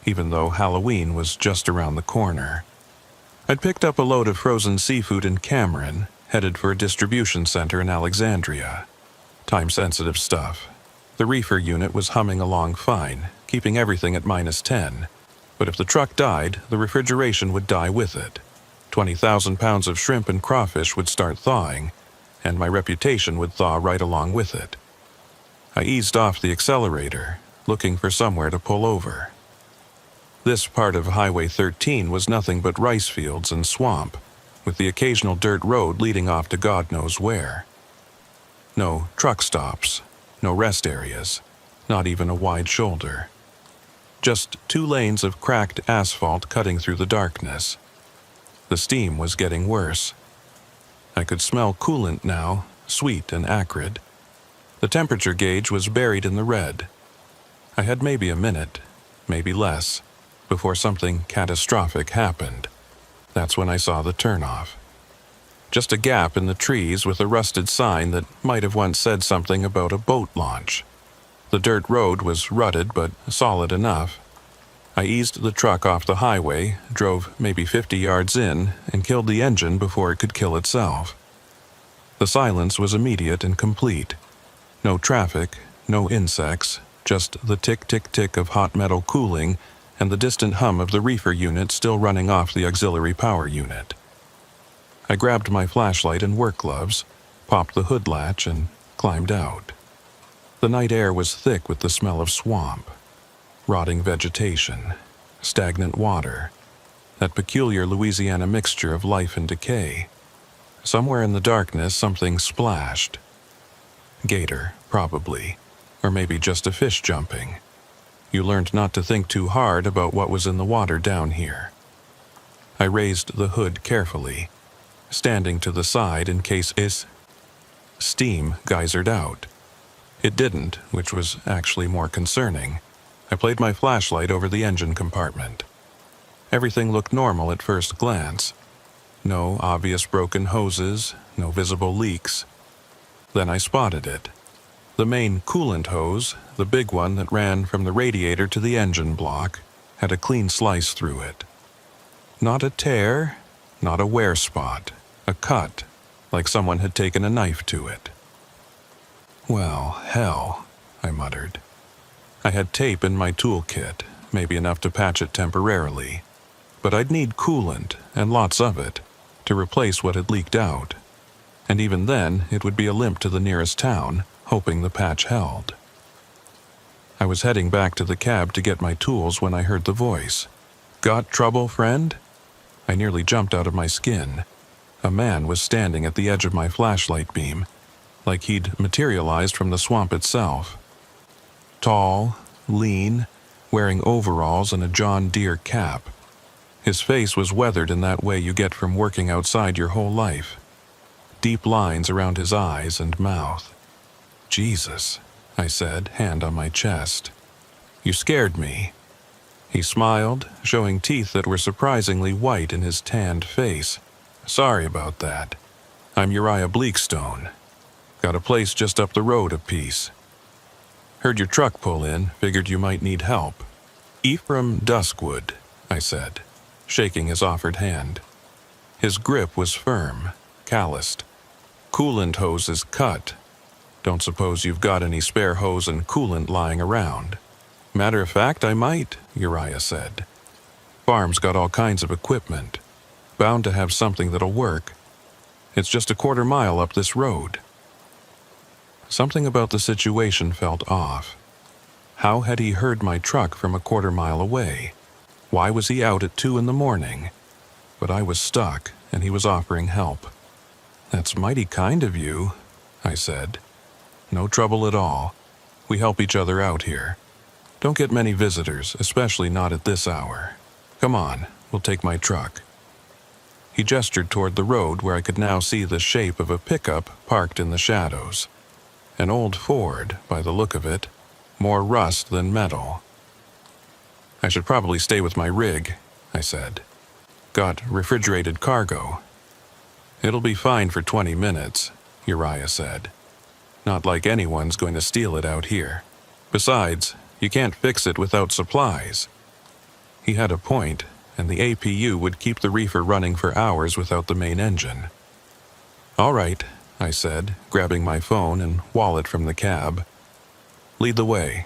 even though Halloween was just around the corner. I'd picked up a load of frozen seafood in Cameron, headed for a distribution center in Alexandria. Time-sensitive stuff. The reefer unit was humming along fine, keeping everything at -10. But if the truck died, the refrigeration would die with it. 20,000 pounds of shrimp and crawfish would start thawing, and my reputation would thaw right along with it. I eased off the accelerator, looking for somewhere to pull over. This part of Highway 13 was nothing but rice fields and swamp, with the occasional dirt road leading off to God knows where. No truck stops, no rest areas, not even a wide shoulder. Just 2 lanes of cracked asphalt cutting through the darkness. The steam was getting worse. I could smell coolant now, sweet and acrid. The temperature gauge was buried in the red. I had maybe a minute, maybe less, before something catastrophic happened. That's when I saw the turnoff. Just a gap in the trees with a rusted sign that might have once said something about a boat launch. The dirt road was rutted but solid enough. I eased the truck off the highway, drove maybe 50 yards in, and killed the engine before it could kill itself. The silence was immediate and complete. No traffic, no insects, just the tick-tick-tick of hot metal cooling and the distant hum of the reefer unit still running off the auxiliary power unit. I grabbed my flashlight and work gloves, popped the hood latch, and climbed out. The night air was thick with the smell of swamp, rotting vegetation, stagnant water, that peculiar Louisiana mixture of life and decay. Somewhere in the darkness, something splashed. Gator, probably, or maybe just a fish jumping. You learned not to think too hard about what was in the water down here. I raised the hood carefully, standing to the side in case steam geysered out. It didn't, which was actually more concerning. I played my flashlight over the engine compartment. Everything looked normal at first glance. No obvious broken hoses, no visible leaks. Then I spotted it. The main coolant hose, the big one that ran from the radiator to the engine block, had a clean slice through it. Not a tear, not a wear spot, a cut, like someone had taken a knife to it. Well, hell, I muttered. I had tape in my toolkit, maybe enough to patch it temporarily. But I'd need coolant, and lots of it, to replace what had leaked out. And even then, it would be a limp to the nearest town, hoping the patch held. I was heading back to the cab to get my tools when I heard the voice. "Got trouble, friend?" I nearly jumped out of my skin. A man was standing at the edge of my flashlight beam, like he'd materialized from the swamp itself. Tall, lean, wearing overalls and a John Deere cap. His face was weathered in that way you get from working outside your whole life. Deep lines around his eyes and mouth. "Jesus," I said, hand on my chest. "You scared me." He smiled, showing teeth that were surprisingly white in his tanned face. "Sorry about that. I'm Uriah Bleakstone. Got a place just up the road a piece. Heard your truck pull in, figured you might need help." "Ephraim Duskwood," I said, shaking his offered hand. His grip was firm, calloused. "Coolant hose is cut. Don't suppose you've got any spare hose and coolant lying around." "Matter of fact, I might," Uriah said. "Farm's got all kinds of equipment. Bound to have something that'll work. It's just a quarter mile up this road." Something about the situation felt off. How had he heard my truck from a quarter mile away? Why was he out at 2 a.m? But I was stuck, and he was offering help. "That's mighty kind of you," I said. "No trouble at all. We help each other out here. Don't get many visitors, especially not at this hour. Come on, we'll take my truck." He gestured toward the road where I could now see the shape of a pickup parked in the shadows. An old Ford, by the look of it, more rust than metal. "I should probably stay with my rig," I said. "Got refrigerated cargo." "It'll be fine for 20 minutes, Uriah said. "Not like anyone's going to steal it out here. Besides, you can't fix it without supplies." He had a point, and the APU would keep the reefer running for hours without the main engine. "All right," I said, grabbing my phone and wallet from the cab. "Lead the way."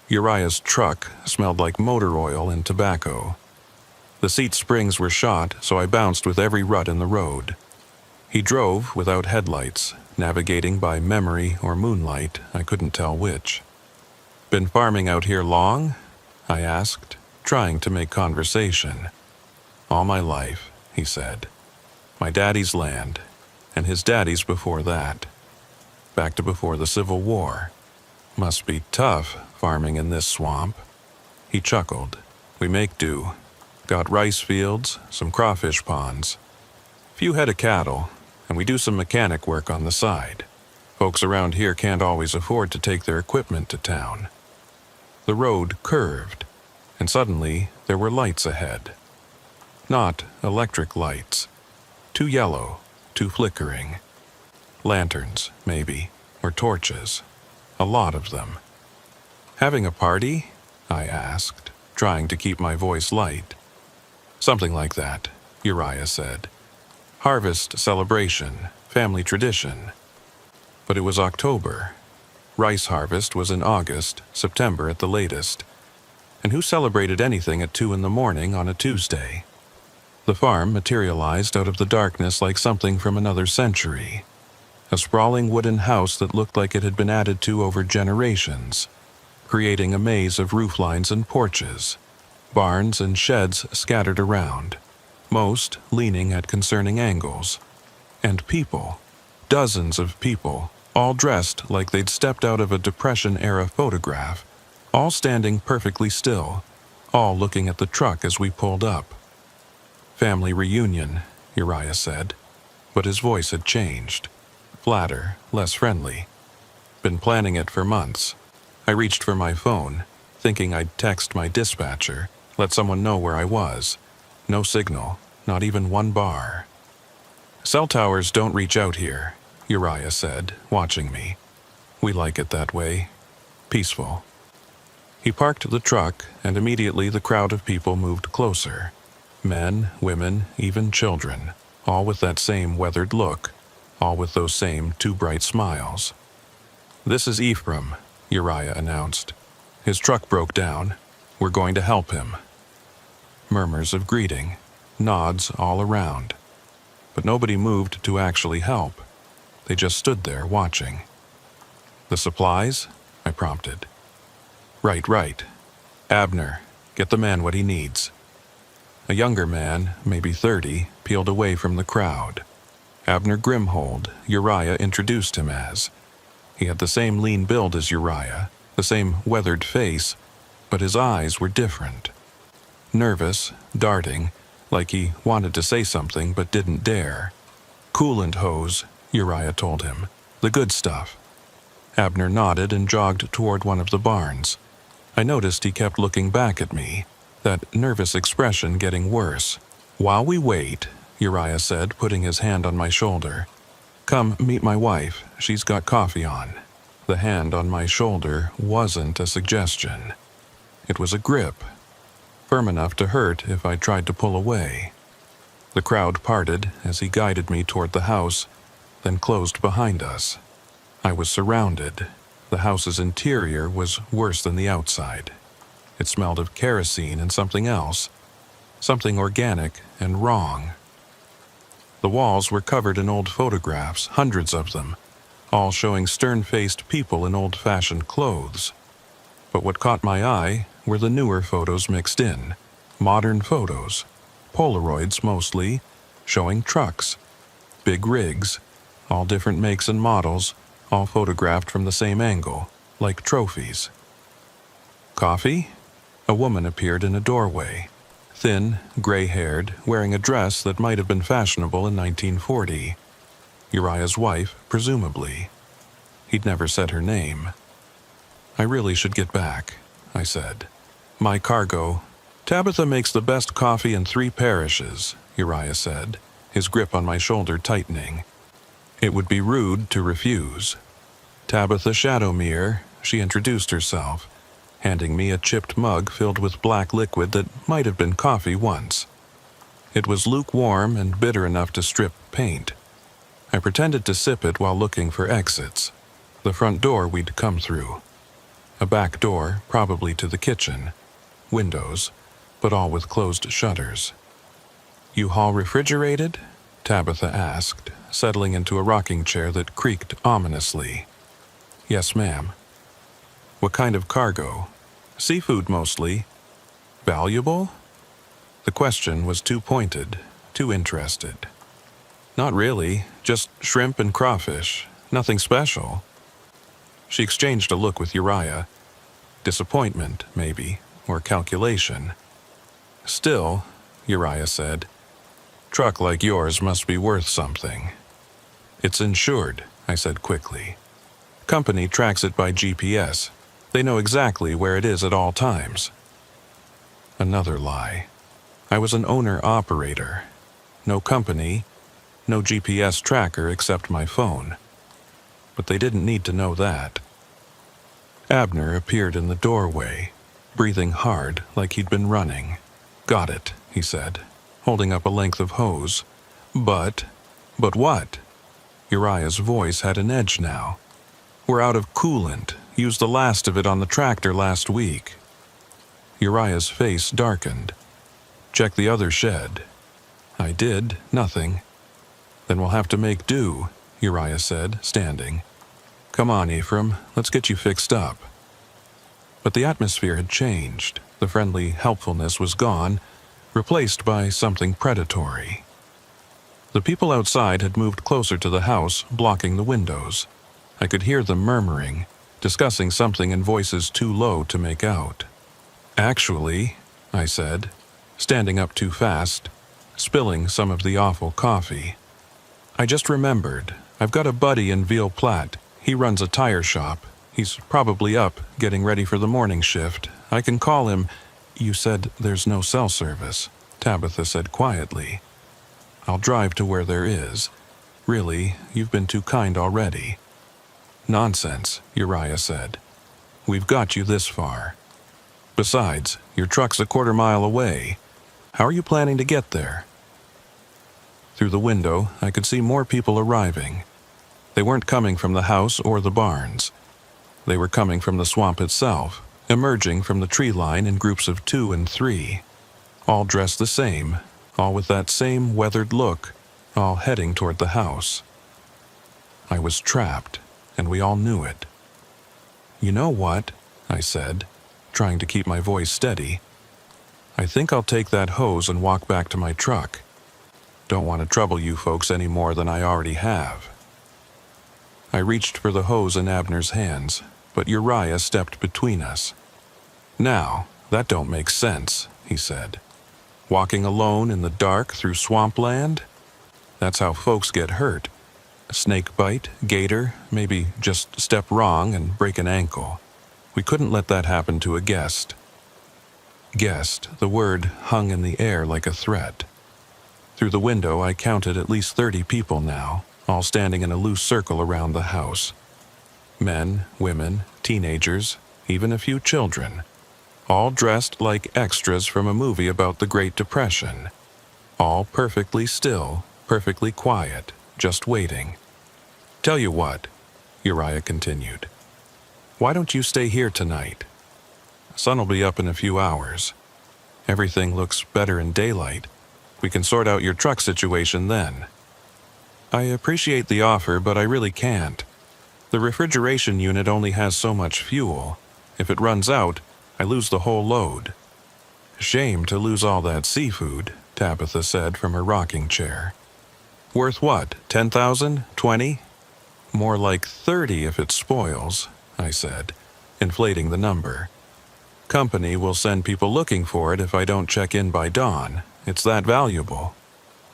Uriah's truck smelled like motor oil and tobacco. The seat springs were shot, so I bounced with every rut in the road. He drove without headlights, navigating by memory or moonlight, I couldn't tell which. "Been farming out here long?" I asked, trying to make conversation. "All my life," he said. "My daddy's land, and his daddy's before that. Back to before the Civil War. Must be tough farming in this swamp." He chuckled. "We make do. Got rice fields, some crawfish ponds. Few head of cattle, and we do some mechanic work on the side. Folks around here can't always afford to take their equipment to town." The road curved, and suddenly there were lights ahead. Not electric lights. Too yellow, too flickering. Lanterns, maybe, or torches. A lot of them. "Having a party?" I asked, trying to keep my voice light. "Something like that," Uriah said. "Harvest celebration, family tradition." But it was October. Rice harvest was in August, September at the latest. And who celebrated anything at 2 in the morning on a Tuesday? The farm materialized out of the darkness like something from another century. A sprawling wooden house that looked like it had been added to over generations, creating a maze of rooflines and porches, barns and sheds scattered around, most leaning at concerning angles. And people, dozens of people, all dressed like they'd stepped out of a Depression-era photograph, all standing perfectly still, all looking at the truck as we pulled up. "Family reunion," Uriah said, but his voice had changed. Flatter, less friendly. "Been planning it for months." I reached for my phone, thinking I'd text my dispatcher, let someone know where I was. No signal, not even one bar. "Cell towers don't reach out here," Uriah said, watching me. "We like it that way. Peaceful." He parked the truck, and immediately the crowd of people moved closer. Men, women, even children, all with that same weathered look, all with those same too bright smiles. "This is Ephraim," Uriah announced. "His truck broke down. We're going to help him." Murmurs of greeting, nods all around. But nobody moved to actually help. They just stood there watching. "The supplies?" I prompted. Right. Abner, get the man what he needs." A younger man, maybe 30, peeled away from the crowd. Abner Grimhold, Uriah introduced him as. He had the same lean build as Uriah, the same weathered face, but his eyes were different. Nervous, darting, like he wanted to say something but didn't dare. "Coolant hose," Uriah told him. "The good stuff." Abner nodded and jogged toward one of the barns. I noticed he kept looking back at me, that nervous expression getting worse. "While we wait," Uriah said, putting his hand on my shoulder. "Come meet my wife. She's got coffee on." The hand on my shoulder wasn't a suggestion. It was a grip, firm enough to hurt if I tried to pull away. The crowd parted as he guided me toward the house, then closed behind us. I was surrounded. The house's interior was worse than the outside. It smelled of kerosene and something else, something organic and wrong. The walls were covered in old photographs, hundreds of them, all showing stern-faced people in old-fashioned clothes. But what caught my eye were the newer photos mixed in, modern photos, Polaroids mostly, showing trucks, big rigs, all different makes and models, all photographed from the same angle, like trophies. "Coffee?" A woman appeared in a doorway, thin, gray-haired, wearing a dress that might have been fashionable in 1940. Uriah's wife, presumably. He'd never said her name. "I really should get back," I said. "My cargo—" "Tabitha makes the best coffee in 3 parishes," Uriah said, his grip on my shoulder tightening. It would be rude to refuse. "Tabitha Shadowmere," she introduced herself, handing me a chipped mug filled with black liquid that might have been coffee once. It was lukewarm and bitter enough to strip paint. I pretended to sip it while looking for exits. The front door we'd come through. A back door, probably to the kitchen. Windows, but all with closed shutters. "U-Haul refrigerated?" Tabitha asked, settling into a rocking chair that creaked ominously. "Yes, ma'am." "What kind of cargo?" "Seafood, mostly." "Valuable?" The question was too pointed, too interested. "Not really, just shrimp and crawfish, nothing special." She exchanged a look with Uriah. Disappointment, maybe, or calculation. "Still," Uriah said, "truck like yours must be worth something." "It's insured," I said quickly. "Company tracks it by GPS. They know exactly where it is at all times." Another lie. I was an owner-operator. No company, no GPS tracker except my phone. But they didn't need to know that. Abner appeared in the doorway, breathing hard like he'd been running. "Got it," he said, holding up a length of hose. But what?" Uriah's voice had an edge now. "We're out of coolant. Used the last of it on the tractor last week." Uriah's face darkened. "Check the other shed." I did, nothing. "Then we'll have to make do," Uriah said, standing. "Come on, Ephraim, let's get you fixed up." But the atmosphere had changed. The friendly helpfulness was gone, replaced by something predatory. The people outside had moved closer to the house, blocking the windows. I could hear them murmuring, discussing something in voices too low to make out. "Actually," I said, standing up too fast, spilling some of the awful coffee. "I just remembered. I've got a buddy in Ville Platte. He runs a tire shop. He's probably up, getting ready for the morning shift. I can call him." "You said there's no cell service," Tabitha said quietly. "I'll drive to where there is. Really, you've been too kind already." "Nonsense," Uriah said. "We've got you this far. Besides, your truck's a quarter-mile away. How are you planning to get there?" Through the window, I could see more people arriving. They weren't coming from the house or the barns. They were coming from the swamp itself, emerging from the tree line in groups of 2 and 3, all dressed the same, all with that same weathered look, all heading toward the house. I was trapped, and we all knew it. "You know what?" I said, trying to keep my voice steady. "I think I'll take that hose and walk back to my truck. Don't want to trouble you folks any more than I already have." I reached for the hose in Abner's hands, but Uriah stepped between us. "Now, that don't make sense," he said. "Walking alone in the dark through swampland? That's how folks get hurt. A snake bite, gator, maybe just step wrong and break an ankle. We couldn't let that happen to a guest." Guest, the word hung in the air like a threat. Through the window, I counted at least 30 people now, all standing in a loose circle around the house. Men, women, teenagers, even a few children, all dressed like extras from a movie about the Great Depression. All perfectly still, perfectly quiet, just waiting. "Tell you what," Uriah continued. "Why don't you stay here tonight? Sun'll be up in a few hours. Everything looks better in daylight. We can sort out your truck situation then." "I appreciate the offer, but I really can't. The refrigeration unit only has so much fuel. If it runs out, I lose the whole load." "Shame to lose all that seafood," Tabitha said from her rocking chair. "Worth what, 10,000? 20? "More like 30 if it spoils," I said, inflating the number. "Company will send people looking for it if I don't check in by dawn. It's that valuable."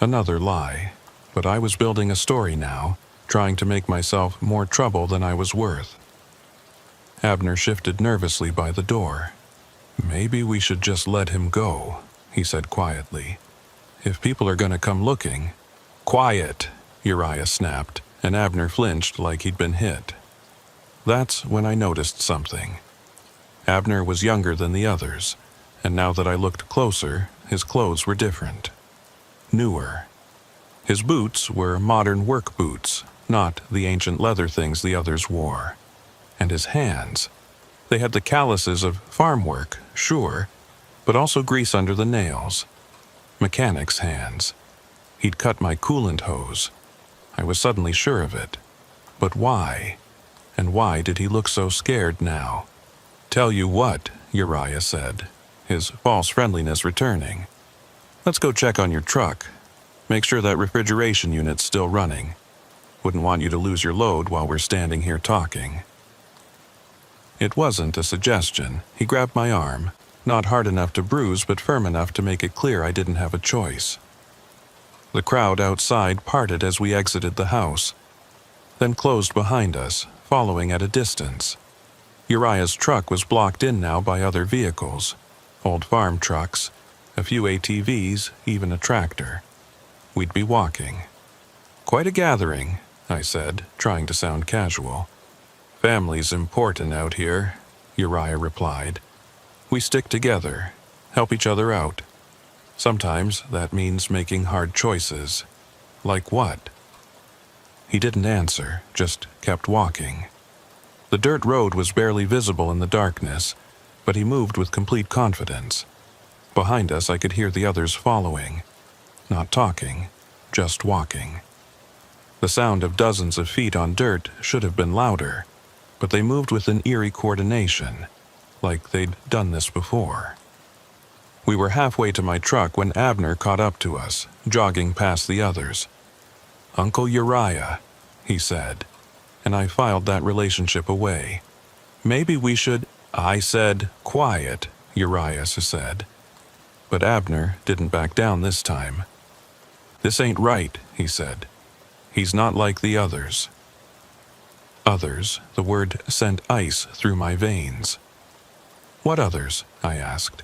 Another lie, but I was building a story now, trying to make myself more trouble than I was worth. Abner shifted nervously by the door. "Maybe we should just let him go," he said quietly. "If people are going to come looking—" "Quiet!" Uriah snapped, and Abner flinched like he'd been hit. That's when I noticed something. Abner was younger than the others, and now that I looked closer, his clothes were different. Newer. His boots were modern work boots, not the ancient leather things the others wore. And his hands. They had the calluses of farm work, sure, but also grease under the nails. Mechanic's hands. He'd cut my coolant hose. I was suddenly sure of it. But why? And why did he look so scared now? "Tell you what," Uriah said, his false friendliness returning. "Let's go check on your truck. Make sure that refrigeration unit's still running. Wouldn't want you to lose your load while we're standing here talking." It wasn't a suggestion. He grabbed my arm, not hard enough to bruise but firm enough to make it clear I didn't have a choice. The crowd outside parted as we exited the house, then closed behind us, following at a distance. Uriah's truck was blocked in now by other vehicles, old farm trucks, a few ATVs, even a tractor. We'd be walking. "Quite a gathering," I said, trying to sound casual. "Family's important out here," Uriah replied. "We stick together, help each other out. Sometimes that means making hard choices." "Like what?" He didn't answer, just kept walking. The dirt road was barely visible in the darkness, but he moved with complete confidence. Behind us, I could hear the others following, not talking, just walking. The sound of dozens of feet on dirt should have been louder, but they moved with an eerie coordination, like they'd done this before. We were halfway to my truck when Abner caught up to us, jogging past the others. "Uncle Uriah," he said, and I filed that relationship away. "Maybe we should—" I said, "Quiet," Uriah said. But Abner didn't back down this time. "This ain't right," he said. "He's not like the others." Others, the word sent ice through my veins. "What others?" I asked.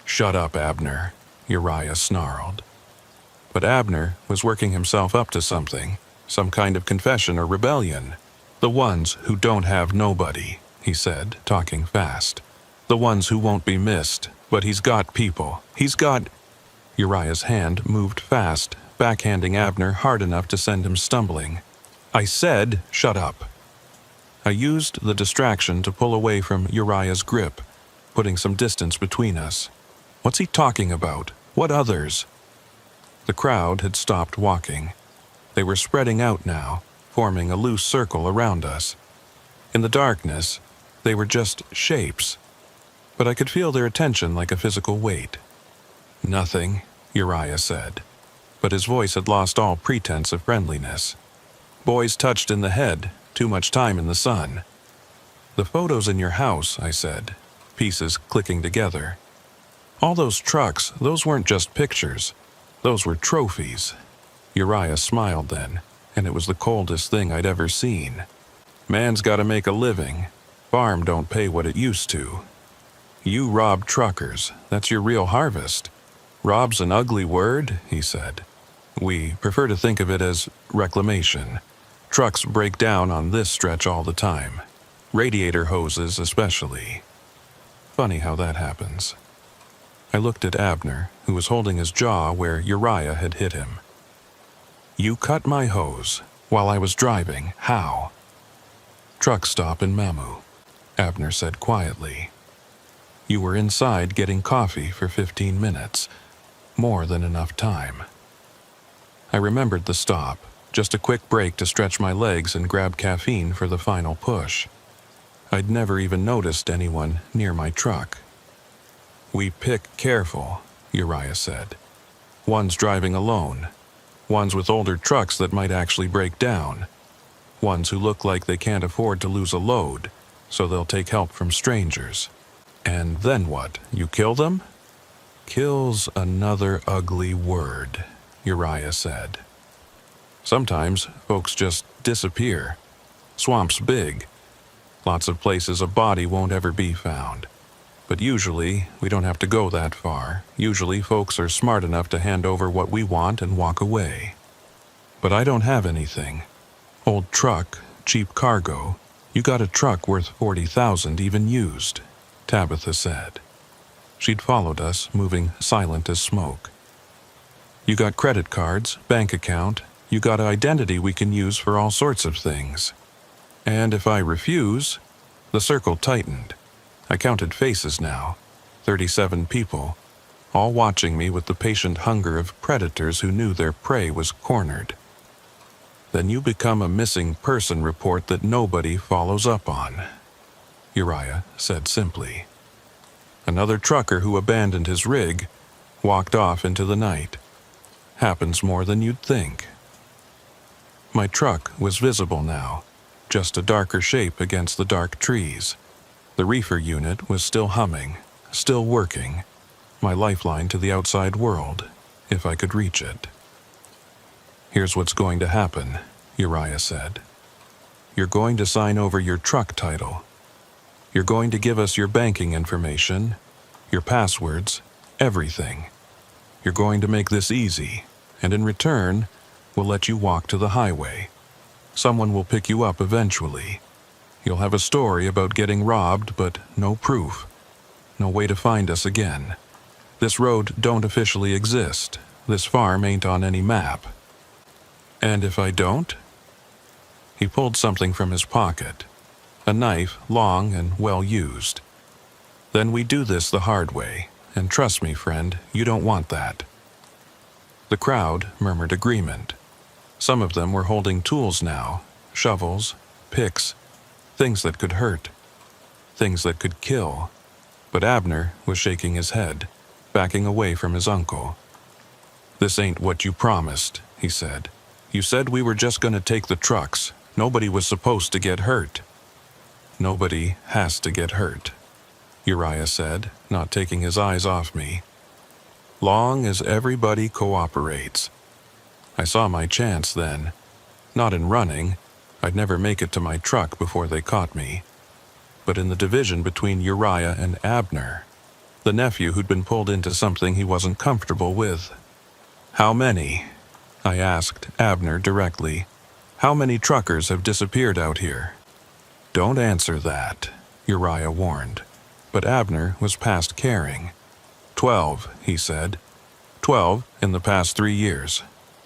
"Shut up, Abner," Uriah snarled. But Abner was working himself up to something, some kind of confession or rebellion. "The ones who don't have nobody," he said, talking fast. "The ones who won't be missed, but he's got people. He's got—" Uriah's hand moved fast, backhanding Abner hard enough to send him stumbling. I said, "Shut up." I used the distraction to pull away from Uriah's grip, putting some distance between us. "What's he talking about? What others?" The crowd had stopped walking. They were spreading out now, forming a loose circle around us. In the darkness, they were just shapes, but I could feel their attention like a physical weight. "Nothing," Uriah said, but his voice had lost all pretense of friendliness. "Boys touched in the head, too much time in the sun." "The photos in your house," I said, pieces clicking together. "All those trucks, those weren't just pictures. Those were trophies." Uriah smiled then, and it was the coldest thing I'd ever seen. "Man's gotta make a living. Farm don't pay what it used to. You rob truckers, that's your real harvest." "Rob's an ugly word," he said. "We prefer to think of it as reclamation. Trucks break down on this stretch all the time. Radiator hoses especially. Funny how that happens." I looked at Abner, who was holding his jaw where Uriah had hit him. "You cut my hose while I was driving. How?" "Truck stop in Mamu," Abner said quietly. "You were inside getting coffee for 15 minutes. More than enough time." I remembered the stop, just a quick break to stretch my legs and grab caffeine for the final push. I'd never even noticed anyone near my truck. "We pick careful," Uriah said. "One's driving alone. Ones with older trucks that might actually break down. Ones who look like they can't afford to lose a load, so they'll take help from strangers." "And then what? You kill them?" "Kill's another ugly word," Uriah said. "Sometimes folks just disappear. Swamp's big. Lots of places a body won't ever be found. But usually, we don't have to go that far. Usually, folks are smart enough to hand over what we want and walk away. But I don't have anything. Old truck, cheap cargo. You got a truck worth 40,000 even used," Tabitha said. She'd followed us, moving silent as smoke. "You got credit cards, bank account. You got an identity we can use for all sorts of things. And if I refuse—" The circle tightened. I counted faces now, 37 people, all watching me with the patient hunger of predators who knew their prey was cornered. "Then you become a missing person report that nobody follows up on," Uriah said simply. "Another trucker who abandoned his rig, walked off into the night. Happens more than you'd think." My truck was visible now, just a darker shape against the dark trees. The reefer unit was still humming, still working, my lifeline to the outside world, if I could reach it. "Here's what's going to happen," Uriah said. "You're going to sign over your truck title. You're going to give us your banking information, your passwords, everything. You're going to make this easy, and in return, we'll let you walk to the highway. Someone will pick you up eventually. You'll have a story about getting robbed, but no proof. No way to find us again. This road don't officially exist. This farm ain't on any map." "And if I don't?" He pulled something from his pocket. A knife, long and well used. Then we do this the hard way, and trust me, friend, you don't want that." The crowd murmured agreement. Some of them were holding tools now, shovels, picks, things that could hurt, things that could kill. But Abner was shaking his head, backing away from his uncle. "This ain't what you promised," he said. "You said we were just going to take the trucks. Nobody was supposed to get hurt." "Nobody has to get hurt," Uriah said, not taking his eyes off me. "Long as everybody cooperates." I saw my chance then. Not in running. I'd never make it to my truck before they caught me. But in the division between Uriah and Abner, the nephew who'd been pulled into something he wasn't comfortable with. "How many?" I asked Abner directly. "How many truckers have disappeared out here?" "Don't answer that," Uriah warned. But Abner was past caring. 12, he said. 12 in the past 3 years.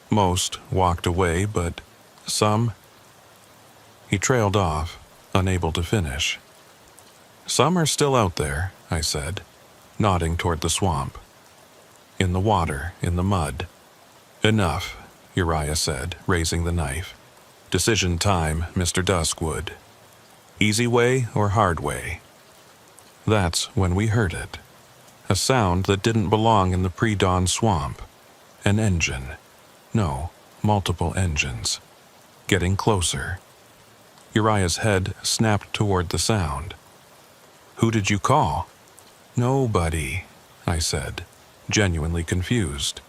Most walked away, but some... He trailed off, unable to finish. "Some are still out there," I said, nodding toward the swamp. "In the water, in the mud." "Enough," Uriah said, raising the knife. "Decision time, Mr. Duskwood. Easy way or hard way?" That's when we heard it. A sound that didn't belong in the pre-dawn swamp. An engine. No, multiple engines. Getting closer. Uriah's head snapped toward the sound. "Who did you call?" "Nobody," I said, genuinely confused.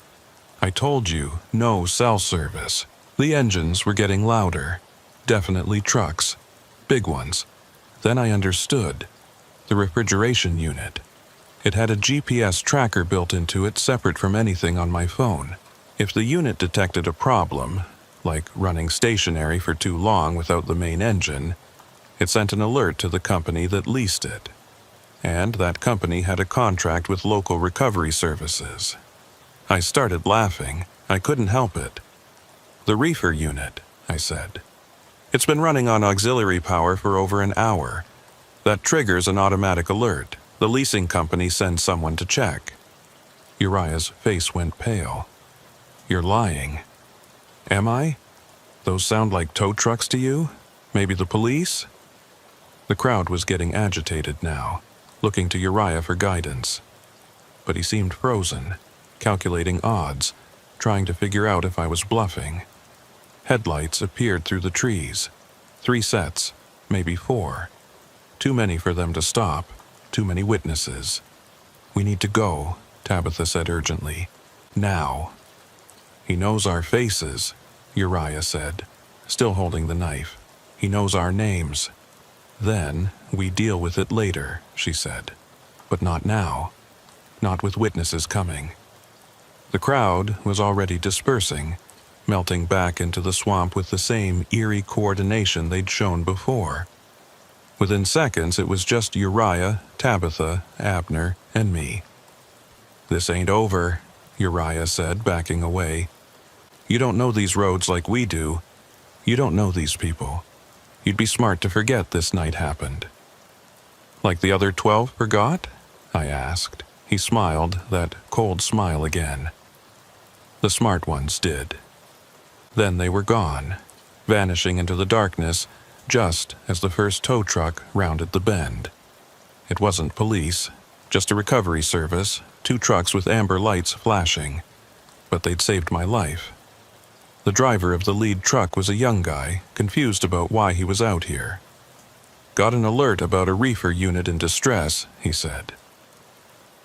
"I told you, no cell service." The engines were getting louder. Definitely trucks. Big ones. Then I understood. The refrigeration unit. It had a GPS tracker built into it separate from anything on my phone. If the unit detected a problem, like running stationary for too long without the main engine, it sent an alert to the company that leased it. And that company had a contract with local recovery services. I started laughing. I couldn't help it. "The reefer unit," I said. "It's been running on auxiliary power for over an hour. That triggers an automatic alert. The leasing company sends someone to check." Uriah's face went pale. "You're lying." "Am I? Those sound like tow trucks to you? Maybe the police?" The crowd was getting agitated now, looking to Uriah for guidance. But he seemed frozen, calculating odds, trying to figure out if I was bluffing. Headlights appeared through the trees. 3 sets, maybe 4. Too many for them to stop, too many witnesses. "We need to go," Tabitha said urgently. "Now." "He knows our faces," Uriah said, still holding the knife. "He knows our names." "Then we deal with it later," she said. "But not now. Not with witnesses coming." The crowd was already dispersing, melting back into the swamp with the same eerie coordination they'd shown before. Within seconds, it was just Uriah, Tabitha, Abner, and me. "This ain't over," Uriah said, backing away. "You don't know these roads like we do. You don't know these people. You'd be smart to forget this night happened." "Like the other 12 forgot?" I asked. He smiled, that cold smile again. "The smart ones did." Then they were gone, vanishing into the darkness just as the first tow truck rounded the bend. It wasn't police, just a recovery service, 2 trucks with amber lights flashing. But they'd saved my life. The driver of the lead truck was a young guy, confused about why he was out here. "Got an alert about a reefer unit in distress," he said.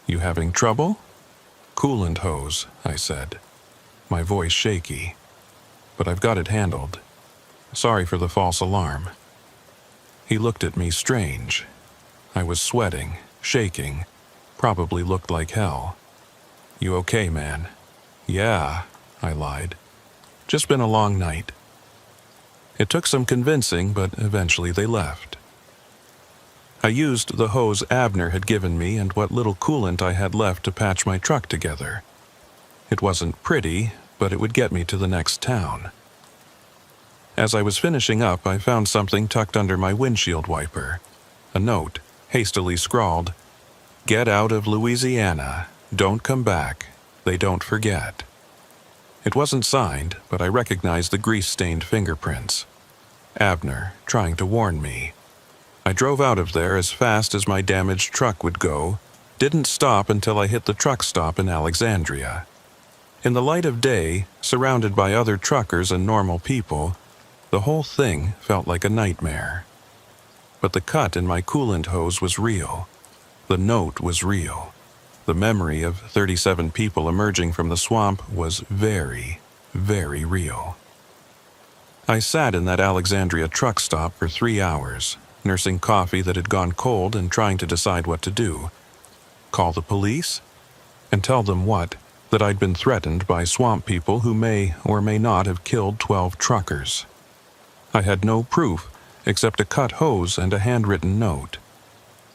"You having trouble?" "Coolant hose," I said, my voice shaky. "But I've got it handled. Sorry for the false alarm." He looked at me strange. I was sweating, shaking, probably looked like hell. "You okay, man?" "Yeah," I lied. "Just been a long night." It took some convincing, but eventually they left. I used the hose Abner had given me and what little coolant I had left to patch my truck together. It wasn't pretty, but it would get me to the next town. As I was finishing up, I found something tucked under my windshield wiper. A note, hastily scrawled, Get out of Louisiana. Don't come back. They don't forget. It wasn't signed, but I recognized the grease-stained fingerprints. Abner, trying to warn me. I drove out of there as fast as my damaged truck would go, didn't stop until I hit the truck stop in Alexandria. In the light of day, surrounded by other truckers and normal people, the whole thing felt like a nightmare. But the cut in my coolant hose was real. The note was real. The memory of 37 people emerging from the swamp was very, very real. I sat in that Alexandria truck stop for 3 hours, nursing coffee that had gone cold and trying to decide what to do. Call the police? And tell them what? That I'd been threatened by swamp people who may or may not have killed 12 truckers. I had no proof except a cut hose and a handwritten note.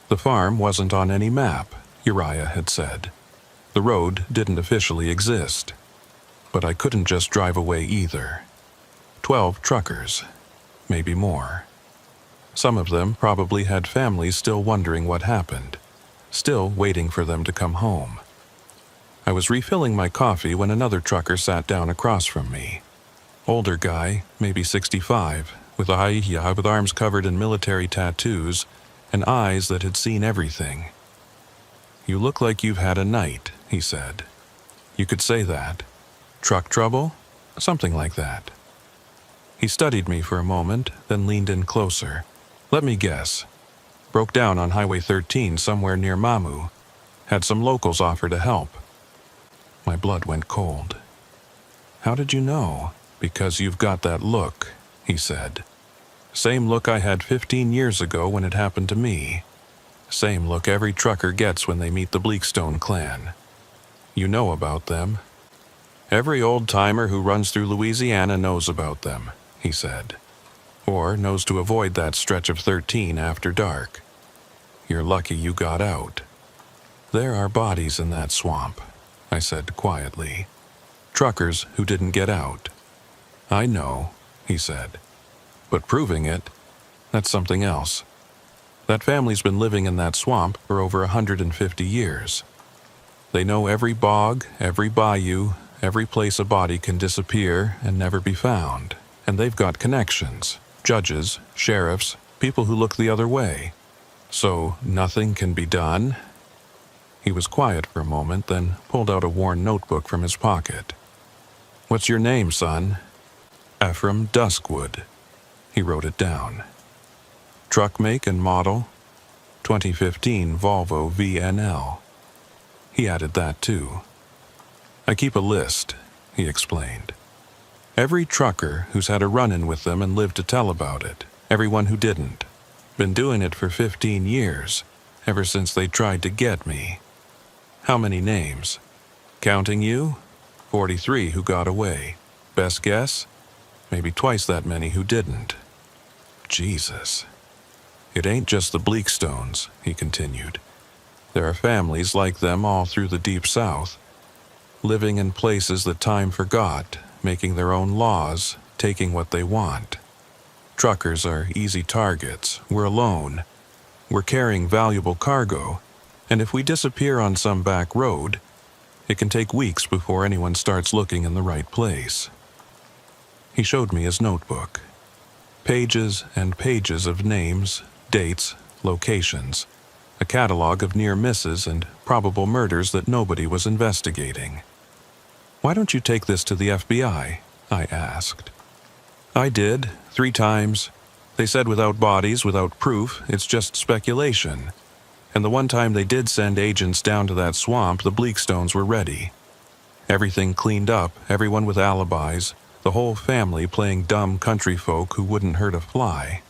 The farm wasn't on any map, Uriah had said. The road didn't officially exist. But I couldn't just drive away either. 12 truckers, maybe more. Some of them probably had families still wondering what happened, still waiting for them to come home. I was refilling my coffee when another trucker sat down across from me. Older guy, maybe 65, with arms covered in military tattoos and eyes that had seen everything. "You look like you've had a night," he said. "You could say that. Truck trouble? Something like that." He studied me for a moment, then leaned in closer. "Let me guess. Broke down on Highway 13 somewhere near Mamu. Had some locals offer to help." My blood went cold. "How did you know?" "Because you've got that look," he said. "Same look I had 15 years ago when it happened to me. Same look every trucker gets when they meet the Bleakstone clan. You know about them. Every old-timer who runs through Louisiana knows about them," he said. "Or knows to avoid that stretch of 13 after dark. You're lucky you got out." "There are bodies in that swamp," I said quietly. "Truckers who didn't get out." "I know," he said. "But proving it, that's something else. That family's been living in that swamp for over 150 years. They know every bog, every bayou, every place a body can disappear and never be found. And they've got connections, judges, sheriffs, people who look the other way. So nothing can be done?" He was quiet for a moment, then pulled out a worn notebook from his pocket. "What's your name, son?" "Ephraim Duskwood." He wrote it down. "Truck make and model?" 2015 Volvo VNL. He added that too. "I keep a list," he explained. "Every trucker who's had a run-in with them and lived to tell about it. Everyone who didn't. Been doing it for 15 years, ever since they tried to get me. How many names? Counting you? 43 who got away. Best guess? Maybe twice that many who didn't." Jesus. "It ain't just the Bleakstones," he continued. "There are families like them all through the Deep South, living in places that time forgot, making their own laws, taking what they want. Truckers are easy targets. We're alone. We're carrying valuable cargo, and if we disappear on some back road, it can take weeks before anyone starts looking in the right place." He showed me his notebook. Pages and pages of names, dates, locations, a catalog of near misses and probable murders that nobody was investigating. "Why don't you take this to the FBI?" I asked. "I did, 3 times. They said without bodies, without proof, it's just speculation. And the one time they did send agents down to that swamp, the Bleakstones were ready. Everything cleaned up, everyone with alibis, the whole family playing dumb country folk who wouldn't hurt a fly.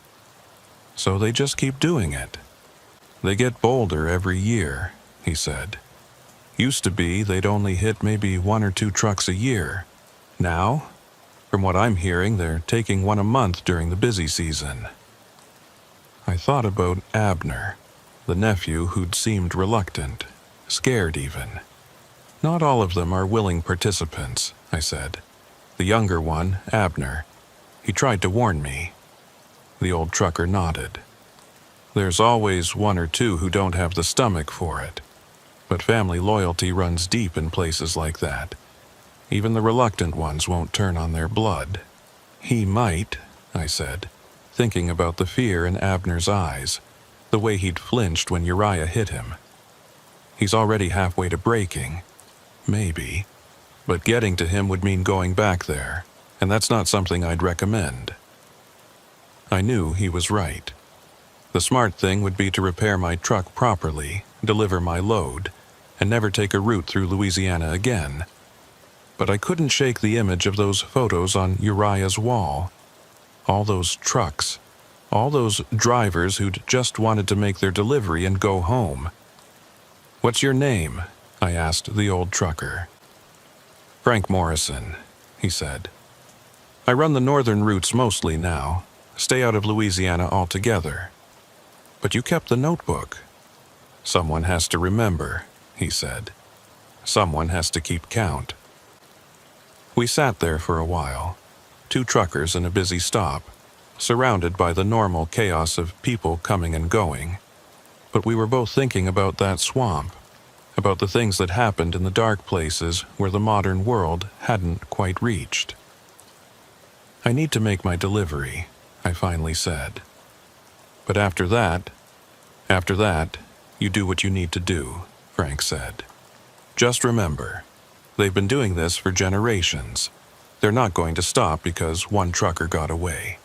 So they just keep doing it. They get bolder every year," he said. "Used to be they'd only hit maybe 1 or 2 trucks a year. Now, from what I'm hearing, they're taking 1 a month during the busy season." I thought about Abner, the nephew who'd seemed reluctant, scared even. "Not all of them are willing participants," I said. "The younger one, Abner, he tried to warn me." The old trucker nodded. "There's always 1 or 2 who don't have the stomach for it," But family loyalty runs deep in places like that. Even the reluctant ones won't turn on their blood. He might, I said, thinking about the fear in Abner's eyes, the way he'd flinched when Uriah hit him. He's already halfway to breaking. Maybe. But getting to him would mean going back there, and that's not something I'd recommend. I knew he was right. The smart thing would be to repair my truck properly, deliver my load, and never take a route through Louisiana again. But I couldn't shake the image of those photos on Uriah's wall. All those trucks. All those drivers who'd just wanted to make their delivery and go home. "What's your name?" I asked the old trucker. "Frank Morrison," he said. "I run the northern routes mostly now, stay out of Louisiana altogether. But you kept the notebook." "Someone has to remember," he said. "Someone has to keep count." We sat there for a while, two truckers in a busy stop, surrounded by the normal chaos of people coming and going. But we were both thinking about that swamp, about the things that happened in the dark places where the modern world hadn't quite reached. "I need to make my delivery," I finally said. "But after that, you do what you need to do," Frank said. "Just remember, they've been doing this for generations. They're not going to stop because one trucker got away."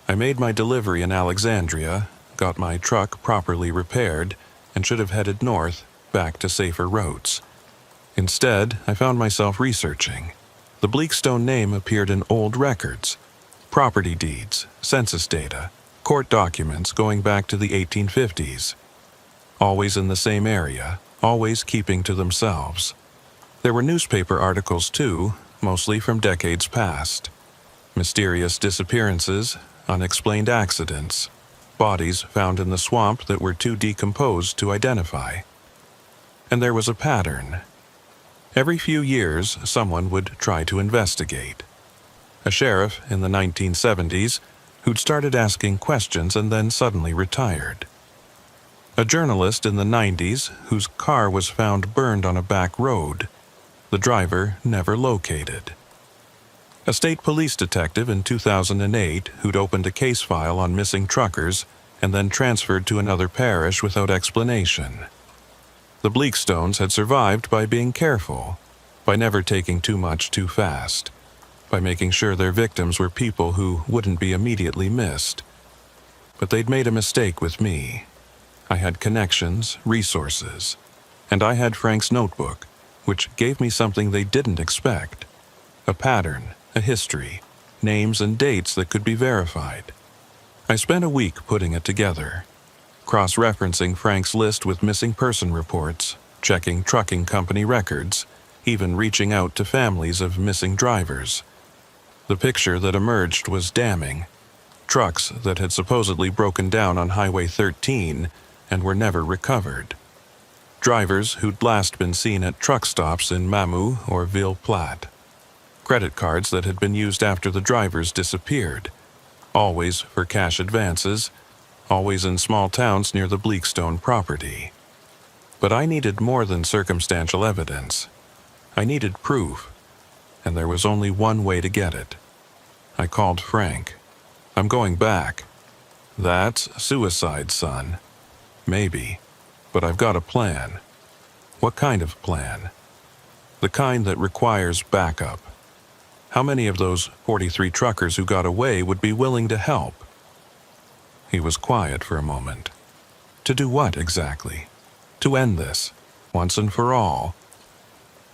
I made my delivery in Alexandria, got my truck properly repaired, and should have headed north, back to safer roads. Instead, I found myself researching. The Bleakstone name appeared in old records, property deeds, census data, court documents going back to the 1850s. Always in the same area, always keeping to themselves. There were newspaper articles too, mostly from decades past. Mysterious disappearances, unexplained accidents, bodies found in the swamp that were too decomposed to identify. And there was a pattern. Every few years, someone would try to investigate. A sheriff in the 1970s who'd started asking questions and then suddenly retired. A journalist in the 90s whose car was found burned on a back road, the driver never located. A state police detective in 2008 who'd opened a case file on missing truckers and then transferred to another parish without explanation. The Bleakstones had survived by being careful, by never taking too much too fast, by making sure their victims were people who wouldn't be immediately missed. But they'd made a mistake with me. I had connections, resources, and I had Frank's notebook, which gave me something they didn't expect. A pattern, a history, names and dates that could be verified. I spent a week putting it together, cross-referencing Frank's list with missing person reports, checking trucking company records, even reaching out to families of missing drivers. The picture that emerged was damning. Trucks that had supposedly broken down on Highway 13 and were never recovered. Drivers who'd last been seen at truck stops in Mamou or Ville Platte. Credit cards that had been used after the drivers disappeared, always for cash advances, always in small towns near the Bleakstone property. But I needed more than circumstantial evidence. I needed proof, and there was only one way to get it. I called Frank. "I'm going back." "That's suicide, son." "Maybe, but I've got a plan." "What kind of plan?" "The kind that requires backup. How many of those 43 truckers who got away would be willing to help?" He was quiet for a moment. "To do what exactly? To end this, once and for all?"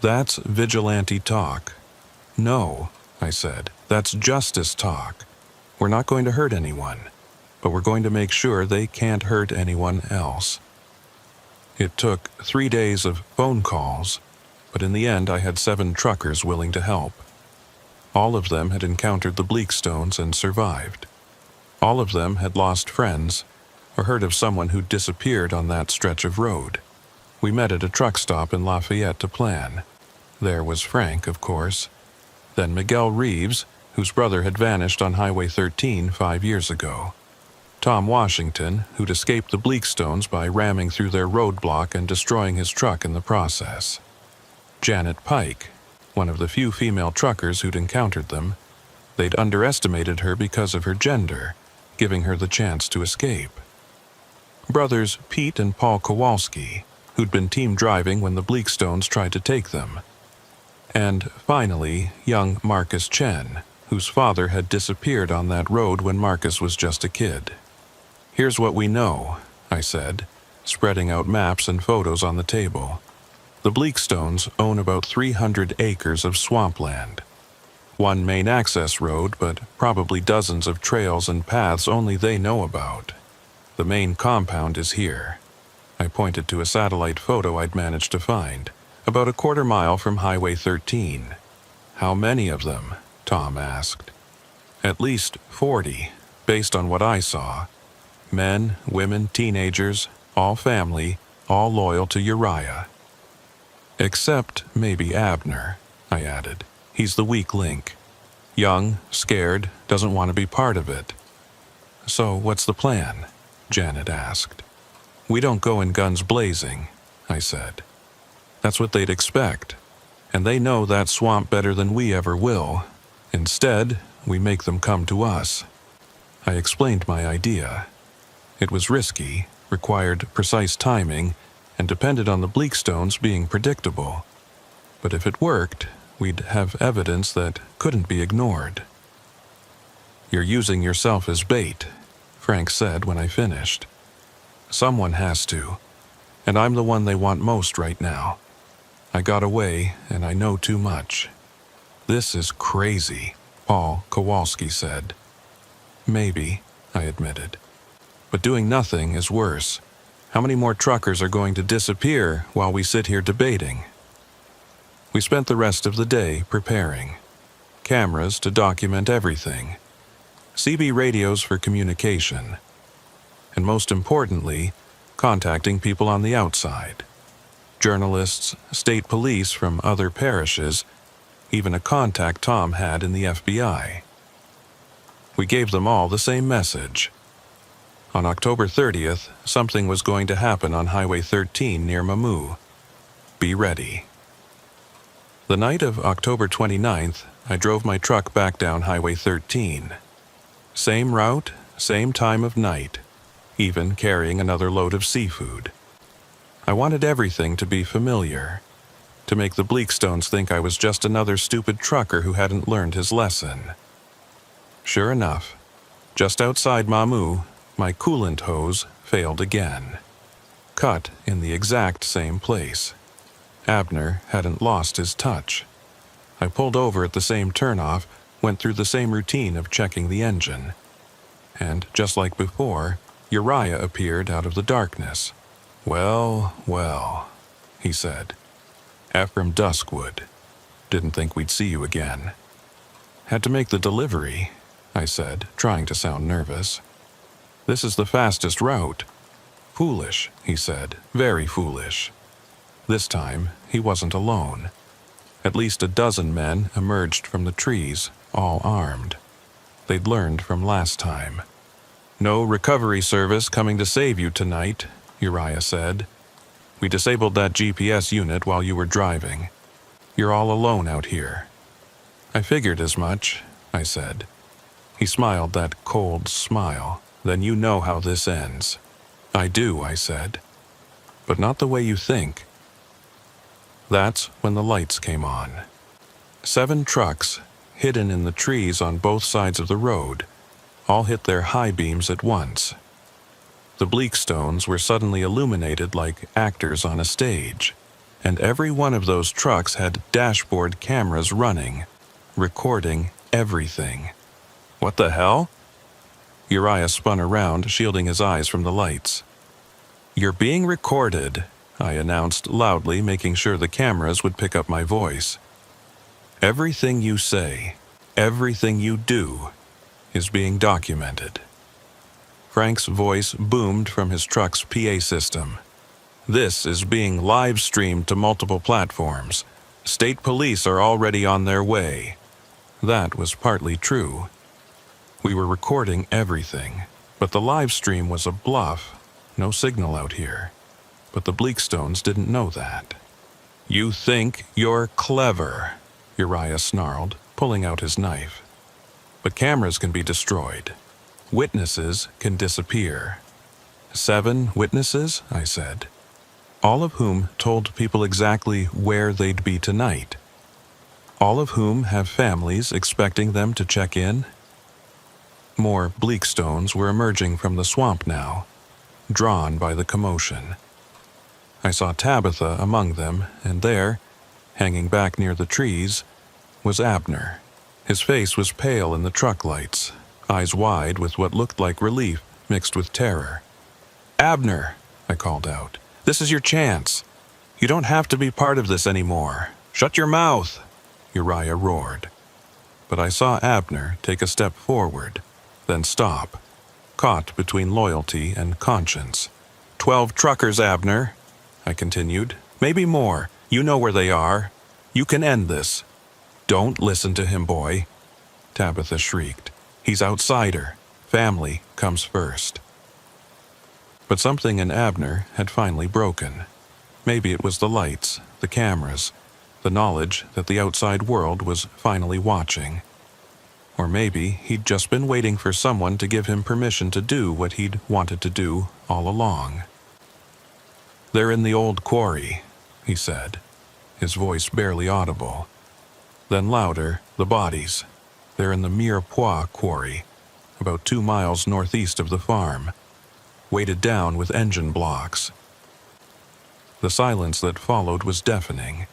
"That's vigilante talk." "No," I said, "that's justice talk. We're not going to hurt anyone, but we're going to make sure they can't hurt anyone else." It took 3 days of phone calls, but in the end I had 7 truckers willing to help. All of them had encountered the Bleakstones and survived. All of them had lost friends or heard of someone who disappeared on that stretch of road. We met at a truck stop in Lafayette to plan. There was Frank, of course. Then Miguel Reeves, whose brother had vanished on Highway 13 5 years ago. Tom Washington, who'd escaped the Bleakstones by ramming through their roadblock and destroying his truck in the process. Janet Pike, one of the few female truckers who'd encountered them. They'd underestimated her because of her gender, giving her the chance to escape. Brothers Pete and Paul Kowalski, who'd been team driving when the Bleakstones tried to take them. And finally, young Marcus Chen, whose father had disappeared on that road when Marcus was just a kid. "Here's what we know," I said, spreading out maps and photos on the table. The Bleakstones own about 300 acres of swampland. One main access road, but probably dozens of trails and paths only they know about. The main compound is here. I pointed to a satellite photo I'd managed to find, about a quarter mile from Highway 13. "How many of them?" Tom asked. "At least 40, based on what I saw. Men, women, teenagers, all family, all loyal to Uriah. Except maybe Abner," I added. "He's the weak link. Young, scared, doesn't want to be part of it." "So what's the plan?" Janet asked. "We don't go in guns blazing," I said. "That's what they'd expect, and they know that swamp better than we ever will. Instead, we make them come to us." I explained my idea. It was risky, required precise timing, and depended on the Bleakstones being predictable. But if it worked, we'd have evidence that couldn't be ignored. "You're using yourself as bait," Frank said when I finished. "Someone has to, and I'm the one they want most right now. I got away, and I know too much." "This is crazy," Paul Kowalski said. "Maybe," I admitted. "But doing nothing is worse. How many more truckers are going to disappear while we sit here debating?" We spent the rest of the day preparing. Cameras to document everything. CB radios for communication. And most importantly, contacting people on the outside. Journalists, state police from other parishes, even a contact Tom had in the FBI. We gave them all the same message. On October 30th, something was going to happen on Highway 13 near Mamou. Be ready. The night of October 29th, I drove my truck back down Highway 13. Same route, same time of night, even carrying another load of seafood. I wanted everything to be familiar, to make the Bleakstones think I was just another stupid trucker who hadn't learned his lesson. Sure enough, just outside Mamou, my coolant hose failed again. Cut in the exact same place. Abner hadn't lost his touch. I pulled over at the same turnoff, went through the same routine of checking the engine. And just like before, Uriah appeared out of the darkness. "Well, well," he said. "Ephraim Duskwood. Didn't think we'd see you again." "Had to make the delivery," I said, trying to sound nervous. "This is the fastest route." "Foolish," he said, "very foolish." This time, he wasn't alone. At least a dozen men emerged from the trees, all armed. They'd learned from last time. "No recovery service coming to save you tonight," Uriah said. "We disabled that GPS unit while you were driving. You're all alone out here." "I figured as much," I said. He smiled that cold smile. "Then you know how this ends." "I do," I said. "But not the way you think." That's when the lights came on. 7 trucks, hidden in the trees on both sides of the road, all hit their high beams at once. The Bleakstones were suddenly illuminated like actors on a stage, and every one of those trucks had dashboard cameras running, recording everything. "What the hell?" Uriah spun around, shielding his eyes from the lights. "You're being recorded," I announced loudly, making sure the cameras would pick up my voice. "Everything you say, everything you do, is being documented." Frank's voice boomed from his truck's PA system. "This is being live-streamed to multiple platforms. State police are already on their way." That was partly true. We were recording everything. But the live stream was a bluff, no signal out here. But the Bleakstones didn't know that. "You think you're clever," Uriah snarled, pulling out his knife. "But cameras can be destroyed. Witnesses can disappear." 7 witnesses, I said, all of whom told people exactly where they'd be tonight. All of whom have families expecting them to check in. More Bleakstones were emerging from the swamp now, drawn by the commotion. I saw Tabitha among them, and there, hanging back near the trees, was Abner. His face was pale in the truck lights, eyes wide with what looked like relief mixed with terror. "Abner," I called out, "this is your chance. You don't have to be part of this anymore. Shut your mouth," Uriah roared. But I saw Abner take a step forward, then stop, caught between loyalty and conscience. 12 truckers, Abner," I continued. "Maybe more. You know where they are. You can end this." "Don't listen to him, boy," Tabitha shrieked. "He's outsider. Family comes first." But something in Abner had finally broken. Maybe it was the lights, the cameras, the knowledge that the outside world was finally watching. Or maybe he'd just been waiting for someone to give him permission to do what he'd wanted to do all along. "They're in the old quarry," he said, his voice barely audible. Then louder, "The bodies. They're in the Mirepoix quarry, about 2 miles northeast of the farm, weighted down with engine blocks." The silence that followed was deafening.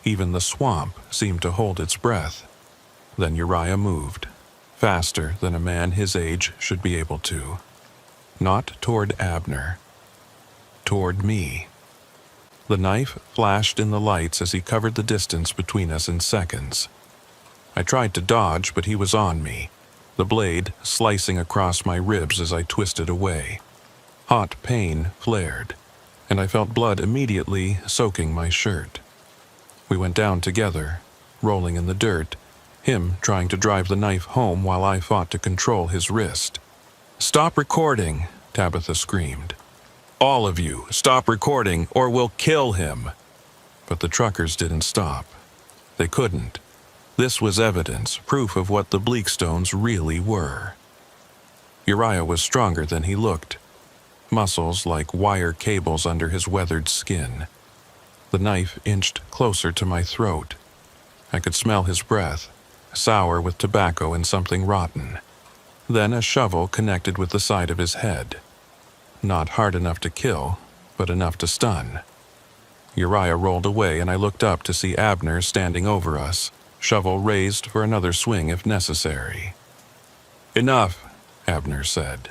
Even the swamp seemed to hold its breath. Then Uriah moved, faster than a man his age should be able to. Not toward Abner. Toward me. The knife flashed in the lights as he covered the distance between us in seconds. I tried to dodge, but he was on me, the blade slicing across my ribs as I twisted away. Hot pain flared, and I felt blood immediately soaking my shirt. We went down together, rolling in the dirt, him trying to drive the knife home while I fought to control his wrist. "Stop recording," Tabitha screamed. "All of you, stop recording or we'll kill him." But the truckers didn't stop. They couldn't. This was evidence, proof of what the Bleakstones really were. Uriah was stronger than he looked. Muscles like wire cables under his weathered skin. The knife inched closer to my throat. I could smell his breath, sour with tobacco and something rotten. Then a shovel connected with the side of his head. Not hard enough to kill, but enough to stun. Uriah rolled away and I looked up to see Abner standing over us, shovel raised for another swing if necessary. "Enough," Abner said.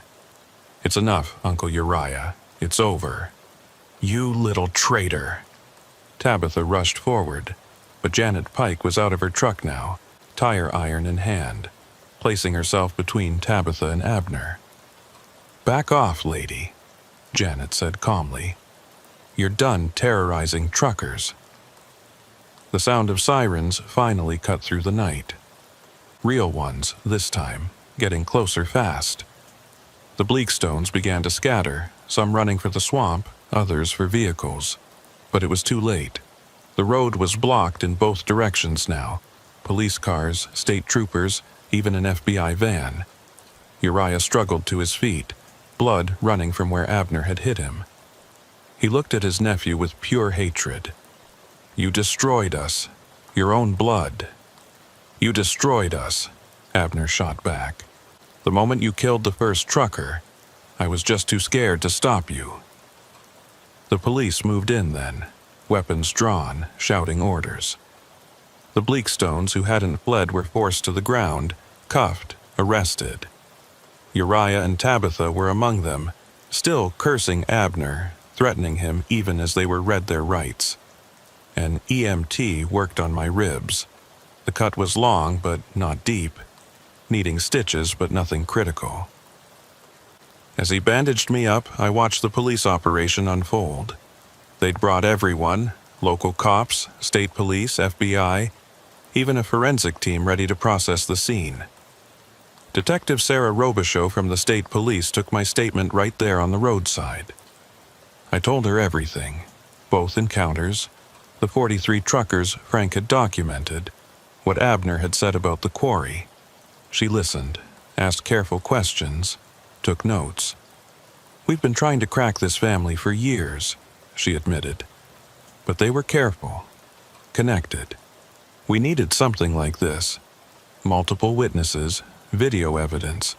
"It's enough, Uncle Uriah. It's over." "You little traitor." Tabitha rushed forward, but Janet Pike was out of her truck now, tire iron in hand, placing herself between Tabitha and Abner. "Back off, lady," Janet said calmly. "You're done terrorizing truckers." The sound of sirens finally cut through the night. Real ones, this time, getting closer fast. The Bleakstones began to scatter, some running for the swamp, others for vehicles. But it was too late. The road was blocked in both directions now. Police cars, state troopers, even an FBI van. Uriah struggled to his feet, blood running from where Abner had hit him. He looked at his nephew with pure hatred. "You destroyed us. Your own blood." "You destroyed us," Abner shot back. "The moment you killed the first trucker, I was just too scared to stop you." The police moved in then, weapons drawn, shouting orders. The Bleakstones who hadn't fled were forced to the ground, cuffed, arrested. Uriah and Tabitha were among them, still cursing Abner, threatening him even as they were read their rights. An EMT worked on my ribs. The cut was long but not deep, needing stitches but nothing critical. As he bandaged me up, I watched the police operation unfold. They'd brought everyone, local cops, state police, FBI, even a forensic team ready to process the scene. Detective Sarah Robichaux from the state police took my statement right there on the roadside. I told her everything, both encounters, the 43 truckers Frank had documented, what Abner had said about the quarry. She listened, asked careful questions, took notes. "We've been trying to crack this family for years," she admitted. But they were careful, connected. We needed something like this. Multiple witnesses, video evidence.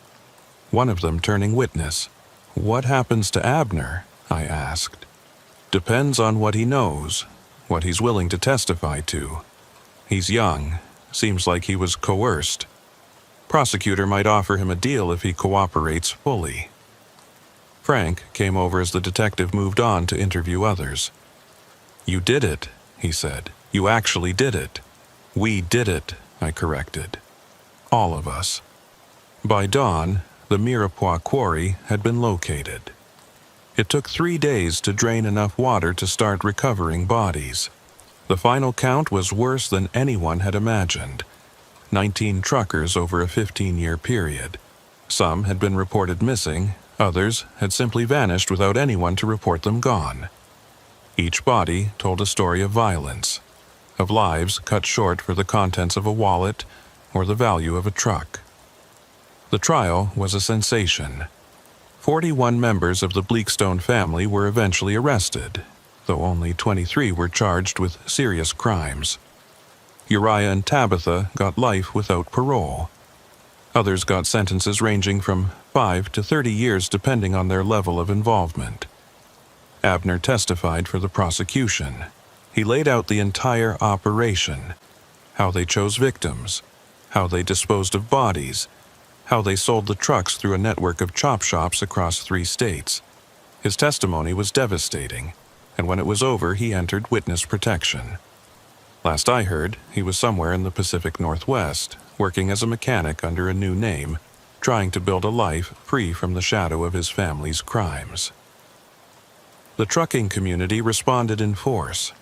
One of them turning witness. "What happens to Abner?" I asked. "Depends on what he knows, what he's willing to testify to. He's young, seems like he was coerced. Prosecutor might offer him a deal if he cooperates fully." Frank came over as the detective moved on to interview others. "You did it," he said. "You actually did it." "We did it," I corrected. "All of us." By dawn, the Mirepoix quarry had been located. It took 3 days to drain enough water to start recovering bodies. The final count was worse than anyone had imagined. 19 truckers over a 15-year period. Some had been reported missing, others had simply vanished without anyone to report them gone. Each body told a story of violence, of lives cut short for the contents of a wallet or the value of a truck. The trial was a sensation. 41 members of the Bleakstone family were eventually arrested, though only 23 were charged with serious crimes. Uriah and Tabitha got life without parole. Others got sentences ranging from 5 to 30 years depending on their level of involvement. Abner testified for the prosecution. He laid out the entire operation, how they chose victims, how they disposed of bodies, how they sold the trucks through a network of chop shops across 3 states. His testimony was devastating, and when it was over, he entered witness protection. Last I heard, he was somewhere in the Pacific Northwest, working as a mechanic under a new name, trying to build a life free from the shadow of his family's crimes. The trucking community responded in force.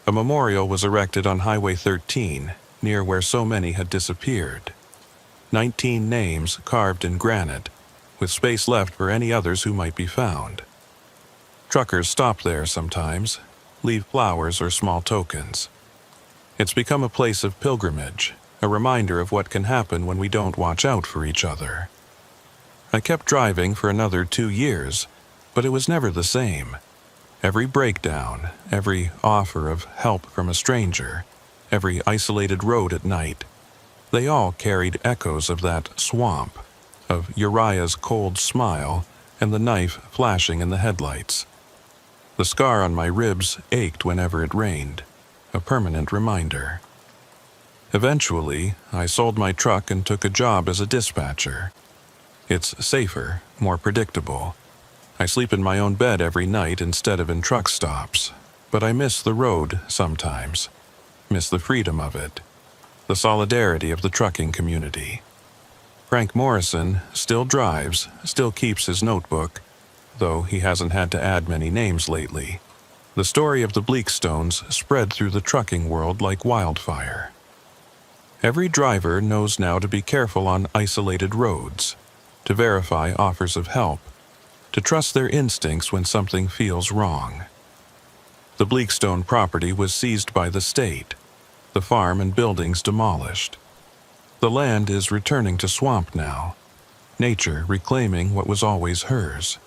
A memorial was erected on Highway 13, near where so many had disappeared. 19 names carved in granite, with space left for any others who might be found. Truckers stop there sometimes, leave flowers or small tokens. It's become a place of pilgrimage, a reminder of what can happen when we don't watch out for each other. I kept driving for another 2 years, but it was never the same. Every breakdown, every offer of help from a stranger, every isolated road at night, they all carried echoes of that swamp, of Uriah's cold smile and the knife flashing in the headlights. The scar on my ribs ached whenever it rained, a permanent reminder. Eventually, I sold my truck and took a job as a dispatcher. It's safer, more predictable. I sleep in my own bed every night instead of in truck stops, but I miss the road sometimes, miss the freedom of it, the solidarity of the trucking community. Frank Morrison still drives, still keeps his notebook, though he hasn't had to add many names lately. The story of the Bleakstones spread through the trucking world like wildfire. Every driver knows now to be careful on isolated roads, to verify offers of help, to trust their instincts when something feels wrong. The Bleakstone property was seized by the state, the farm and buildings demolished. The land is returning to swamp now, nature reclaiming what was always hers.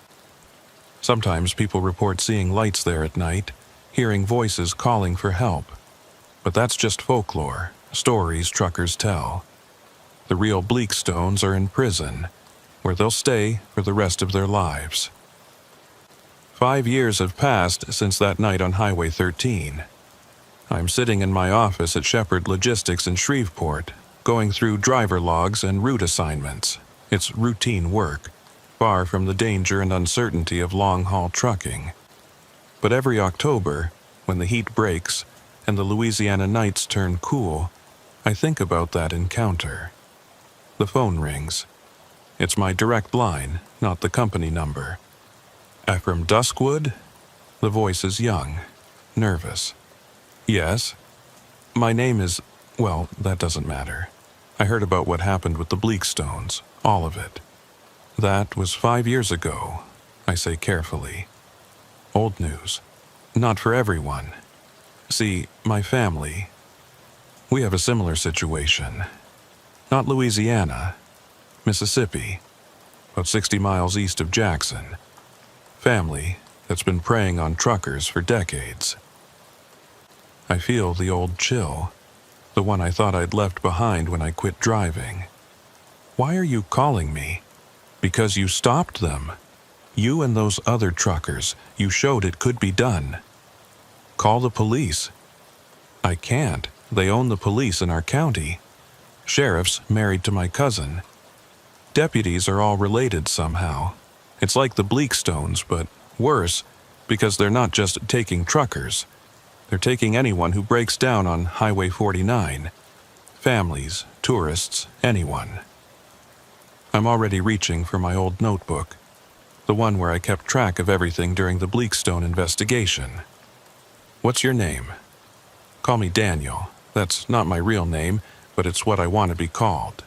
Sometimes people report seeing lights there at night, hearing voices calling for help. But that's just folklore, stories truckers tell. The real Bleakstones are in prison, where they'll stay for the rest of their lives. 5 years have passed since that night on Highway 13. I'm sitting in my office at Shepherd Logistics in Shreveport, going through driver logs and route assignments. It's routine work, far from the danger and uncertainty of long-haul trucking. But every October, when the heat breaks and the Louisiana nights turn cool, I think about that encounter. The phone rings. It's my direct line, not the company number. Ephraim Duskwood? The voice is young, nervous. Yes? My name is, well, that doesn't matter. I heard about what happened with the Bleakstones, all of it. That was 5 years ago, I say carefully. Old news. Not for everyone. See, my family, we have a similar situation. Not Louisiana, Mississippi, about 60 miles east of Jackson. Family that's been preying on truckers for decades. I feel the old chill, the one I thought I'd left behind when I quit driving. Why are you calling me? Because you stopped them. You and those other truckers, you showed it could be done. Call the police. I can't. They own the police in our county. Sheriff's married to my cousin. Deputies are all related somehow. It's like the Bleakstones, but worse, because they're not just taking truckers. They're taking anyone who breaks down on Highway 49. Families, tourists, anyone. I'm already reaching for my old notebook, the one where I kept track of everything during the Bleakstone investigation. What's your name? Call me Daniel. That's not my real name, but it's what I want to be called.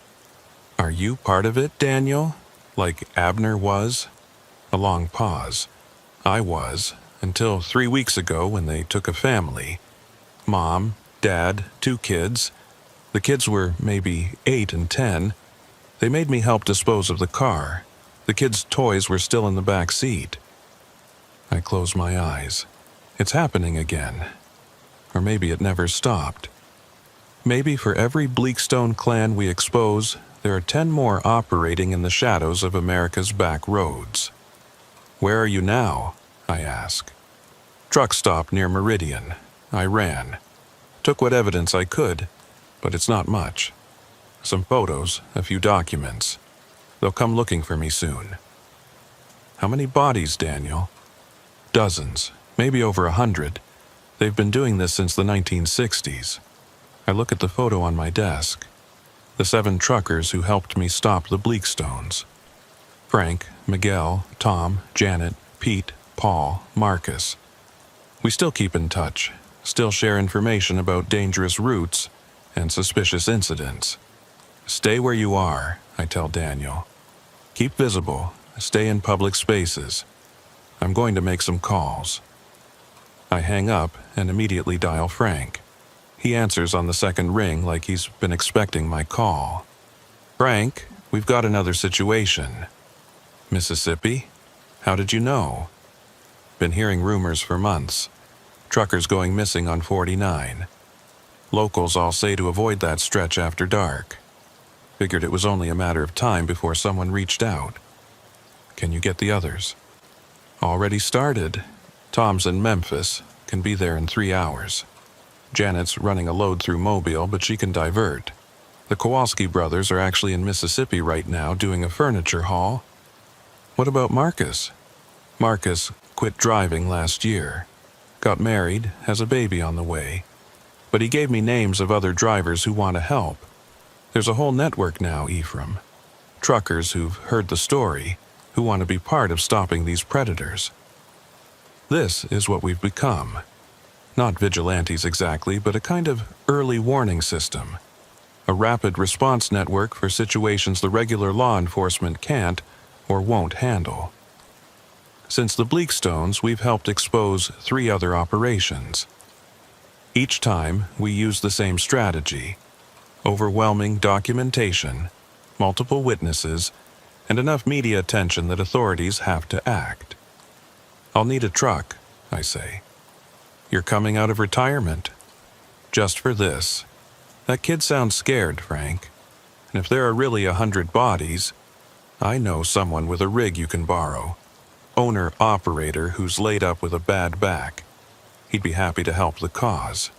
Are you part of it, Daniel? Like Abner was? A long pause. I was, until 3 weeks ago when they took a family. Mom, Dad, 2 kids. The kids were maybe 8 and 10. They made me help dispose of the car. The kids' toys were still in the back seat. I close my eyes. It's happening again. Or maybe it never stopped. Maybe for every Bleakstone clan we expose, there are 10 more operating in the shadows of America's back roads. Where are you now? I ask. Truck stop near Meridian. I ran. Took what evidence I could, but it's not much. Some photos, a few documents. They'll come looking for me soon. How many bodies, Daniel? Dozens, maybe over 100. They've been doing this since the 1960s. I look at the photo on my desk. The 7 truckers who helped me stop the Bleakstones. Frank, Miguel, Tom, Janet, Pete, Paul, Marcus. We still keep in touch, still share information about dangerous routes and suspicious incidents. Stay where you are, I tell Daniel. Keep visible, stay in public spaces. I'm going to make some calls. I hang up and immediately dial Frank. He answers on the second ring like he's been expecting my call. Frank, we've got another situation. Mississippi? How did you know? Been hearing rumors for months. Truckers going missing on 49. Locals all say to avoid that stretch after dark. Figured it was only a matter of time before someone reached out. Can you get the others? Already started. Tom's in Memphis, can be there in 3 hours. Janet's running a load through Mobile, but she can divert. The Kowalski brothers are actually in Mississippi right now doing a furniture haul. What about Marcus? Marcus quit driving last year. Got married, has a baby on the way. But he gave me names of other drivers who want to help. There's a whole network now, Ephraim. Truckers who've heard the story, who want to be part of stopping these predators. This is what we've become. Not vigilantes exactly, but a kind of early warning system. A rapid response network for situations the regular law enforcement can't or won't handle. Since the Bleakstones, we've helped expose 3 other operations. Each time, we use the same strategy. Overwhelming documentation, multiple witnesses, and enough media attention that authorities have to act. I'll need a truck, I say. You're coming out of retirement. Just for this. That kid sounds scared, Frank. And if there are really 100 bodies, I know someone with a rig you can borrow. Owner-operator who's laid up with a bad back. He'd be happy to help the cause.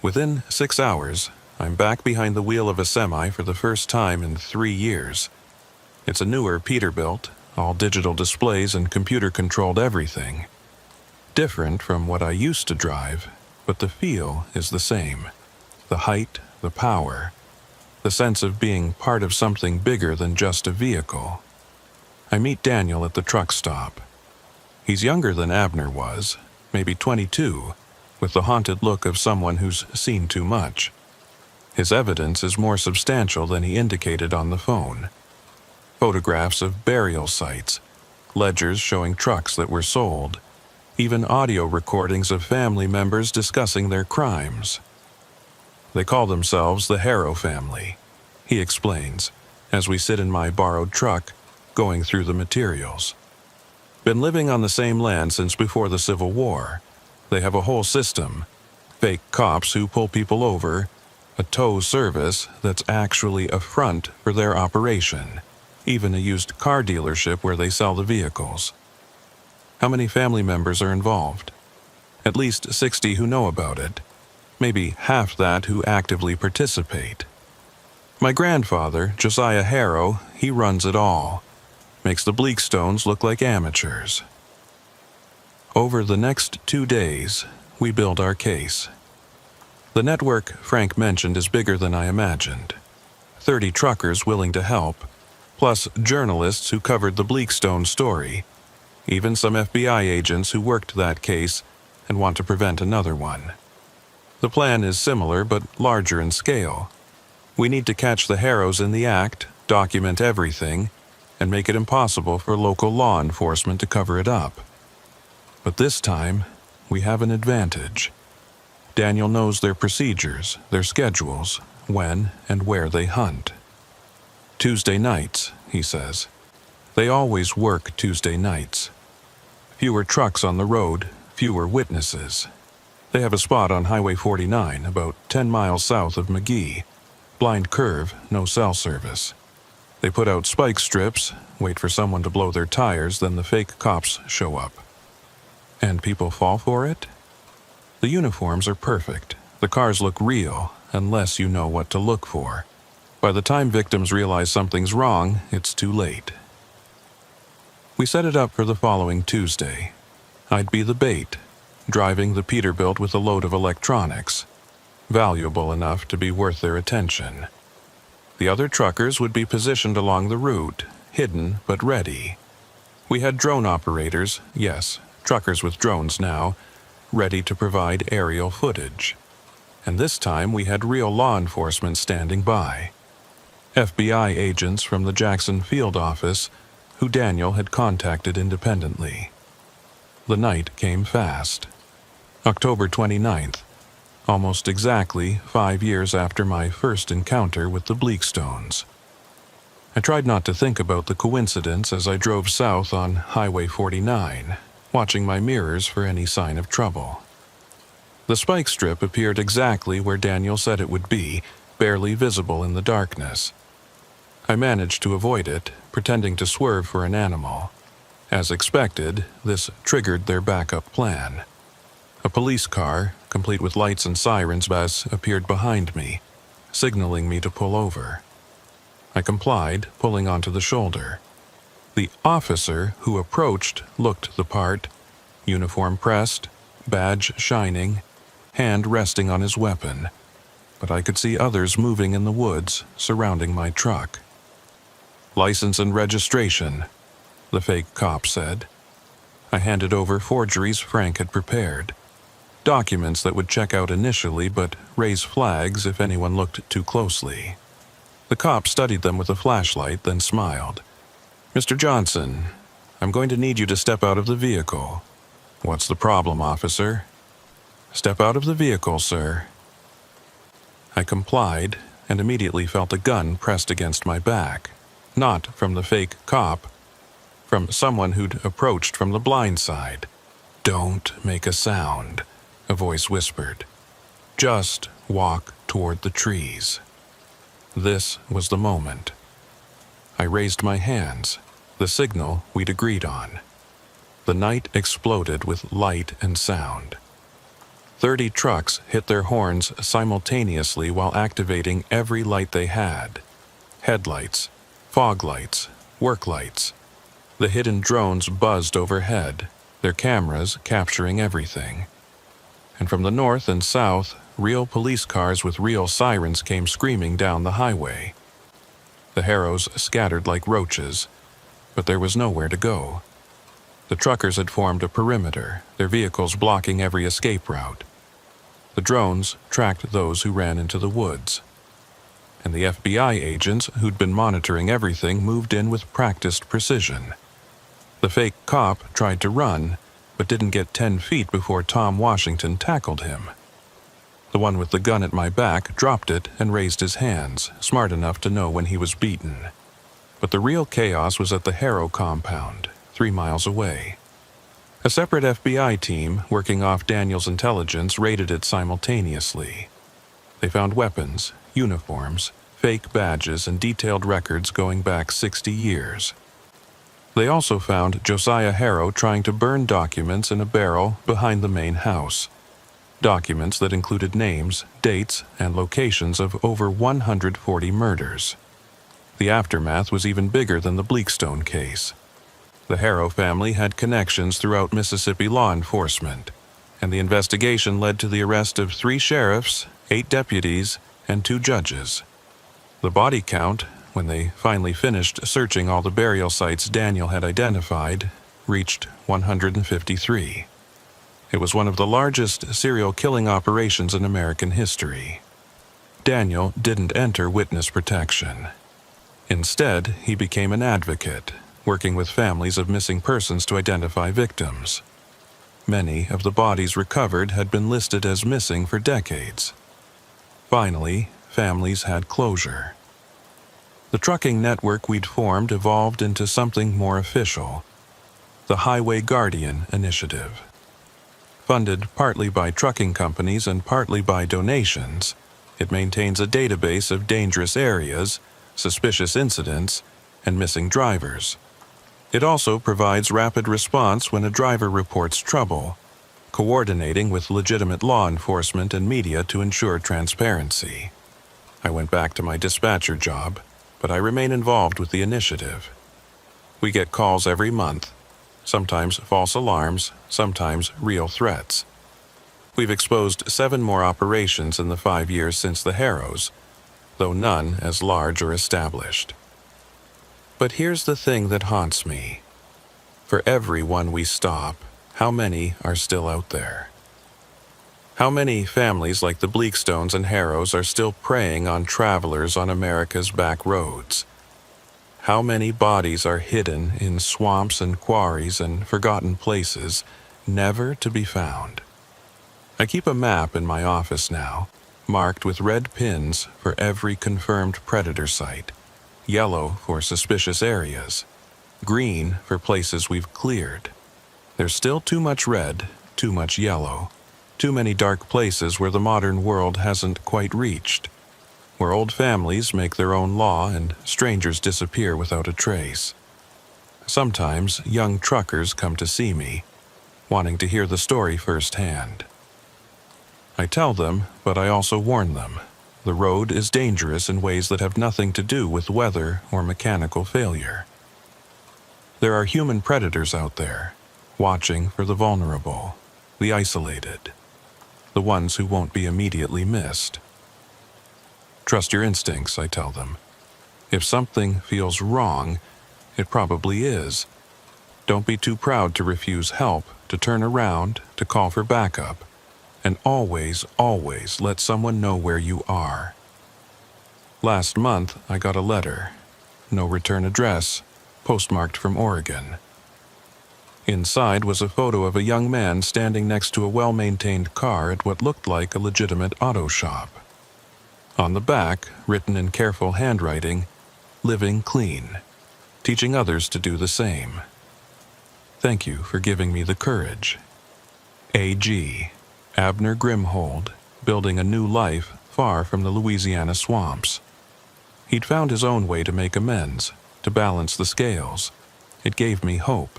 Within 6 hours, I'm back behind the wheel of a semi for the first time in 3 years. It's a newer Peterbilt, all digital displays and computer-controlled everything. Different from what I used to drive, but the feel is the same. The height, the power, the sense of being part of something bigger than just a vehicle. I meet Daniel at the truck stop. He's younger than Abner was, maybe 22, with the haunted look of someone who's seen too much. His evidence is more substantial than he indicated on the phone. Photographs of burial sites, ledgers showing trucks that were sold, even audio recordings of family members discussing their crimes. They call themselves the Harrow family, he explains, as we sit in my borrowed truck, going through the materials. Been living on the same land since before the Civil War. They have a whole system, fake cops who pull people over, a tow service that's actually a front for their operation, even a used car dealership where they sell the vehicles. How many family members are involved? At least 60 who know about it, maybe half that who actively participate. My grandfather, Josiah Harrow, he runs it all, makes the Bleakstones look like amateurs. Over the next 2 days, we build our case. The network Frank mentioned is bigger than I imagined. 30 truckers willing to help, plus journalists who covered the Bleakstone story, even some FBI agents who worked that case and want to prevent another one. The plan is similar but larger in scale. We need to catch the Harrows in the act, document everything, and make it impossible for local law enforcement to cover it up. But this time, we have an advantage. Daniel knows their procedures, their schedules, when and where they hunt. Tuesday nights, he says. They always work Tuesday nights. Fewer trucks on the road, fewer witnesses. They have a spot on Highway 49, about 10 miles south of McGee. Blind curve, no cell service. They put out spike strips, wait for someone to blow their tires, then the fake cops show up. And people fall for it? The uniforms are perfect. The cars look real, unless you know what to look for. By the time victims realize something's wrong, it's too late. We set it up for the following Tuesday. I'd be the bait, driving the Peterbilt with a load of electronics, valuable enough to be worth their attention. The other truckers would be positioned along the route, hidden but ready. We had drone operators, yes, truckers with drones now, ready to provide aerial footage. And this time we had real law enforcement standing by. FBI agents from the Jackson field office who Daniel had contacted independently. The night came fast. October 29th, almost exactly 5 years after my first encounter with the Bleakstones. I tried not to think about the coincidence as I drove south on Highway 49, watching my mirrors for any sign of trouble. The spike strip appeared exactly where Daniel said it would be, barely visible in the darkness. I managed to avoid it, pretending to swerve for an animal. As expected, this triggered their backup plan. A police car, complete with lights and sirens, appeared behind me, signaling me to pull over. I complied, pulling onto the shoulder. The officer who approached looked the part, uniform pressed, badge shining, hand resting on his weapon, but I could see others moving in the woods surrounding my truck. "License and registration," the fake cop said. I handed over forgeries Frank had prepared. Documents that would check out initially but raise flags if anyone looked too closely. The cop studied them with a flashlight, then smiled. "Mr. Johnson, I'm going to need you to step out of the vehicle." "What's the problem, officer?" "Step out of the vehicle, sir." I complied and immediately felt a gun pressed against my back. Not from the fake cop, from someone who'd approached from the blind side. "Don't make a sound," a voice whispered. "Just walk toward the trees." This was the moment. I raised my hands, the signal we'd agreed on. The night exploded with light and sound. 30 trucks hit their horns simultaneously while activating every light they had. Headlights, fog lights, work lights. The hidden drones buzzed overhead, their cameras capturing everything. And from the north and south, real police cars with real sirens came screaming down the highway. The Harrows scattered like roaches, but there was nowhere to go. The truckers had formed a perimeter, their vehicles blocking every escape route. The drones tracked those who ran into the woods. and the FBI agents who'd been monitoring everything moved in with practiced precision. The fake cop tried to run, but didn't get 10 feet before Tom Washington tackled him. The one with the gun at my back dropped it and raised his hands, smart enough to know when he was beaten. But the real chaos was at the Harrow compound, 3 miles away. A separate FBI team, working off Daniel's intelligence, raided it simultaneously. They found weapons, uniforms, fake badges, and detailed records going back 60 years. They also found Josiah Harrow trying to burn documents in a barrel behind the main house. Documents that included names, dates, and locations of over 140 murders. The aftermath was even bigger than the Bleakstone case. The Harrow family had connections throughout Mississippi law enforcement, and the investigation led to the arrest of 3 sheriffs, 8 deputies, and 2 judges. The body count, when they finally finished searching all the burial sites Daniel had identified, reached 153. It was one of the largest serial killing operations in American history. Daniel didn't enter witness protection. Instead, he became an advocate, working with families of missing persons to identify victims. Many of the bodies recovered had been listed as missing for decades. Finally, families had closure. The trucking network we'd formed evolved into something more official, the Highway Guardian Initiative. Funded partly by trucking companies and partly by donations, it maintains a database of dangerous areas, suspicious incidents, and missing drivers. It also provides rapid response when a driver reports trouble, coordinating with legitimate law enforcement and media to ensure transparency. I went back to my dispatcher job, but I remain involved with the initiative. We get calls every month, sometimes false alarms, sometimes real threats. We've exposed 7 more operations in the 5 years since the Harrows, though none as large or established. But here's the thing that haunts me. For every one we stop, how many are still out there? How many families like the Bleakstones and Harrows are still preying on travelers on America's back roads? How many bodies are hidden in swamps and quarries and forgotten places, never to be found? I keep a map in my office now, marked with red pins for every confirmed predator site, yellow for suspicious areas, green for places we've cleared. There's still too much red, too much yellow, too many dark places where the modern world hasn't quite reached, where old families make their own law and strangers disappear without a trace. Sometimes young truckers come to see me, wanting to hear the story firsthand. I tell them, but I also warn them. The road is dangerous in ways that have nothing to do with weather or mechanical failure. There are human predators out there, watching for the vulnerable, the isolated, the ones who won't be immediately missed. Trust your instincts, I tell them. If something feels wrong, it probably is. Don't be too proud to refuse help, to turn around, to call for backup. And always, always let someone know where you are. Last month, I got a letter. No return address, postmarked from Oregon. Inside was a photo of a young man standing next to a well-maintained car at what looked like a legitimate auto shop. On the back, written in careful handwriting, "Living clean, teaching others to do the same. Thank you for giving me the courage. A.G. Abner Grimhold, building a new life far from the Louisiana swamps. He'd found his own way to make amends, to balance the scales. It gave me hope.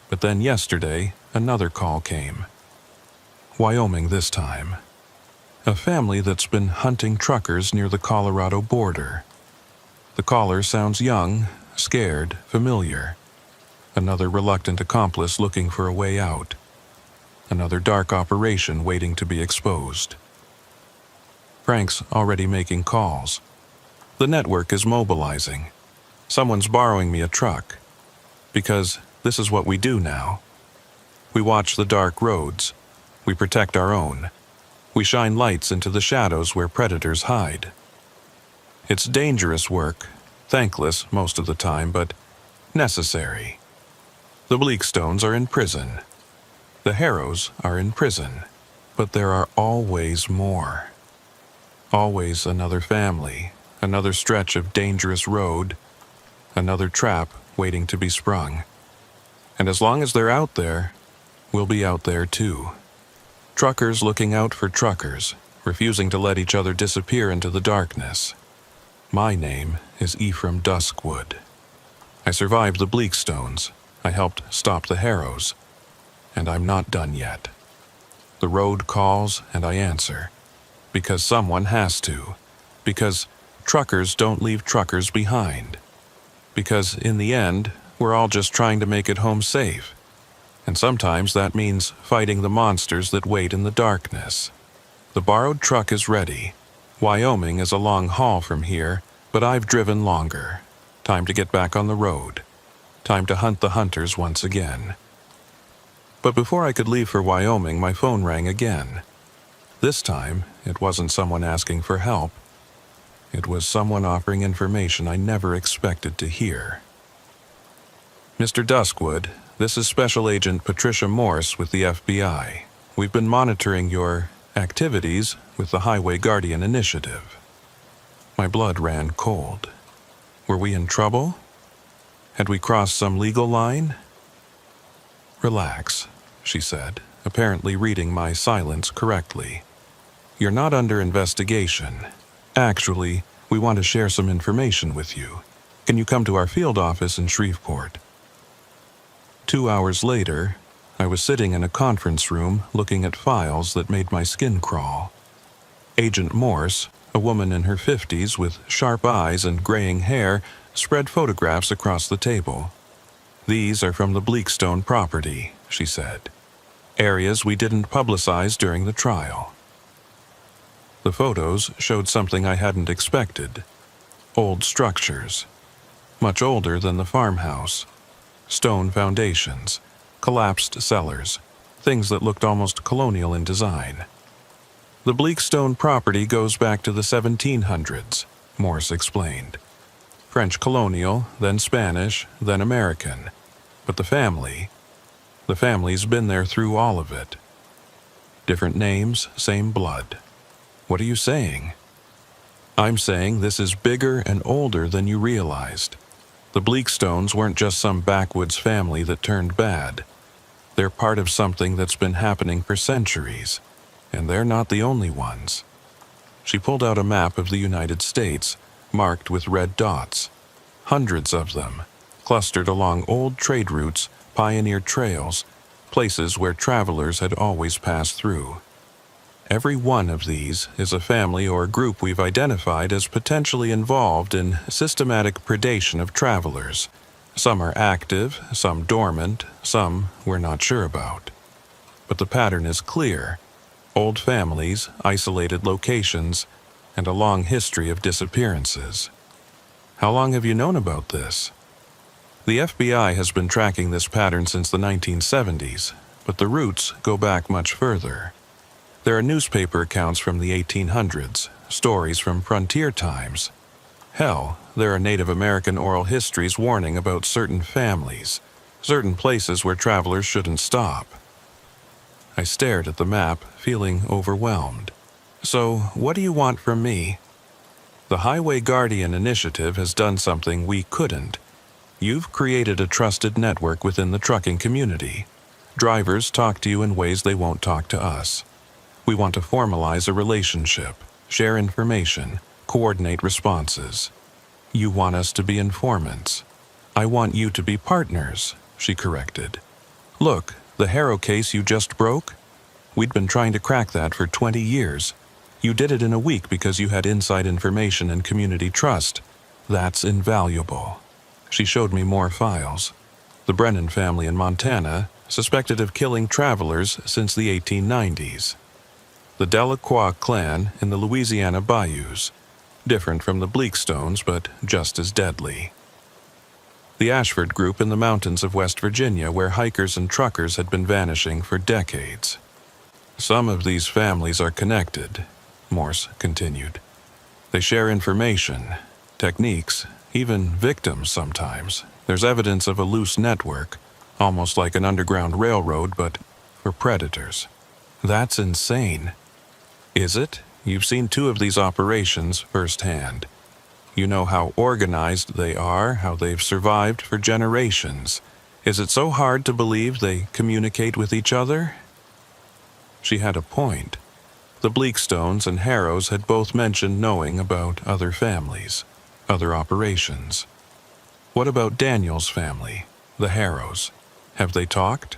But then yesterday, another call came. Wyoming this time. A family that's been hunting truckers near the Colorado border. The caller sounds young, scared, familiar. Another reluctant accomplice looking for a way out. Another dark operation waiting to be exposed. Frank's already making calls. The network is mobilizing. Someone's borrowing me a truck. Because this is what we do now. We watch the dark roads. We protect our own. We shine lights into the shadows where predators hide. It's dangerous work, thankless most of the time, but necessary. The Bleakstones are in prison. The Harrows are in prison. But there are always more. Always another family, another stretch of dangerous road, another trap waiting to be sprung. And as long as they're out there, we'll be out there too. Truckers looking out for truckers, refusing to let each other disappear into the darkness. My name is Ephraim Duskwood. I survived the Bleakstones. I helped stop the Harrows. And I'm not done yet. The road calls and I answer. Because someone has to. Because truckers don't leave truckers behind. Because in the end, we're all just trying to make it home safe. And sometimes that means fighting the monsters that wait in the darkness. The borrowed truck is ready. Wyoming is a long haul from here, but I've driven longer. Time to get back on the road. Time to hunt the hunters once again. But before I could leave for Wyoming, my phone rang again. This time, it wasn't someone asking for help. It was someone offering information I never expected to hear. Mr. Duskwood, this is Special Agent Patricia Morse with the FBI. We've been monitoring your activities with the Highway Guardian Initiative. My blood ran cold. Were we in trouble? Had we crossed some legal line? Relax, she said, apparently reading my silence correctly. You're not under investigation. Actually, we want to share some information with you. Can you come to our field office in Shreveport? 2 hours later, I was sitting in a conference room looking at files that made my skin crawl. Agent Morse, a woman in her 50s with sharp eyes and graying hair, spread photographs across the table. These are from the Bleakstone property, she said. Areas we didn't publicize during the trial. The photos showed something I hadn't expected. Old structures. Much older than the farmhouse. Stone foundations. Collapsed cellars. Things that looked almost colonial in design. The Bleakstone property goes back to the 1700s, Morse explained. French colonial, then Spanish, then American. But the family's been there through all of it. Different names, same blood. What are you saying? I'm saying this is bigger and older than you realized. The Bleakstones weren't just some backwoods family that turned bad. They're part of something that's been happening for centuries, and they're not the only ones. She pulled out a map of the United States, marked with red dots. Hundreds of them, clustered along old trade routes, pioneer trails, places where travelers had always passed through. Every one of these is a family or group we've identified as potentially involved in systematic predation of travelers. Some are active, some dormant, some we're not sure about. But the pattern is clear. Old families, isolated locations, and a long history of disappearances. How long have you known about this? The FBI has been tracking this pattern since the 1970s, but the roots go back much further. There are newspaper accounts from the 1800s, stories from frontier times. Hell, there are Native American oral histories warning about certain families, certain places where travelers shouldn't stop. I stared at the map, feeling overwhelmed. So, what do you want from me? The Highway Guardian Initiative has done something we couldn't. You've created a trusted network within the trucking community. Drivers talk to you in ways they won't talk to us. We want to formalize a relationship, share information, coordinate responses. You want us to be informants. I want you to be partners, she corrected. Look, the Harrow case you just broke? We'd been trying to crack that for 20 years. You did it in a week because you had inside information and community trust. That's invaluable. She showed me more files. The Brennan family in Montana, suspected of killing travelers since the 1890s. The Delacroix clan in the Louisiana bayous, different from the Bleakstones but just as deadly. The Ashford group in the mountains of West Virginia where hikers and truckers had been vanishing for decades. Some of these families are connected, Morse continued. They share information, techniques, even victims sometimes. There's evidence of a loose network, almost like an underground railroad, but for predators. That's insane. Is it? You've seen 2 of these operations firsthand. You know how organized they are, how they've survived for generations. Is it so hard to believe they communicate with each other? She had a point. The Bleakstones and Harrows had both mentioned knowing about other families, other operations. What about Daniel's family, the Harrows? Have they talked?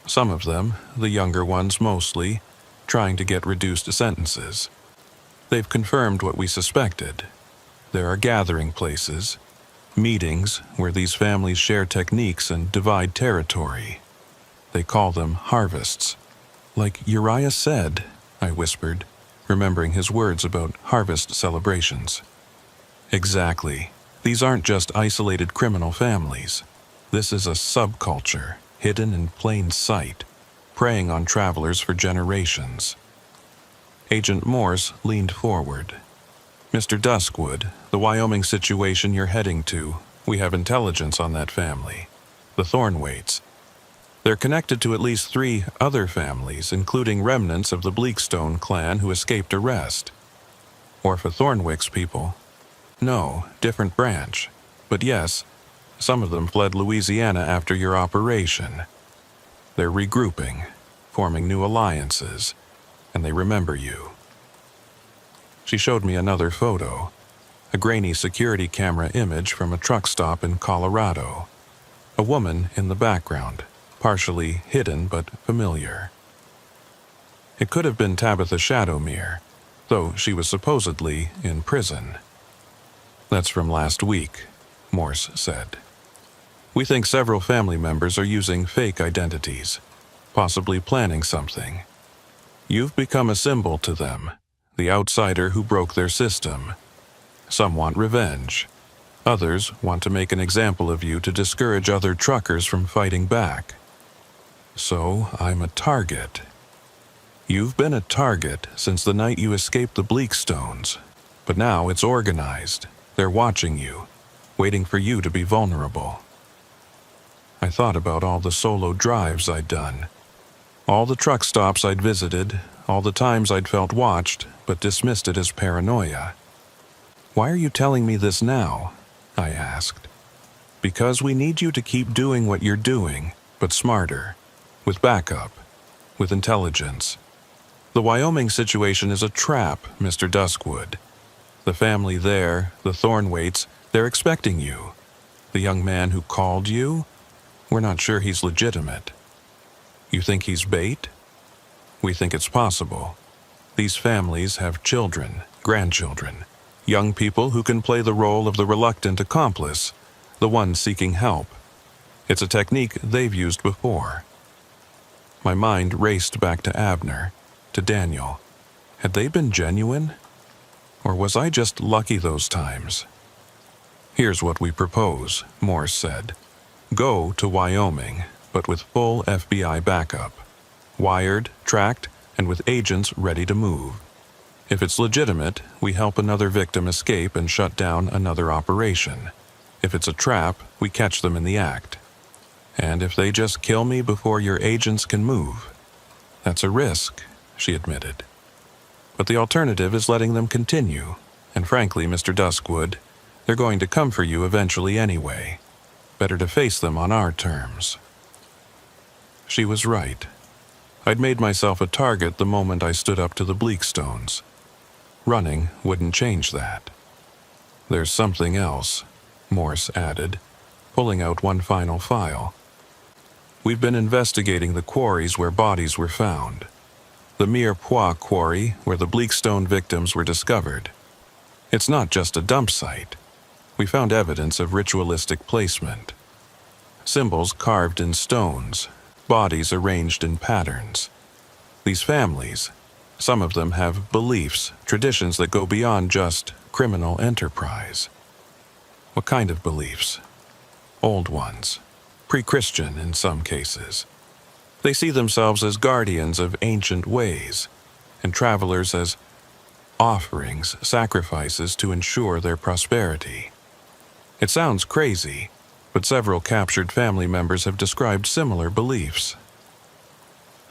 Some of them, the younger ones mostly, trying to get reduced sentences. They've confirmed what we suspected. There are gathering places, meetings where these families share techniques and divide territory. They call them harvests. Like Uriah said, I whispered, remembering his words about harvest celebrations. Exactly. These aren't just isolated criminal families. This is a subculture, hidden in plain sight, preying on travelers for generations. Agent Morse leaned forward. Mr. Duskwood, the Wyoming situation you're heading to, we have intelligence on that family. The Thornwaites. They're connected to at least 3 other families, including remnants of the Bleakstone clan who escaped arrest. Or for Thornwick's people. No, different branch. But yes, some of them fled Louisiana after your operation. They're regrouping, forming new alliances, and they remember you. She showed me another photo, a grainy security camera image from a truck stop in Colorado. A woman in the background, partially hidden but familiar. It could have been Tabitha Shadowmere, though she was supposedly in prison. That's from last week, Morse said. We think several family members are using fake identities, possibly planning something. You've become a symbol to them, the outsider who broke their system. Some want revenge. Others want to make an example of you to discourage other truckers from fighting back. So I'm a target. You've been a target since the night you escaped the Bleakstones, but now it's organized. They're watching you, waiting for you to be vulnerable. I thought about all the solo drives I'd done, all the truck stops I'd visited, all the times I'd felt watched but dismissed it as paranoia. Why are you telling me this now? I asked. Because we need you to keep doing what you're doing, but smarter, with backup, with intelligence. The Wyoming situation is a trap, Mr. Duskwood. The family there, the Thornwaites, they're expecting you. The young man who called you? We're not sure he's legitimate. You think he's bait? We think it's possible. These families have children, grandchildren, young people who can play the role of the reluctant accomplice, the one seeking help. It's a technique they've used before. My mind raced back to Abner, to Daniel. Had they been genuine? Or was I just lucky those times? Here's what we propose, Morse said. Go to Wyoming, but with full FBI backup. Wired, tracked, and with agents ready to move. If it's legitimate, we help another victim escape and shut down another operation. If it's a trap, we catch them in the act. And if they just kill me before your agents can move, that's a risk, she admitted. But the alternative is letting them continue, and frankly, Mr. Duskwood, they're going to come for you eventually anyway. Better to face them on our terms. She was right. I'd made myself a target the moment I stood up to the Bleakstones. Running wouldn't change that. There's something else, Morse added, pulling out one final file. We've been investigating the quarries where bodies were found. The Mirepoix quarry where the Bleakstone victims were discovered. It's not just a dump site. We found evidence of ritualistic placement. Symbols carved in stones, bodies arranged in patterns. These families, some of them have beliefs, traditions that go beyond just criminal enterprise. What kind of beliefs? Old ones, pre-Christian in some cases. They see themselves as guardians of ancient ways, and travelers as offerings, sacrifices to ensure their prosperity. It sounds crazy, but several captured family members have described similar beliefs.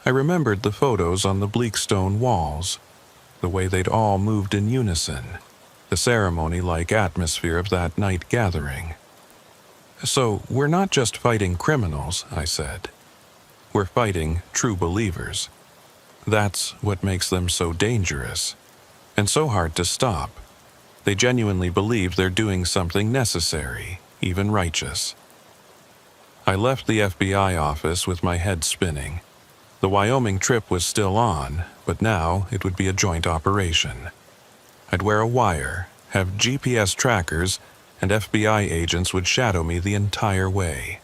I remembered the photos on the bleak stone walls, the way they'd all moved in unison, the ceremony-like atmosphere of that night gathering. So, we're not just fighting criminals, I said. We're fighting true believers. That's what makes them so dangerous, and so hard to stop. They genuinely believe they're doing something necessary, even righteous. I left the FBI office with my head spinning. The Wyoming trip was still on, but now it would be a joint operation. I'd wear a wire, have GPS trackers, and FBI agents would shadow me the entire way.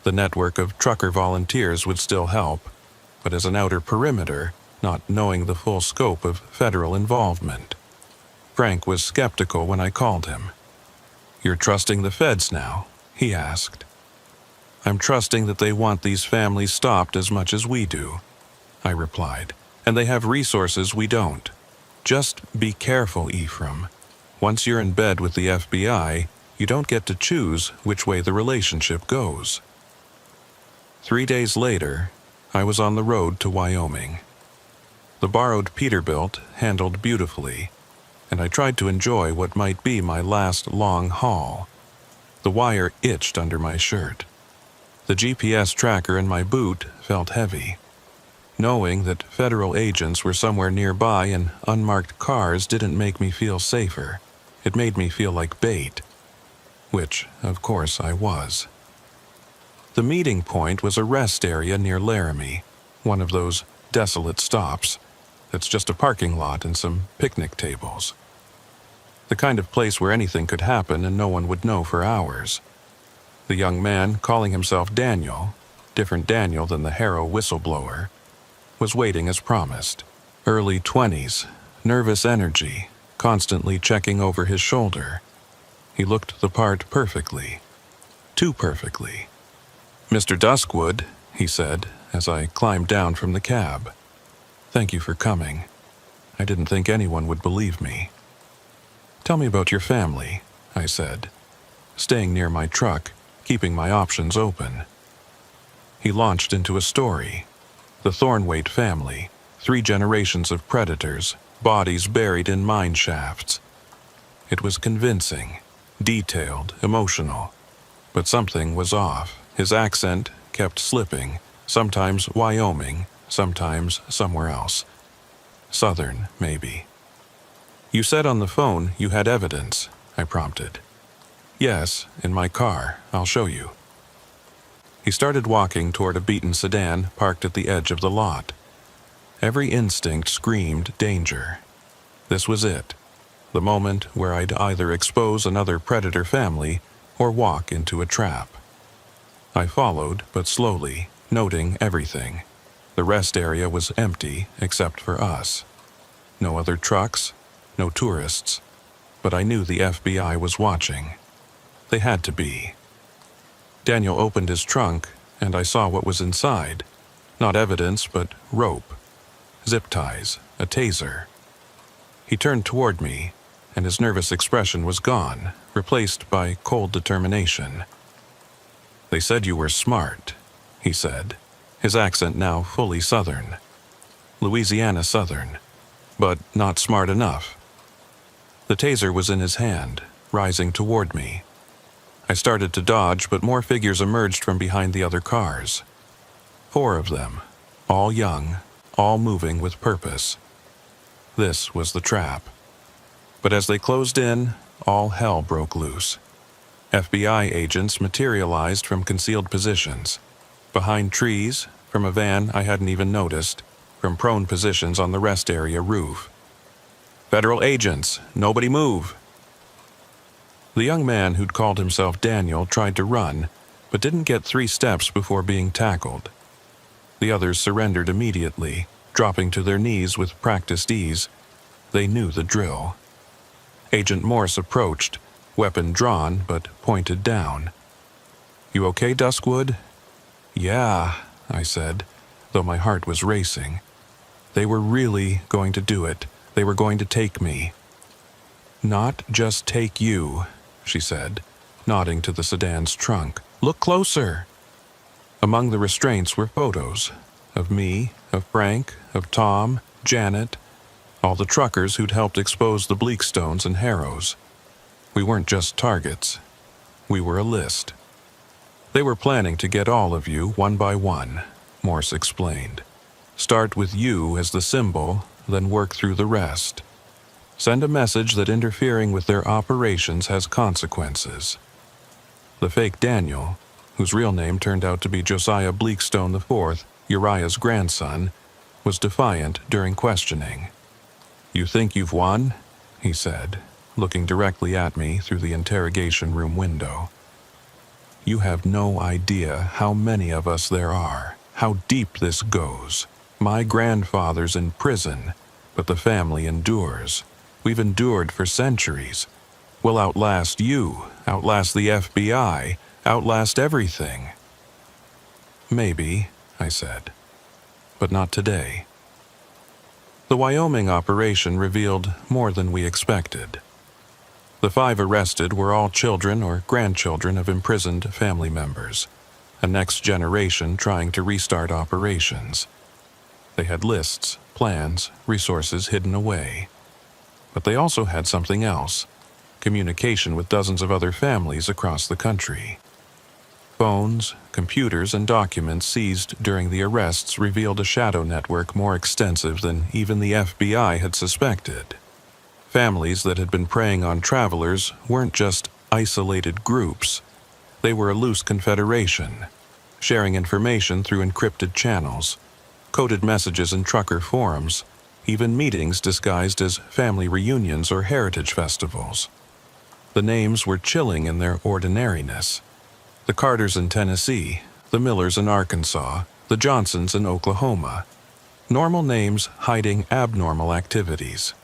The network of trucker volunteers would still help, but as an outer perimeter, not knowing the full scope of federal involvement. Frank was skeptical when I called him. "You're trusting the feds now?" he asked. "I'm trusting that they want these families stopped as much as we do," I replied, "and they have resources we don't. Just be careful, Ephraim. Once you're in bed with the FBI, you don't get to choose which way the relationship goes." 3 days later, I was on the road to Wyoming. The borrowed Peterbilt handled beautifully, and I tried to enjoy what might be my last long haul. The wire itched under my shirt. The GPS tracker in my boot felt heavy. Knowing that federal agents were somewhere nearby and unmarked cars didn't make me feel safer. It made me feel like bait, which, of course, I was. The meeting point was a rest area near Laramie, one of those desolate stops that's just a parking lot and some picnic tables. The kind of place where anything could happen and no one would know for hours. The young man, calling himself Daniel, different Daniel than the Harrow whistleblower, was waiting as promised. Early 20s, nervous energy, constantly checking over his shoulder. He looked the part perfectly. Too perfectly. "Mr. Duskwood," he said, as I climbed down from the cab. "Thank you for coming. I didn't think anyone would believe me." "Tell me about your family," I said, staying near my truck, keeping my options open. He launched into a story. The Thornwaite family, 3 generations of predators, bodies buried in mine shafts. It was convincing, detailed, emotional. But something was off. His accent kept slipping, sometimes Wyoming, sometimes somewhere else. Southern, maybe. "You said on the phone you had evidence," I prompted. "Yes, in my car. I'll show you." He started walking toward a beaten sedan parked at the edge of the lot. Every instinct screamed danger. This was it, the moment where I'd either expose another predator family or walk into a trap. I followed, but slowly, noting everything. The rest area was empty except for us. No other trucks, no tourists, but I knew the FBI was watching. They had to be. Daniel opened his trunk, and I saw what was inside. Not evidence, but rope. Zip ties, a taser. He turned toward me, and his nervous expression was gone, replaced by cold determination. "They said you were smart," he said, his accent now fully Southern. Louisiana Southern, but not smart enough. The taser was in his hand, rising toward me. I started to dodge, but more figures emerged from behind the other cars. 4 of them, all young, all moving with purpose. This was the trap. But as they closed in, all hell broke loose. FBI agents materialized from concealed positions. Behind trees, from a van I hadn't even noticed, from prone positions on the rest area roof. "Federal agents, nobody move!" The young man who'd called himself Daniel tried to run, but didn't get 3 steps before being tackled. The others surrendered immediately, dropping to their knees with practiced ease. They knew the drill. Agent Morse approached, weapon drawn but pointed down. "You okay, Duskwood?" "Yeah," I said, though my heart was racing. They were really going to do it, They were going to take me. Not just take you, she said, nodding to the sedan's trunk. Look closer. Among the restraints were photos of me, of Frank, of Tom, Janet, all the truckers who'd helped expose the Bleakstones and Harrows. We weren't just targets. We were a list. They were planning to get all of you one by one, Morse explained. Start with you as the symbol, then work through the rest. Send a message that interfering with their operations has consequences. The fake Daniel, whose real name turned out to be Josiah Bleakstone IV, Uriah's grandson, was defiant during questioning. You think you've won? He said, looking directly at me through the interrogation room window. You have no idea how many of us there are, how deep this goes. My grandfather's in prison, but the family endures. We've endured for centuries. We'll outlast you, outlast the FBI, outlast everything. Maybe, I said, but not today. The Wyoming operation revealed more than we expected. The 5 arrested were all children or grandchildren of imprisoned family members, a next generation trying to restart operations. They had lists, plans, resources hidden away. But they also had something else, communication with dozens of other families across the country. Phones, computers, and documents seized during the arrests revealed a shadow network more extensive than even the FBI had suspected. Families that had been preying on travelers weren't just isolated groups. They were a loose confederation, sharing information through encrypted channels, coded messages in trucker forums, even meetings disguised as family reunions or heritage festivals. The names were chilling in their ordinariness. The Carters in Tennessee, the Millers in Arkansas, the Johnsons in Oklahoma. Normal names hiding abnormal activities.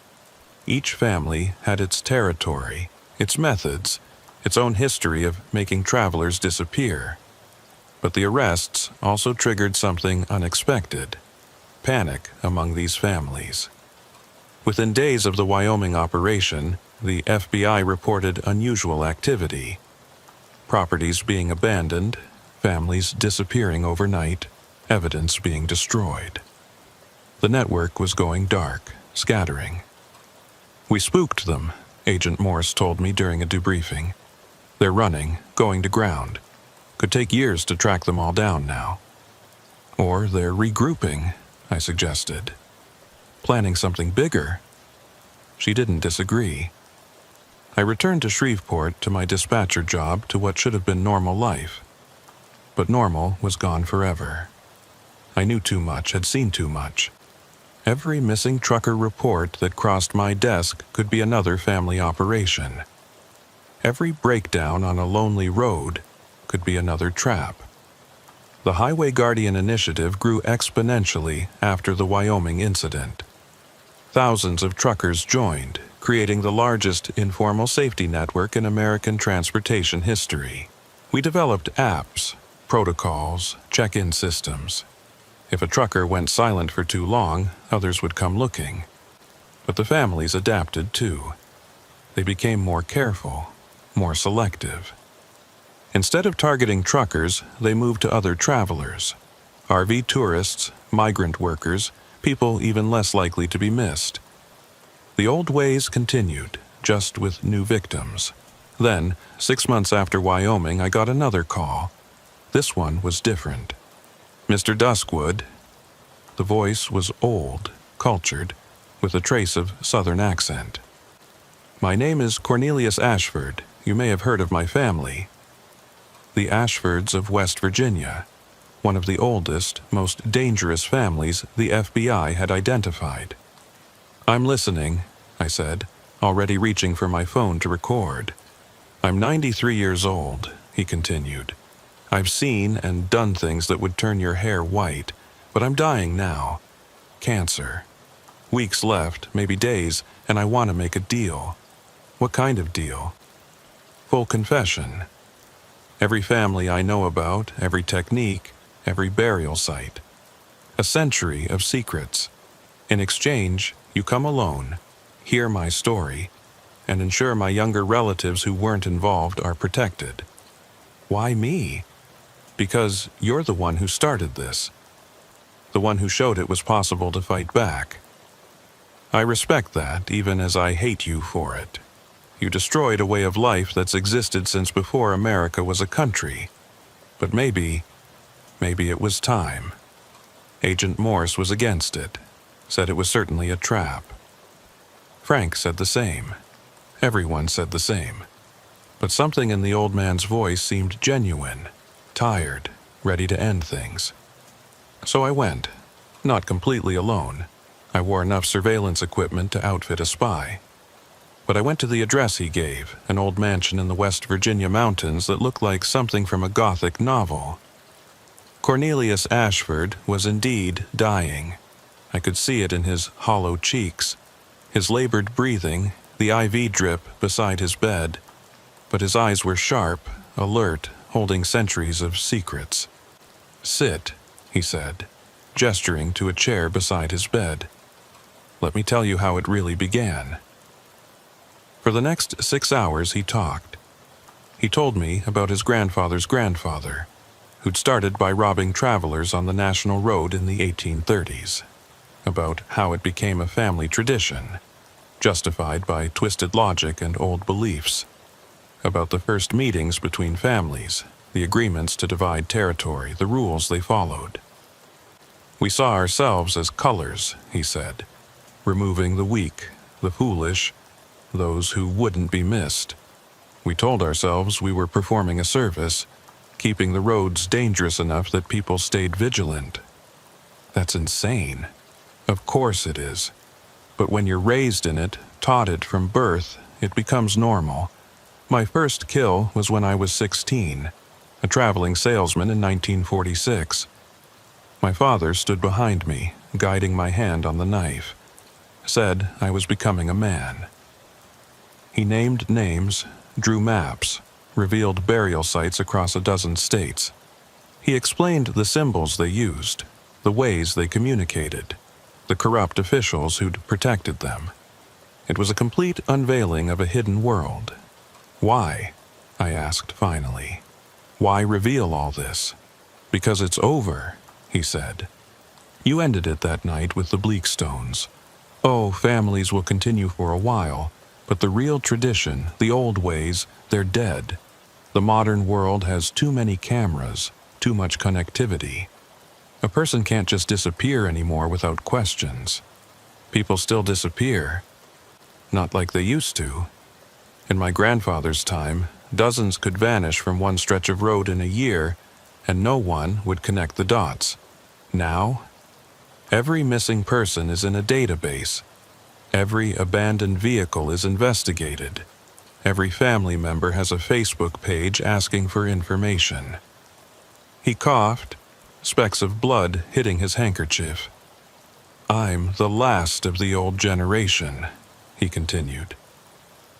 Each family had its territory, its methods, its own history of making travelers disappear. But the arrests also triggered something unexpected: panic among these families. Within days of the Wyoming operation, the FBI reported unusual activity. Properties being abandoned, families disappearing overnight, evidence being destroyed. The network was going dark, scattering. We spooked them, Agent Morse told me during a debriefing. They're running, going to ground. Could take years to track them all down now. Or they're regrouping, I suggested. Planning something bigger. She didn't disagree. I returned to Shreveport to my dispatcher job, to what should have been normal life. But normal was gone forever. I knew too much, had seen too much. Every missing trucker report that crossed my desk could be another family operation. Every breakdown on a lonely road could be another trap. The Highway Guardian initiative grew exponentially after the Wyoming incident. Thousands of truckers joined, creating the largest informal safety network in American transportation history. We developed apps, protocols, check-in systems. If a trucker went silent for too long, others would come looking. But the families adapted too. They became more careful, more selective. Instead of targeting truckers, they moved to other travelers, RV tourists, migrant workers, people even less likely to be missed. The old ways continued, just with new victims. Then, 6 months after Wyoming, I got another call. This one was different. Mr. Duskwood. The voice was old, cultured, with a trace of Southern accent. My name is Cornelius Ashford. You may have heard of my family. The Ashfords of West Virginia, one of the oldest, most dangerous families the FBI had identified. I'm listening, I said, already reaching for my phone to record. I'm 93 years old, he continued. I've seen and done things that would turn your hair white, but I'm dying now. Cancer. Weeks left, maybe days, and I want to make a deal. What kind of deal? Full confession. Every family I know about, every technique, every burial site. A century of secrets. In exchange, You come alone, hear my story, and ensure my younger relatives who weren't involved are protected. Why me? Because you're the one who started this. The one who showed it was possible to fight back. I respect that, even as I hate you for it. You destroyed a way of life that's existed since before America was a country. But maybe it was time. Agent Morse was against it, said it was certainly a trap. Frank said the same. Everyone said the same. But something in the old man's voice seemed genuine, tired, ready to end things. So I went, not completely alone. I wore enough surveillance equipment to outfit a spy. But I went to the address he gave, an old mansion in the West Virginia mountains that looked like something from a Gothic novel. Cornelius Ashford was indeed dying. I could see it in his hollow cheeks, his labored breathing, the IV drip beside his bed. But his eyes were sharp, alert, holding centuries of secrets. "Sit," he said, gesturing to a chair beside his bed. "Let me tell you how it really began." For the next 6 hours he talked. He told me about his grandfather's grandfather, who'd started by robbing travelers on the National Road in the 1830s, about how it became a family tradition, justified by twisted logic and old beliefs, about the first meetings between families, the agreements to divide territory, the rules they followed. "We saw ourselves as colors," he said, removing the weak, the foolish, those who wouldn't be missed. We told ourselves we were performing a service, keeping the roads dangerous enough that people stayed vigilant. That's insane. Of course it is. But when you're raised in it, taught it from birth, it becomes normal. My first kill was when I was 16, a traveling salesman in 1946. My father stood behind me, guiding my hand on the knife. Said I was becoming a man. He named names, drew maps, revealed burial sites across a dozen states. He explained the symbols they used, the ways they communicated, the corrupt officials who'd protected them. It was a complete unveiling of a hidden world. "Why?" I asked finally. "Why reveal all this?" "Because it's over," he said. "You ended it that night with the Bleakstones. Oh, families will continue for a while, but the real tradition, the old ways, they're dead. The modern world has too many cameras, too much connectivity. A person can't just disappear anymore without questions. People still disappear. Not like they used to. In my grandfather's time, dozens could vanish from one stretch of road in a year, and no one would connect the dots. Now, every missing person is in a database. Every abandoned vehicle is investigated. Every family member has a Facebook page asking for information." He coughed, specks of blood hitting his handkerchief. "I'm the last of the old generation," he continued.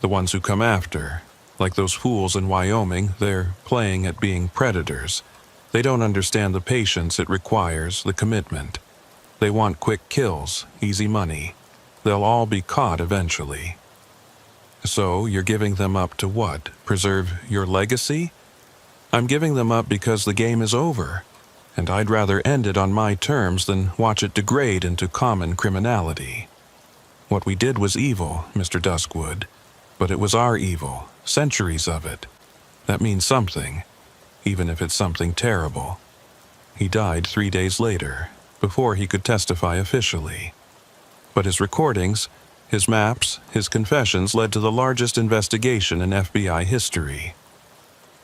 "The ones who come after, like those fools in Wyoming, they're playing at being predators. They don't understand the patience it requires, the commitment. They want quick kills, easy money. They'll all be caught eventually." "So you're giving them up to what? Preserve your legacy?" "I'm giving them up because the game is over, and I'd rather end it on my terms than watch it degrade into common criminality. What we did was evil, Mr. Duskwood, but it was our evil, centuries of it. That means something, even if it's something terrible." He died 3 days later, before he could testify officially. But his recordings, his maps, his confessions led to the largest investigation in FBI history.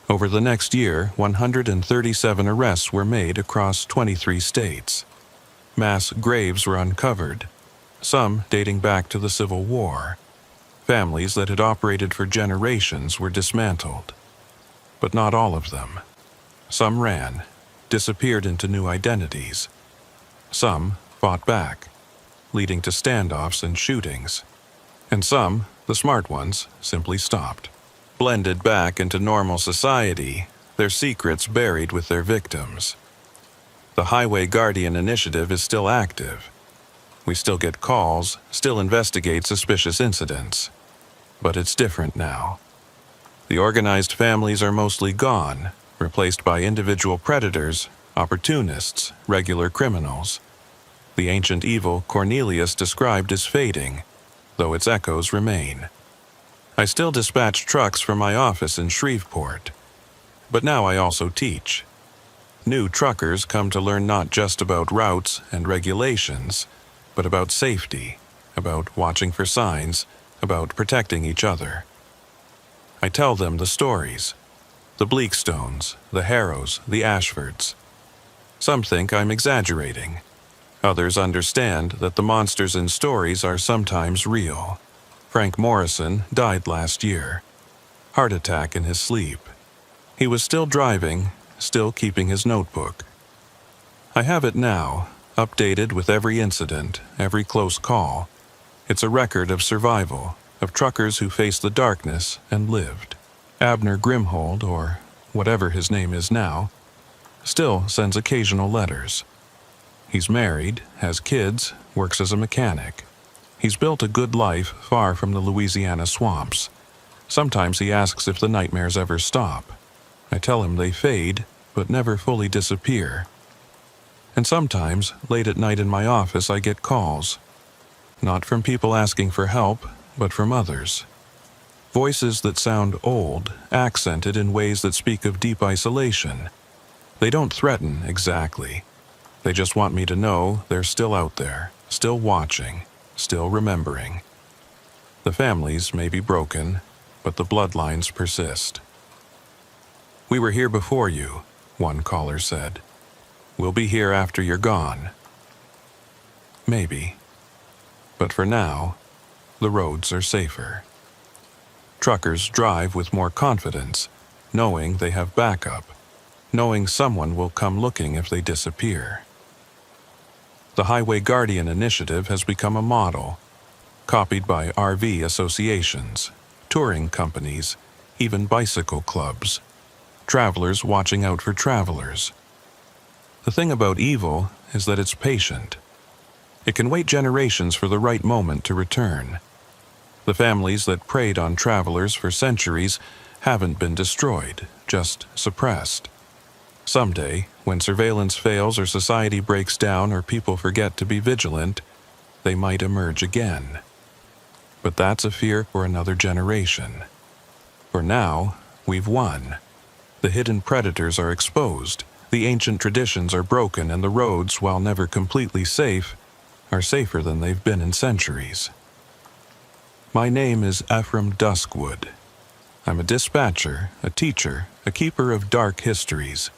Over the next year, 137 arrests were made across 23 states. Mass graves were uncovered, some dating back to the Civil War. Families that had operated for generations were dismantled. But not all of them. Some ran, disappeared into new identities. Some fought back, leading to standoffs and shootings. And some, the smart ones, simply stopped. Blended back into normal society, their secrets buried with their victims. The Highway Guardian Initiative is still active. We still get calls, still investigate suspicious incidents. But it's different now. The organized families are mostly gone, replaced by individual predators, opportunists, regular criminals. The ancient evil Cornelius described is fading, though its echoes remain. I still dispatch trucks from my office in Shreveport, but now I also teach. New truckers come to learn not just about routes and regulations, but about safety, about watching for signs, about protecting each other. I tell them the stories, the Bleakstones, the Harrows, the Ashfords. Some think I'm exaggerating. Others understand that the monsters in stories are sometimes real. Frank Morrison died last year. Heart attack in his sleep. He was still driving, still keeping his notebook. I have it now, updated with every incident, every close call. It's a record of survival, of truckers who faced the darkness and lived. Abner Grimhold, or whatever his name is now, still sends occasional letters. He's married, has kids, works as a mechanic. He's built a good life far from the Louisiana swamps. Sometimes he asks if the nightmares ever stop. I tell him they fade, but never fully disappear. And sometimes, late at night in my office, I get calls. Not from people asking for help, but from others. Voices that sound old, accented in ways that speak of deep isolation. They don't threaten exactly. They just want me to know they're still out there, still watching, still remembering. The families may be broken, but the bloodlines persist. "We were here before you," one caller said. "We'll be here after you're gone." Maybe. But for now, the roads are safer. Truckers drive with more confidence, knowing they have backup, knowing someone will come looking if they disappear. The Highway Guardian initiative has become a model, copied by RV associations, touring companies, even bicycle clubs, travelers watching out for travelers. The thing about evil is that it's patient. It can wait generations for the right moment to return. The families that preyed on travelers for centuries haven't been destroyed, just suppressed. Someday, when surveillance fails or society breaks down or people forget to be vigilant, they might emerge again. But that's a fear for another generation. For now, we've won. The hidden predators are exposed, the ancient traditions are broken, and the roads, while never completely safe, are safer than they've been in centuries. My name is Ephraim Duskwood. I'm a dispatcher, a teacher, a keeper of dark histories.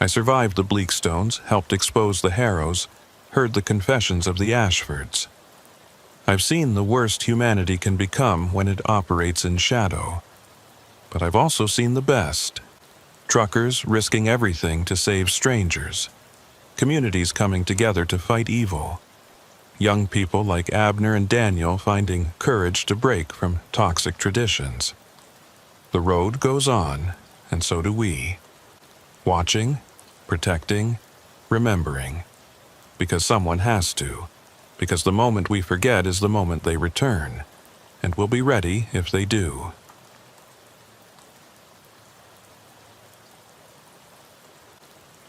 I survived the Bleakstones, helped expose the Harrows, heard the confessions of the Ashfords. I've seen the worst humanity can become when it operates in shadow. But I've also seen the best. Truckers risking everything to save strangers. Communities coming together to fight evil. Young people like Abner and Daniel finding courage to break from toxic traditions. The road goes on, and so do we. Watching, protecting, remembering. Because someone has to. Because the moment we forget is the moment they return. And we'll be ready if they do.